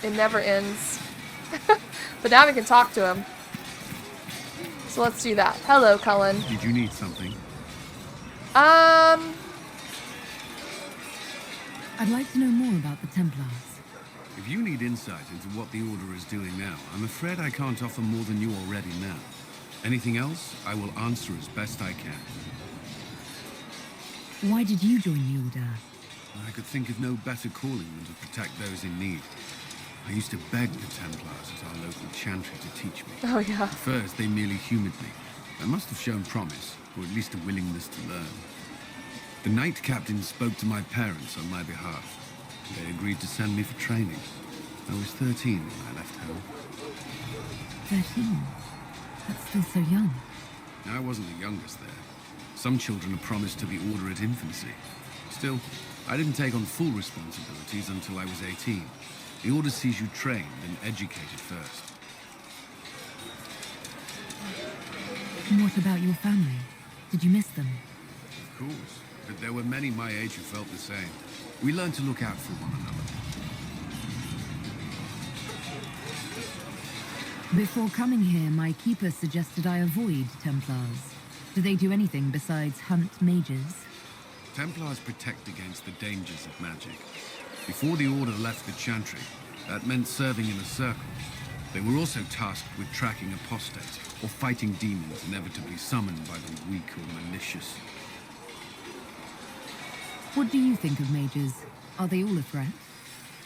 A: It never ends. But now we can talk to him. So let's do that. Hello, Cullen.
P: Did you need something?
D: I'd like to know more about the Templars.
P: If you need insight into what the Order is doing now, I'm afraid I can't offer more than you already know. Anything else, I will answer as best I can.
D: Why did you join the Order?
P: I could think of no better calling than to protect those in need. I used to beg the Templars at our local chantry to teach me.
A: Oh, yeah.
P: At first, they merely humored me. I must have shown promise, or at least a willingness to learn. The Knight Captain spoke to my parents on my behalf. They agreed to send me for training. I was 13 when I left home.
D: 13? That's still so young.
P: I wasn't the youngest there. Some children are promised to the Order at infancy. Still, I didn't take on full responsibilities until I was 18. The Order sees you trained and educated first.
D: What about your family? Did you miss them?
P: Of course, but there were many my age who felt the same. We learned to look out for one another.
D: Before coming here, my keeper suggested I avoid Templars. Do they do anything besides hunt mages?
P: Templars protect against the dangers of magic. Before the Order left the Chantry, that meant serving in a circle. They were also tasked with tracking apostates, or fighting demons inevitably summoned by the weak or malicious.
D: What do you think of mages? Are they all a threat?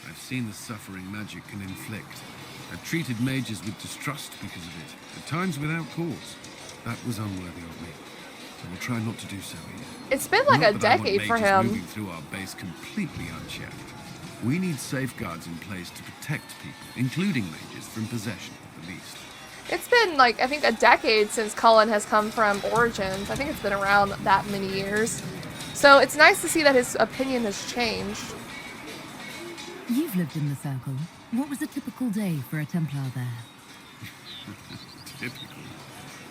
P: I've seen the suffering magic can inflict. I've treated mages with distrust because of it, at times without cause. That was unworthy of me. I will try not to do so here.
A: It's been like a decade for him.
P: Moving through our base completely unchecked. We need safeguards in place to protect people, including mages, from possession at the least.
A: It's been like, I think, a decade since Cullen has come from Origins. I think it's been around that many years. So it's nice to see that his opinion has changed.
D: You've lived in the Circle. What was a typical day for a Templar there?
P: Typical?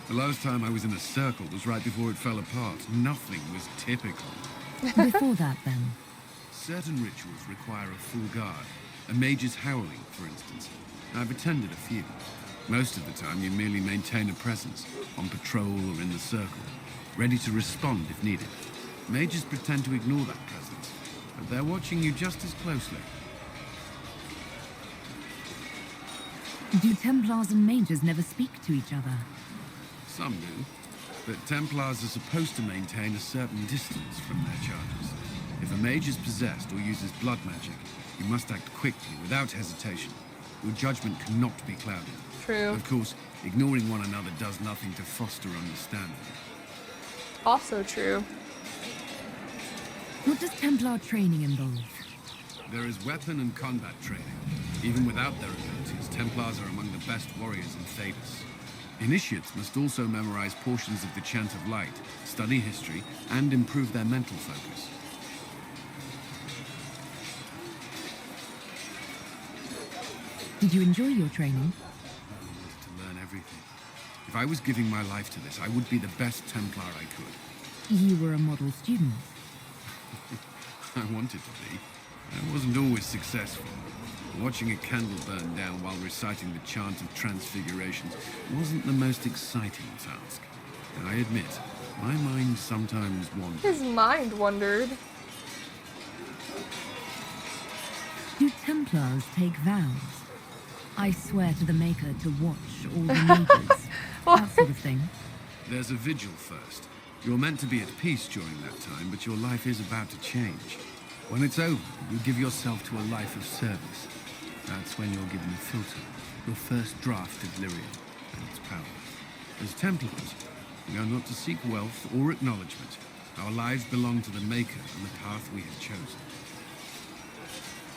P: The last time I was in a circle was right before it fell apart. Nothing was typical.
D: Before that, then?
P: Certain rituals require a full guard. A mage's howling, for instance. I've attended a few. Most of the time, you merely maintain a presence, on patrol or in the circle, ready to respond if needed. Mages pretend to ignore that presence, but they're watching you just as closely.
D: Do Templars and mages never speak to each other?
P: Some do, but Templars are supposed to maintain a certain distance from their charges. If a mage is possessed or uses blood magic, you must act quickly, without hesitation. Your judgment cannot be clouded.
A: True.
P: Of course, ignoring one another does nothing to foster understanding.
A: Also true.
D: What does Templar training involve?
P: There is weapon and combat training. Even without their abilities, Templars are among the best warriors in Thedas. Initiates must also memorize portions of the Chant of Light, study history, and improve their mental focus.
D: Did you enjoy your training?
P: I wanted to learn everything. If I was giving my life to this, I would be the best Templar I could.
D: You were a model student.
P: I wanted to be. I wasn't always successful. Watching a candle burn down while reciting the chant of transfigurations wasn't the most exciting task. And I admit, my mind sometimes wandered.
A: His mind wandered.
D: Do Templars take vows? I swear to the Maker to watch all the mages. That sort of thing.
P: There's a vigil first. You're meant to be at peace during that time, but your life is about to change. When it's over, you give yourself to a life of service. That's when you're given a filter, your first draft of lyrium and its power. As Templars, we are not to seek wealth or acknowledgement. Our lives belong to the Maker and the path we have chosen.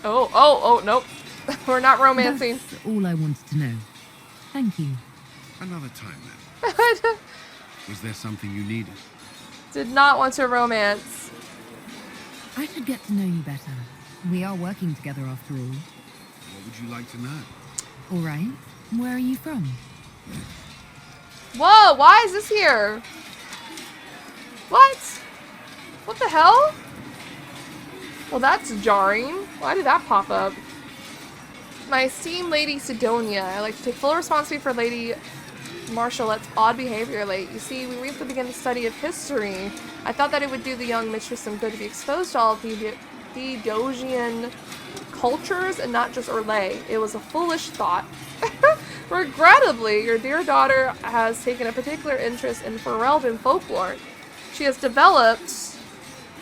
A: Oh, nope. We're not romancing.
D: That's all I wanted to know. Thank you.
P: Another time, then. Was there something you needed?
A: Did not want to romance.
D: I should get to know you better. We are working together after all.
P: What would you like to know?
D: All right. Where are you from?
A: Whoa, why is this here? What? What the hell? Well, that's jarring. Why did that pop up? My esteemed Lady Sidonia, I like to take full responsibility for Lady Marshalett's odd behavior late. You see, we recently began the study of history. I thought that it would do the young mistress some good to be exposed to all of the Theodosian cultures and not just Orlais. It was a foolish thought. Regrettably, your dear daughter has taken a particular interest in Ferelden folklore. She has developed,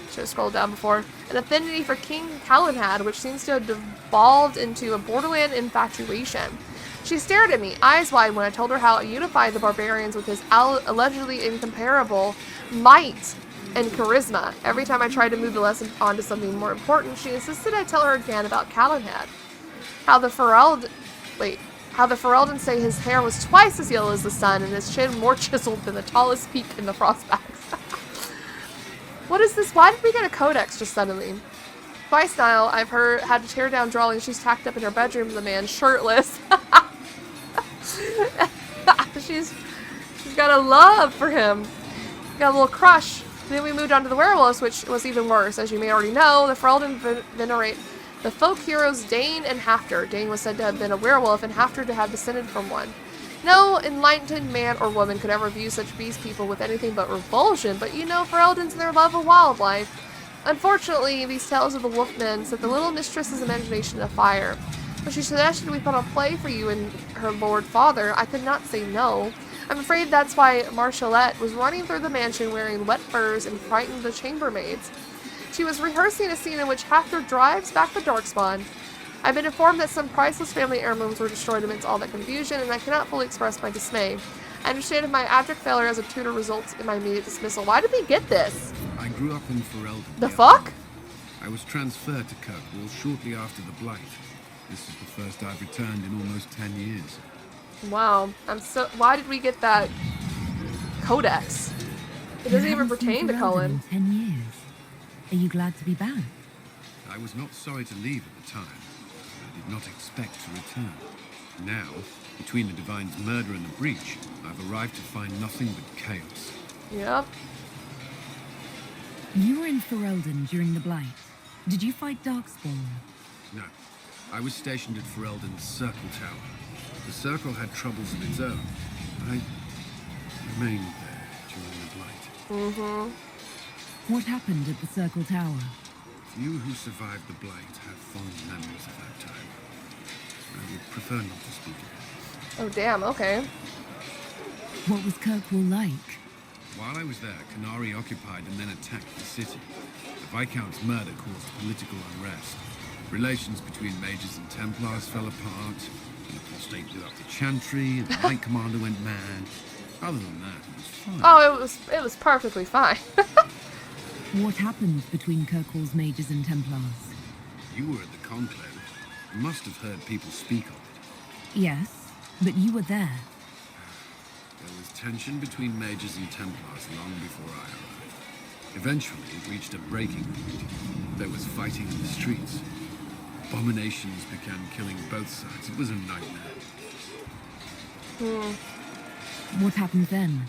A: should have scrolled down before, an affinity for King Calenhad, which seems to have devolved into a borderland infatuation. She stared at me, eyes wide, when I told her how unified the barbarians with his allegedly incomparable might and charisma. Every time I tried to move the lesson onto something more important, she insisted I tell her again about Calenhad. How the Ferelden say his hair was twice as yellow as the sun and his chin more chiseled than the tallest peak in the Frostbacks. What is this? Why did we get a codex just suddenly? Twice now, I've had to tear down drawings she's tacked up in her bedroom of the man shirtless. She's got a love for him. Got a little crush. Then we moved on to the werewolves, which was even worse. As you may already know, the Ferelden venerate the folk heroes Dane and Hafter. Dane was said to have been a werewolf and Hafter to have descended from one. No enlightened man or woman could ever view such beast people with anything but revulsion, but you know Fereldans and their love of wildlife. Unfortunately, these tales of the wolfmen set the little mistress's imagination afire. When she suggested we put on play for you and her lord father, I could not say no. I'm afraid that's why Marchalette was running through the mansion wearing wet furs and frightened the chambermaids. She was rehearsing a scene in which Hafter drives back the Darkspawn. I've been informed that some priceless family heirlooms were destroyed amidst all that confusion, and I cannot fully express my dismay. I understand if my abject failure as a tutor results in my immediate dismissal. Why did we get this?
P: I grew up in Ferelden.
A: The fuck?
P: I was transferred to Kirkwall shortly after the Blight. This is the first I've returned in almost 10 years.
A: Wow. Why did we get that codex? It doesn't even pertain to Cullen.
D: 10 years. Are you glad to be back?
P: I was not sorry to leave at the time. I did not expect to return. Now, between the Divine's murder and the breach, I've arrived to find nothing but chaos.
A: Yep.
D: You were in Ferelden during the Blight. Did you fight Darkspawn?
P: No. I was stationed at Ferelden's Circle Tower. The Circle had troubles of its own. I remained there during the Blight.
A: Mm-hmm.
D: What happened at the Circle Tower?
P: Few who survived the Blight have fond memories of that time. I would prefer not to speak of it.
A: Oh, damn, okay.
D: What was Kirkwall like?
P: While I was there, Canary occupied and then attacked the city. The Viscount's murder caused political unrest. Relations between mages and templars fell apart. An apostate blew up the chantry, and the Knight Commander went mad. Other than that, it was fine.
A: Oh, it was perfectly fine.
D: What happened between Kirkwall's mages and templars?
P: You were at the Conclave. You must have heard people speak of it.
D: Yes, but you were there.
P: There was tension between mages and templars long before I arrived. Eventually, it reached a breaking point. There was fighting in the streets. Abominations began killing both sides. It was a nightmare.
D: What happened then?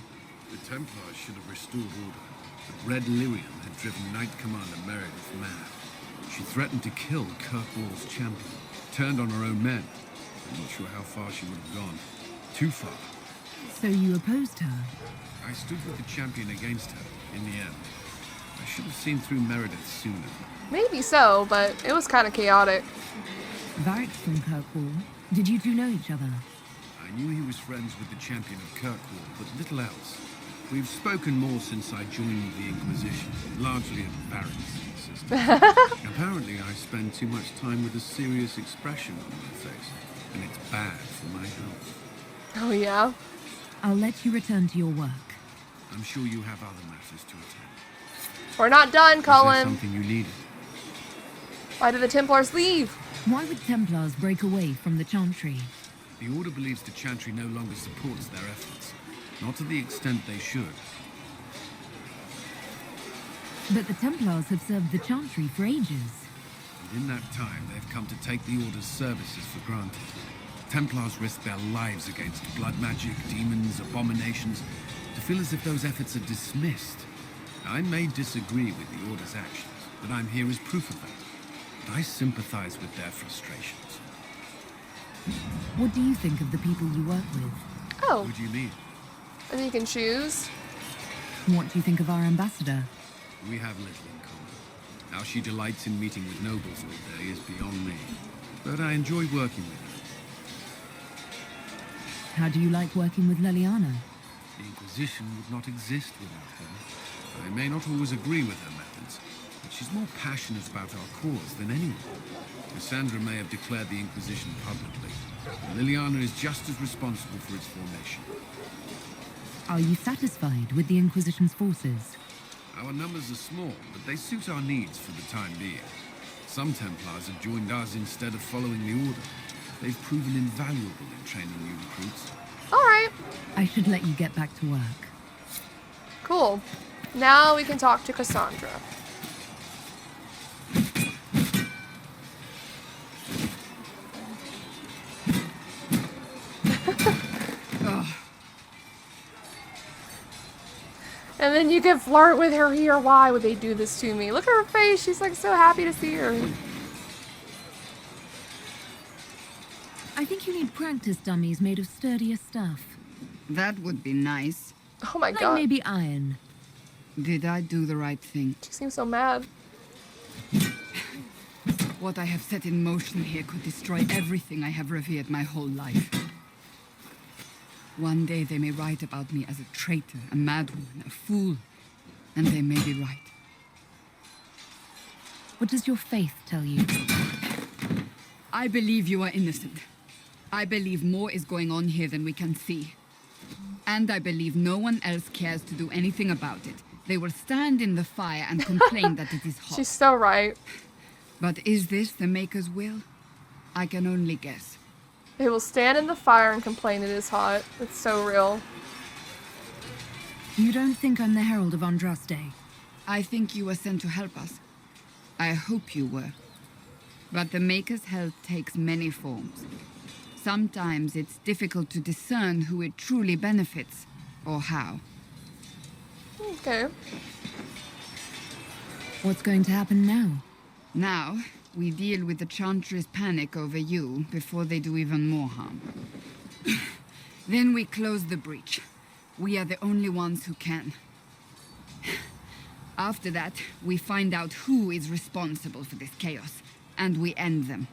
P: The Templars should have restored order, but Red Lyrium had driven Knight Commander Meredith mad. She threatened to kill Kirkwall's champion, turned on her own men. I'm not sure how far she would have gone. Too far.
D: So you opposed her?
P: I stood with the champion against her, in the end. I should have seen through Meredith sooner.
A: Maybe so, but it was kind of chaotic.
D: Varric's from Kirkwall. Did you two know each other?
P: I knew he was friends with the champion of Kirkwall, but little else. We've spoken more since I joined the Inquisition, largely at Varric's insistence. Apparently, I spend too much time with a serious expression on my face, and it's bad for my health.
A: Oh, yeah?
D: I'll let you return to your work.
P: I'm sure you have other matters to attend.
A: We're not done, Cullen.
P: Is there something you needed?
A: Why did the Templars leave?
D: Why would Templars break away from the Chantry?
P: The Order believes the Chantry no longer supports their efforts. Not to the extent they should.
D: But the Templars have served the Chantry for ages.
P: And in that time, they've come to take the Order's services for granted. Templars risk their lives against blood magic, demons, abominations, to feel as if those efforts are dismissed. I may disagree with the Order's actions, but I'm here as proof of that. I sympathize with their frustrations.
D: What do you think of the people you work with?
A: Oh.
P: Who do you mean?
A: And you can choose.
D: What do you think of our ambassador?
P: We have little in common. How she delights in meeting with nobles all day is beyond me. But I enjoy working with her.
D: How do you like working with Leliana?
P: The Inquisition would not exist without her. I may not always agree with her methods, but she's more passionate about our cause than anyone. Cassandra may have declared the Inquisition publicly, but Leliana is just as responsible for its formation.
D: Are you satisfied with the Inquisition's forces?
P: Our numbers are small, but they suit our needs for the time being. Some Templars have joined us instead of following the Order. They've proven invaluable in training new recruits.
A: Alright.
D: I should let you get back to work.
A: Cool. Now we can talk to Cassandra. And then you can flirt with her here. Why would they do this to me? Look at her face. She's like so happy to see her.
D: I think you need practice dummies made of sturdier stuff.
O: That would be nice.
A: Oh my god.
D: Like maybe iron.
O: Did I do the right thing?
A: She seems so mad.
O: What I have set in motion here could destroy everything I have revered my whole life. One day they may write about me as a traitor, a madwoman, a fool, and they may be right.
D: What does your faith tell you?
O: I believe you are innocent. I believe more is going on here than we can see. And I believe no one else cares to do anything about it. They will stand in the fire and complain that it is hot.
A: She's so right.
O: But is this the Maker's will? I can only guess.
A: They will stand in the fire and complain it is hot. It's so real.
D: You don't think I'm the Herald of Andraste?
O: I think you were sent to help us. I hope you were. But the Maker's help takes many forms. Sometimes it's difficult to discern who it truly benefits, or how.
A: Okay.
D: What's going to happen now?
O: Now, we deal with the Chantry's panic over you before they do even more harm. Then we close the breach. We are the only ones who can. After that, we find out who is responsible for this chaos, and we end them.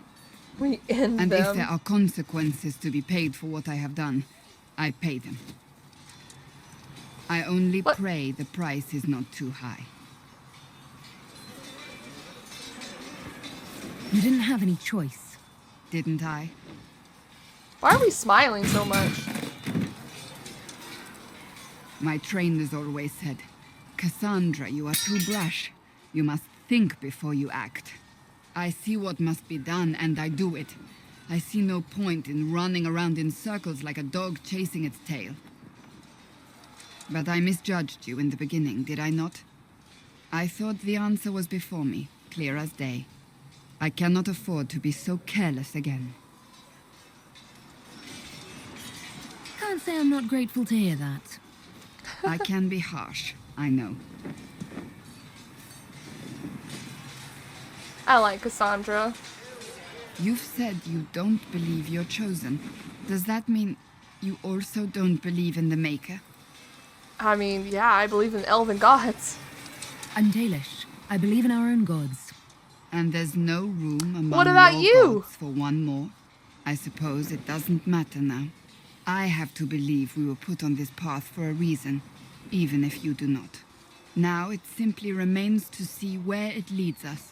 A: We end
O: and
A: them?
O: And if there are consequences to be paid for what I have done, I pay them. I only pray the price is not too high.
D: You didn't have any choice.
O: Didn't I?
A: Why are we smiling so much?
O: My trainers always said, Cassandra, you are too brash. You must think before you act. I see what must be done, and I do it. I see no point in running around in circles like a dog chasing its tail. But I misjudged you in the beginning, did I not? I thought the answer was before me, clear as day. I cannot afford to be so careless again.
D: Can't say I'm not grateful to hear that.
O: I can be harsh, I know.
A: I like Cassandra.
O: You've said you don't believe you're chosen. Does that mean you also don't believe in the Maker?
A: I mean, yeah, I believe in elven gods.
D: I'm Dalish. I believe in our own gods.
O: And there's no room among
A: what about
O: your gods for one more? I suppose it doesn't matter now. I have to believe we were put on this path for a reason, even if you do not. Now it simply remains to see where it leads us.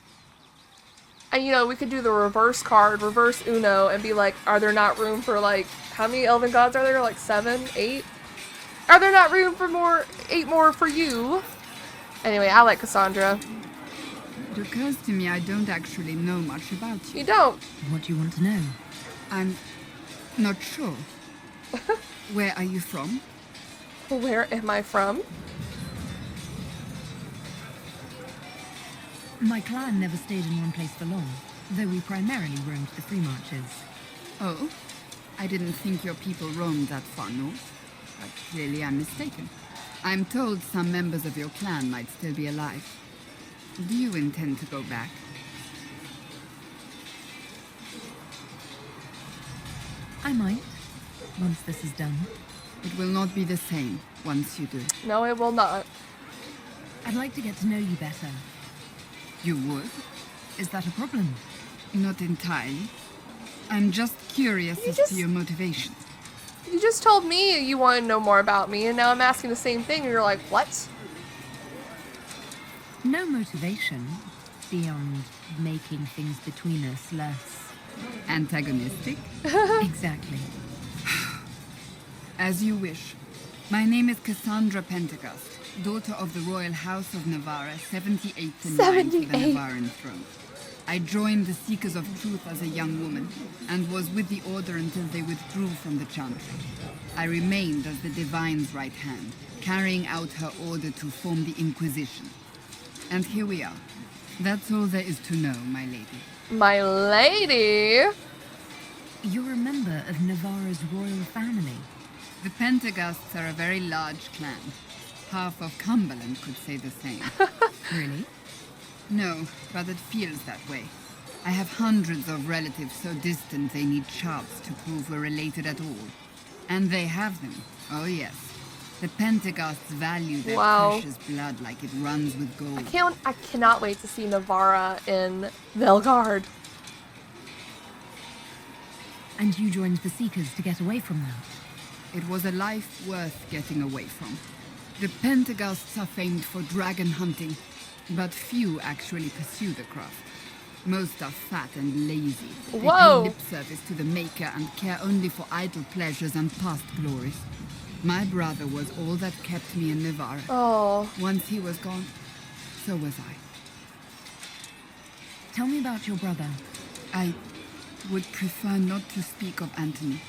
A: And you know, we could do the reverse card, reverse Uno, and be like, are there not room for like, how many elven gods are there? Like 7, 8? Are there not room for 8 more for you? Anyway, I like Cassandra.
O: It occurs to me I don't actually know much about you.
A: You don't?
D: What do you want to know?
O: I'm not sure. Where are you from?
A: Where am I from?
D: My clan never stayed in one place for long, though we primarily roamed the free marches.
O: Oh? I didn't think your people roamed that far north. But clearly I'm mistaken. I'm told some members of your clan might still be alive. Do you intend to go back?
D: I might, once this is done.
O: It will not be the same once you do.
A: No, it will not.
D: I'd like to get to know you better.
O: You would?
D: Is that a problem?
O: Not entirely. I'm just curious to your motivation.
A: You just told me you want to know more about me, and now I'm asking the same thing, and you're like, what?
D: No motivation beyond making things between us less...
O: antagonistic?
D: Exactly.
O: As you wish. My name is Cassandra Pentecost. daughter of the royal house of Navarra, 78th in line for the
A: 78.
O: Navarran throne. I joined the Seekers of Truth as a young woman, and was with the Order until they withdrew from the Chantry. I remained as the Divine's right hand, carrying out her order to form the Inquisition. And here we are. That's all there is to know, my lady.
A: My lady?
D: You're a member of Navarra's royal family.
O: The Pentaghasts are a very large clan. Half of Cumberland could say the same.
D: Really?
O: No, but it feels that way. I have hundreds of relatives so distant they need charts to prove we're related at all. And they have them. Oh yes. The Pentaghasts value their precious blood like it runs with gold.
A: I cannot wait to see Navarra in Velgard.
D: And you joined the Seekers to get away from them?
O: It was a life worth getting away from. The Pentaghasts are famed for dragon hunting, but few actually pursue the craft. Most are fat and lazy. They pay lip service to the Maker and care only for idle pleasures and past glories. My brother was all that kept me in Navarra.
A: Oh.
O: Once he was gone, so was I.
D: Tell me about your brother.
O: I would prefer not to speak of Anthony.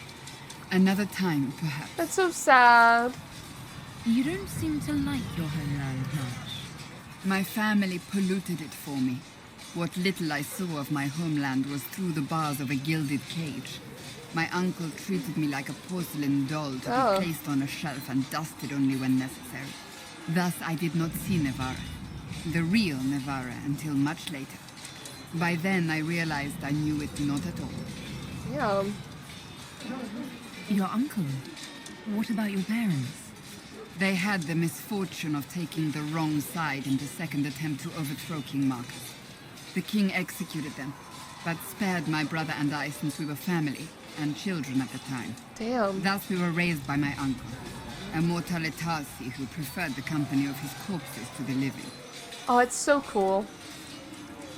O: Another time, perhaps.
A: That's so sad.
D: You don't seem to like your homeland much.
O: My family polluted it for me. What little I saw of my homeland was through the bars of a gilded cage. My uncle treated me like a porcelain doll to be placed on a shelf and dusted only when necessary. Thus I did not see Navarra, the real Navarra, until much later. By then I realized I knew it not at all.
A: Yeah.
D: Your uncle? What about your parents?
O: They had the misfortune of taking the wrong side in the second attempt to overthrow King Marcus. The king executed them, but spared my brother and I since we were family and children at the time.
A: Damn.
O: Thus we were raised by my uncle, a mortalitasi who preferred the company of his corpses to the living.
A: Oh, it's so cool.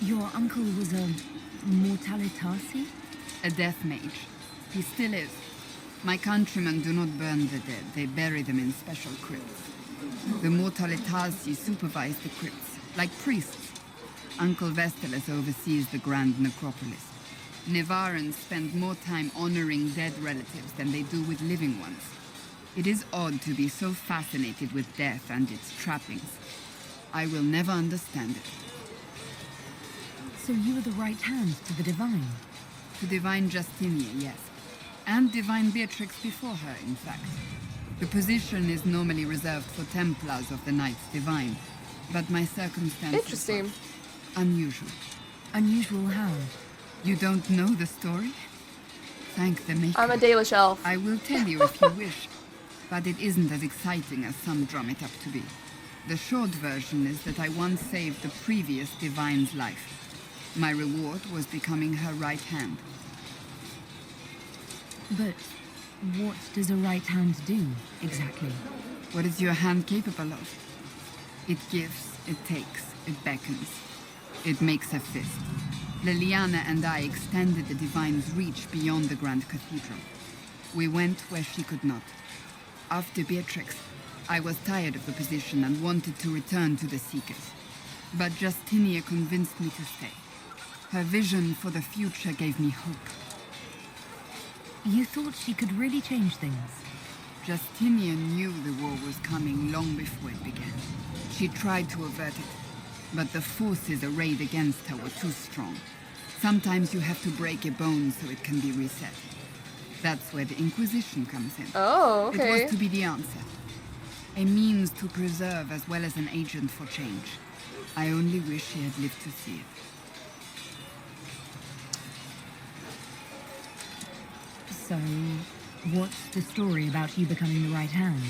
D: Your uncle was a mortalitasi?
O: A death mage. He still is. My countrymen do not burn the dead, they bury them in special crypts. The mortalitasi supervise the crypts, like priests. Uncle Vestalis oversees the grand necropolis. Navarrans spend more time honoring dead relatives than they do with living ones. It is odd to be so fascinated with death and its trappings. I will never understand it.
D: So you were the right hand to the Divine?
O: To Divine Justinia, yes. And Divine Beatrix before her, in fact. The position is normally reserved for Templars of the Knights Divine, but my circumstances...
A: Interesting.
O: Unusual.
D: Unusual how?
O: You don't know the story? Thank the Maker.
A: I'm a Dalish elf.
O: I will tell you if you wish, but it isn't as exciting as some drum it up to be. The short version is that I once saved the previous Divine's life. My reward was becoming her right hand.
D: But what does a right hand do, exactly?
O: What is your hand capable of? It gives, it takes, it beckons. It makes a fist. Liliana and I extended the Divine's reach beyond the Grand Cathedral. We went where she could not. After Beatrix, I was tired of the position and wanted to return to the Seekers. But Justinia convinced me to stay. Her vision for the future gave me hope.
D: You thought she could really change things?
O: Justinian knew the war was coming long before it began. She tried to avert it, but the forces arrayed against her were too strong. Sometimes you have to break a bone so it can be reset. That's where the Inquisition comes in.
A: Oh, okay.
O: It was to be the answer. A means to preserve as well as an agent for change. I only wish she had lived to see it.
D: So, what's the story about you becoming the right hand?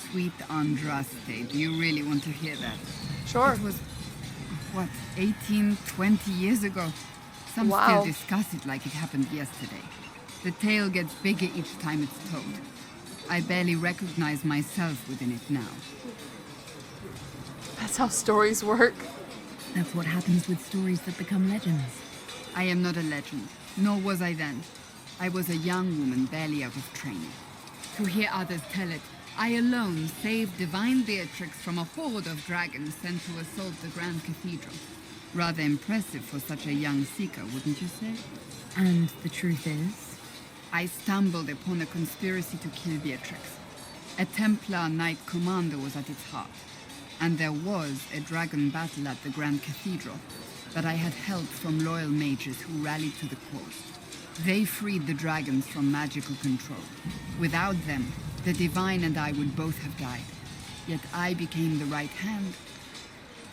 O: Sweet Andraste, do you really want to hear that?
A: Sure.
O: It was, what, 18, 20 years ago? Some still discuss it like it happened yesterday. The tale gets bigger each time it's told. I barely recognize myself within it now.
A: That's how stories work.
D: That's what happens with stories that become legends.
O: I am not a legend, nor was I then. I was a young woman barely out of training. To hear others tell it, I alone saved divine Beatrix from a horde of dragons sent to assault the Grand Cathedral. Rather impressive for such a young seeker, wouldn't you say?
D: And the truth is?
O: I stumbled upon a conspiracy to kill Beatrix. A Templar Knight Commander was at its heart, and there was a dragon battle at the Grand Cathedral, but I had help from loyal mages who rallied to the cause. They freed the dragons from magical control. Without them, the Divine and I would both have died. Yet I became the right hand,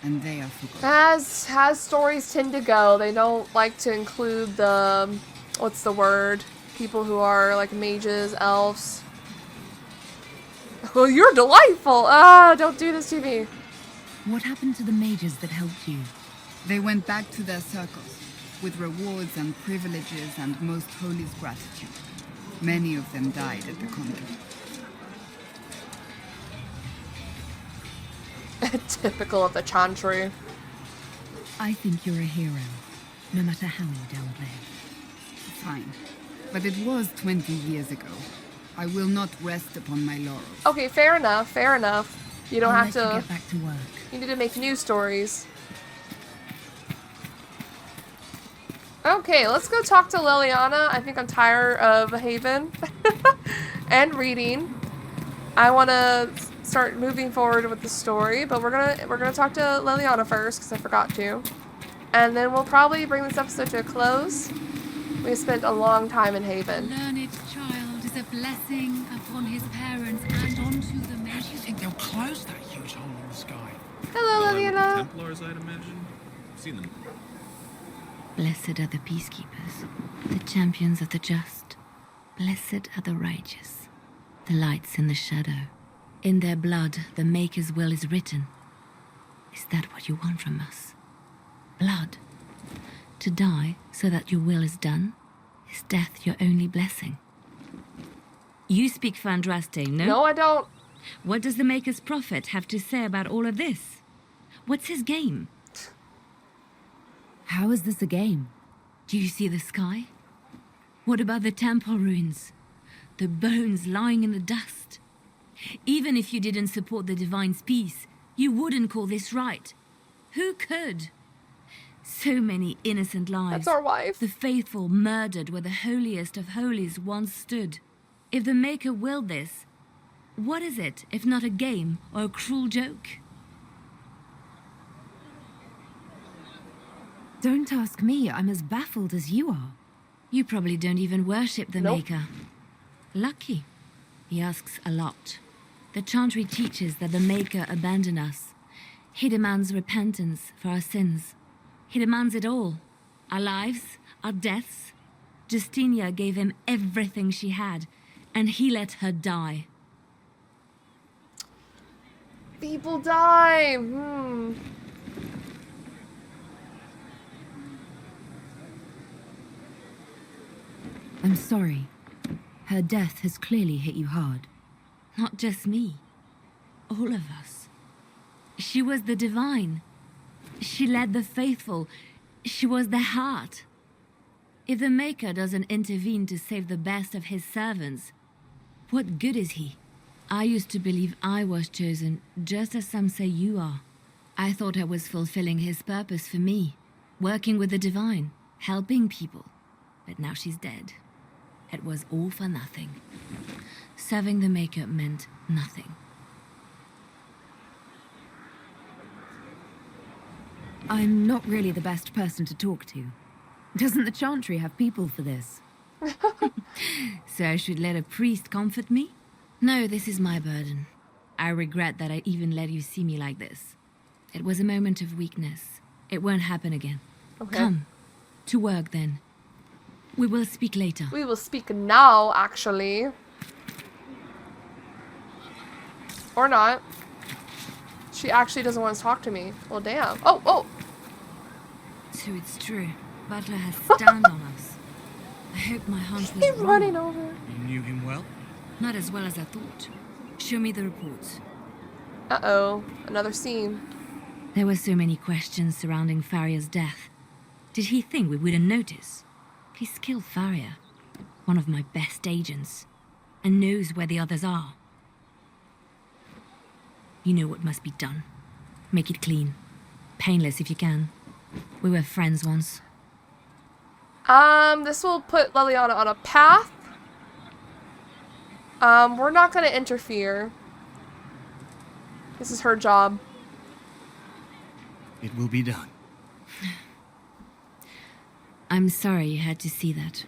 O: and they are forgotten.
A: As stories tend to go, they don't like to include the, what's the word? People who are like mages, elves. Well, you're delightful! Ah, don't do this to me.
D: What happened to the mages that helped you?
O: They went back to their circles, with rewards and privileges and most holy gratitude. Many of them died at the convent.
A: Typical of the Chantry.
D: I think you're a hero, no matter how you downplay it.
O: Fine. But it was 20 years ago. I will not rest upon my laurels.
A: Okay, fair enough, fair enough. You don't have to
D: get back to work.
A: You need to make new stories. Okay, let's go talk to Liliana. I think I'm tired of Haven and reading. I want to start moving forward with the story, but we're gonna talk to Liliana first because I forgot to, and then we'll probably bring this episode to a close. We spent a long time in Haven.
D: Learned child is a blessing upon his parents and onto the men.
B: How do you think they'll close that huge hole in the sky?
A: Hello, Liliana.
H: Templars, I'd imagine. I've seen them.
Q: Blessed are the peacekeepers, the champions of the just. Blessed are the righteous, the lights in the shadow. In their blood, the Maker's will is written. Is that what you want from us? Blood? To die so that your will is done? Is death your only blessing? You speak Fandraste, no?
A: No, I don't.
Q: What does the Maker's prophet have to say about all of this? What's his game?
D: How is this a game?
Q: Do you see the sky? What about the temple ruins? The bones lying in the dust? Even if you didn't support the Divine's peace, you wouldn't call this right. Who could? So many innocent lives.
A: That's our wife.
Q: The faithful murdered where the holiest of holies once stood. If the Maker willed this, what is it if not a game or a cruel joke?
D: Don't ask me. I'm as baffled as you are.
Q: You probably don't even worship the
A: Nope.
Q: Maker. Lucky. He asks a lot. The Chantry teaches that the Maker abandoned us. He demands repentance for our sins. He demands it all. Our lives, our deaths. Justinia gave him everything she had, and he let her die.
A: People die.
D: I'm sorry. Her death has clearly hit you hard.
Q: Not just me. All of us. She was the Divine. She led the faithful. She was their heart. If the Maker doesn't intervene to save the best of his servants, what good is he? I used to believe I was chosen, just as some say you are. I thought I was fulfilling his purpose for me, working with the Divine, helping people. But now she's dead. It was all for nothing. Serving the Maker meant nothing.
D: I'm not really the best person to talk to. Doesn't the Chantry have people for this?
Q: So I should let a priest comfort me? No, this is my burden. I regret that I even let you see me like this. It was a moment of weakness. It won't happen again.
A: Okay.
Q: Come, to work then. We will speak later.
A: We will speak now, actually. Or not. She actually doesn't want to talk to me. Well, damn. Oh!
Q: So it's true. Butler has stand on us. I hope my hunch was
A: He's
Q: wrong.
A: running over.
H: You knew him well?
Q: Not as well as I thought. Show me the reports.
A: Uh-oh. Another scene.
Q: There were so many questions surrounding Farria's death. Did he think we wouldn't notice? He's killed Farria, one of my best agents, and knows where the others are.
C: You know what must be done. Make it clean. Painless if you can. We were friends once.
A: This will put Leliana on a path. We're not gonna interfere. This is her job.
I: It will be done.
C: I'm sorry you had to see that.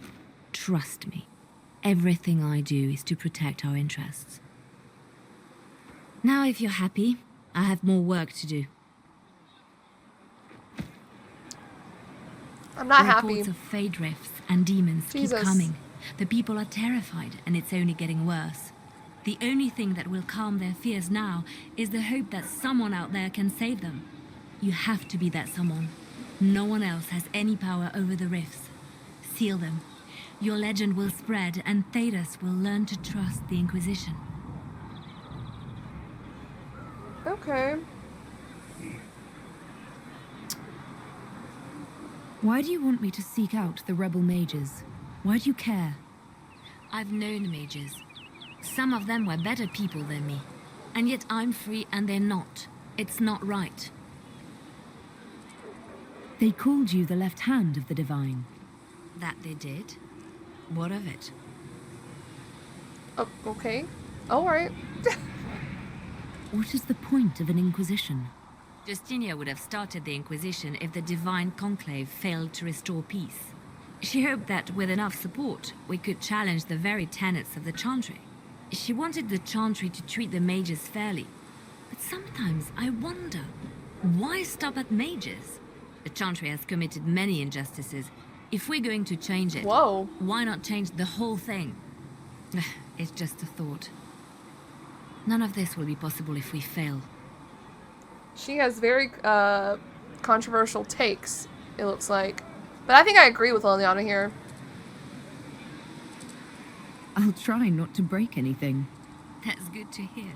C: Trust me. Everything I do is to protect our interests. Now, if you're happy, I have more work to do.
A: I'm not happy.
C: Reports of fade rifts and demons
A: Jesus.
C: keep coming. The people are terrified, and it's only getting worse. The only thing that will calm their fears now is the hope that someone out there can save them. You have to be that someone. No one else has any power over the rifts. Seal them. Your legend will spread, and Thedas will learn to trust the Inquisition.
A: Okay.
D: Why do you want me to seek out the rebel mages? Why do you care?
C: I've known mages. Some of them were better people than me. And yet I'm free and they're not. It's not right.
D: They called you the left hand of the divine.
C: That they did? What of it?
A: Oh, okay. Alright.
D: What is the point of an Inquisition?
C: Justinia would have started the Inquisition if the Divine Conclave failed to restore peace. She hoped that with enough support, we could challenge the very tenets of the Chantry. She wanted the Chantry to treat the mages fairly. But sometimes I wonder, why stop at mages? The Chantry has committed many injustices. If we're going to change it, why not change the whole thing? It's just a thought. None of this will be possible if we fail.
A: She has very controversial takes, it looks like. But I think I agree with Leliana here.
D: I'll try not to break anything.
C: That's good to hear.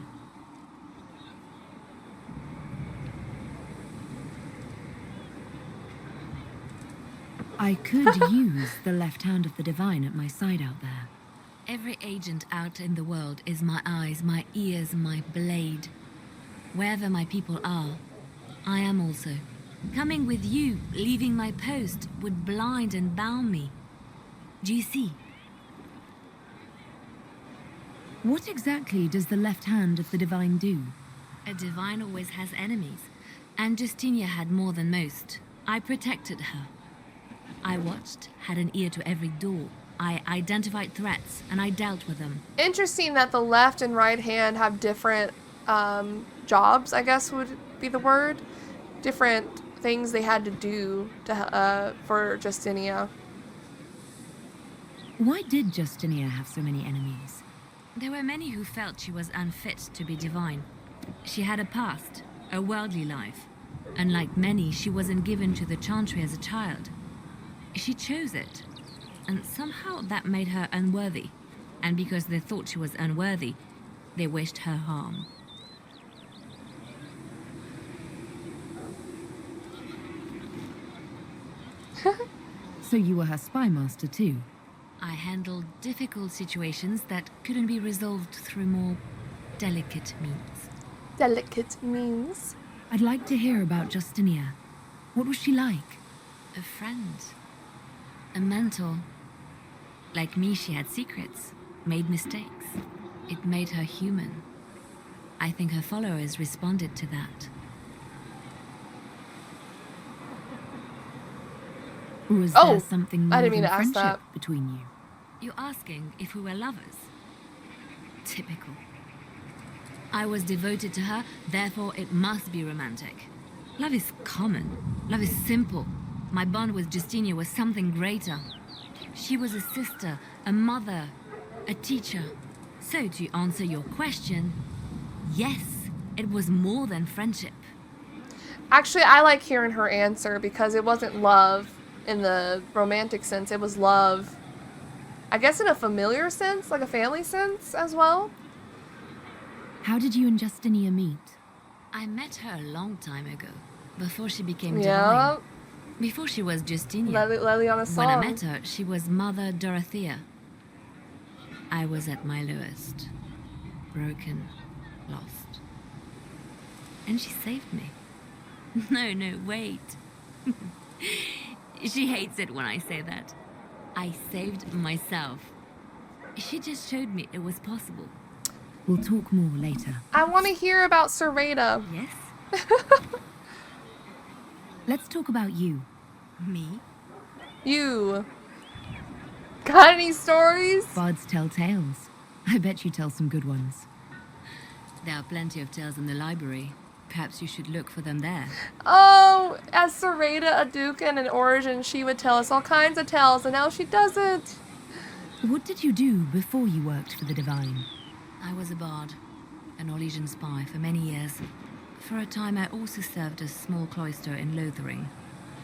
D: I could use the left hand of the divine at my side out there.
C: Every agent out in the world is my eyes, my ears, my blade. Wherever my people are, I am also. Coming with you, leaving my post, would blind and bound me. Do you see?
D: What exactly does the left hand of the divine do?
C: A divine always has enemies, and Justinia had more than most. I protected her. I watched, had an ear to every door. I identified threats, and I dealt with them.
A: Interesting that the left and right hand have different jobs, I guess would be the word. Different things they had to do to, for Justinia.
D: Why did Justinia have so many enemies?
C: There were many who felt she was unfit to be divine. She had a past, a worldly life. Unlike many, she wasn't given to the Chantry as a child. She chose it, and somehow that made her unworthy. And because they thought she was unworthy, they wished her harm.
D: So you were her spy master too?
C: I handled difficult situations that couldn't be resolved through more delicate means.
A: Delicate means?
D: I'd like to hear about Justinia. What was she like?
C: A friend. A mentor. Like me, she had secrets, made mistakes. It made her human. I think her followers responded to that.
D: Was there something more
A: I didn't mean
D: than
A: to ask
D: friendship
A: that.
D: between you?
C: You're asking if we were lovers? Typical. I was devoted to her, therefore it must be romantic. Love is common. Love is simple. My bond with Justinia was something greater. She was a sister, a mother, a teacher. So to answer your question, yes, it was more than friendship.
A: Actually, I like hearing her answer because it wasn't love in the romantic sense. It was love, I guess, in a familiar sense, like a family sense as well.
D: How did you and Justinia meet?
C: I met her a long time ago, before she became divine. Before she was Justinia.
A: Leliana song.
C: When I met her, she was Mother Dorothea. I was at my lowest. Broken. Lost. And she saved me. No, wait. She hates it when I say that. I saved myself. She just showed me it was possible.
D: We'll talk more later.
A: I want to hear about Serena.
C: Yes?
D: Let's talk about you.
C: Me?
A: You. Got any stories?
D: Bards tell tales. I bet you tell some good ones.
C: There are plenty of tales in the library. Perhaps you should look for them there.
A: Oh, as Serena, a Dukin, and Origin, she would tell us all kinds of tales, and now she doesn't.
D: What did you do before you worked for the Divine?
C: I was a bard, an Orlesian spy for many years. For a time, I also served a small cloister in Lothering.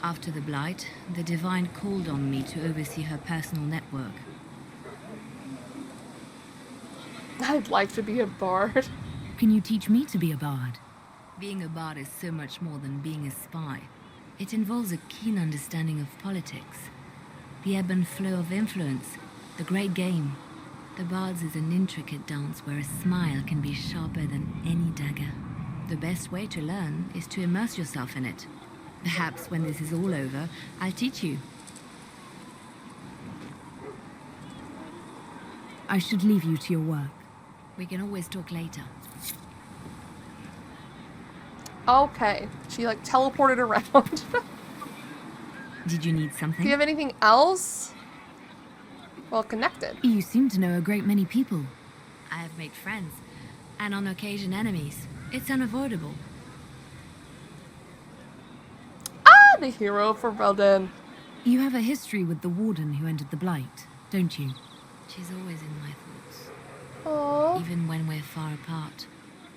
C: After the Blight, the Divine called on me to oversee her personal network.
A: I'd like to be a bard.
D: Can you teach me to be a bard?
C: Being a bard is so much more than being a spy. It involves a keen understanding of politics, the ebb and flow of influence, the great game. The bard's is an intricate dance where a smile can be sharper than any dagger. The best way to learn is to immerse yourself in it. Perhaps when this is all over, I'll teach you.
D: I should leave you to your work.
C: We can always talk later.
A: Okay. She, like, teleported around.
C: Did you need something?
A: Do you have anything else? Well connected.
D: You seem to know a great many people.
C: I have made friends, and on occasion enemies. It's unavoidable.
A: Ah, the hero for Velden.
D: You have a history with the Warden who entered the Blight, don't you?
C: She's always in my thoughts.
A: Aww.
C: Even when we're far apart.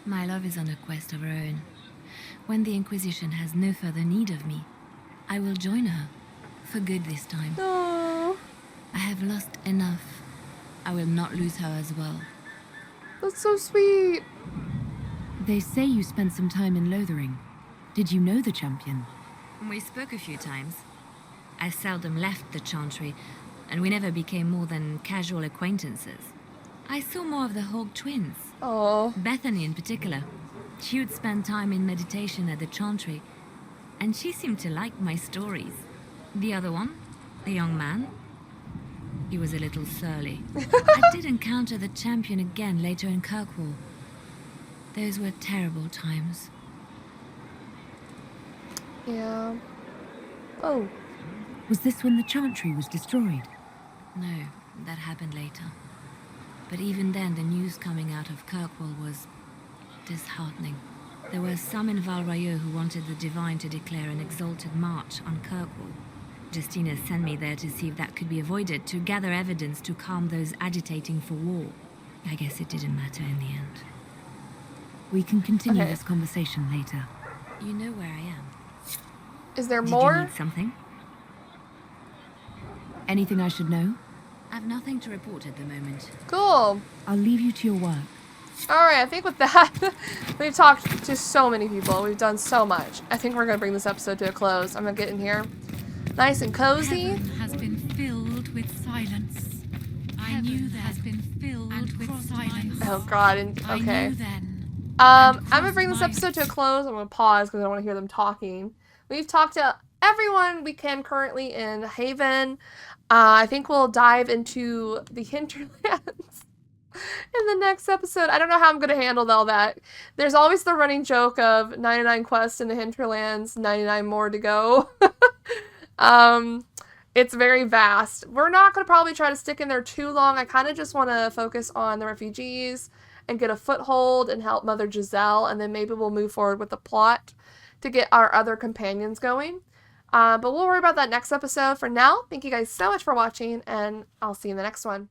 C: My love is on a quest of her own. When the Inquisition has no further need of me, I will join her. For good this time.
A: Aww.
C: I have lost enough. I will not lose her as well.
A: That's so sweet.
D: They say you spent some time in Lothering. Did you know the champion?
C: We spoke a few times. I seldom left the Chantry, and we never became more than casual acquaintances. I saw more of the Hog twins.
A: Oh.
C: Bethany in particular. She would spend time in meditation at the Chantry, and she seemed to like my stories. The other one, a young man, he was a little surly. I did encounter the champion again later in Kirkwall. Those were terrible times.
A: Yeah. Oh.
D: Was this when the Chantry was destroyed?
C: No, that happened later. But even then, the news coming out of Kirkwall was disheartening. There were some in Valrailleux who wanted the Divine to declare an exalted march on Kirkwall. Justina sent me there to see if that could be avoided, to gather evidence to calm those agitating for war. I guess it didn't matter in the end.
D: We can continue this conversation later.
C: You know where I am.
A: Is there
C: Did
A: more?
C: you need something?
D: Anything I should know?
C: I've nothing to report at the moment.
A: Cool.
D: I'll leave you to your work.
A: Alright, I think with that, we've talked to so many people. We've done so much. I think we're going to bring this episode to a close. I'm going to get in here. Nice and cozy.
S: Heaven has been filled with silence. I knew that has been filled with silence.
A: Oh god, and okay.
S: I knew then.
A: I'm gonna bring this episode to a close. I'm gonna pause because I don't want to hear them talking. We've talked to everyone we can currently in Haven. I think we'll dive into the hinterlands in the next episode. I don't know how I'm gonna handle all that. There's always the running joke of 99 quests in the hinterlands, 99 more to go. It's very vast. We're not going to probably try to stick in there too long. I kind of just want to focus on the refugees and get a foothold and help Mother Giselle, and then maybe we'll move forward with the plot to get our other companions going. But we'll worry about that next episode. For now, thank you guys so much for watching, and I'll see you in the next one.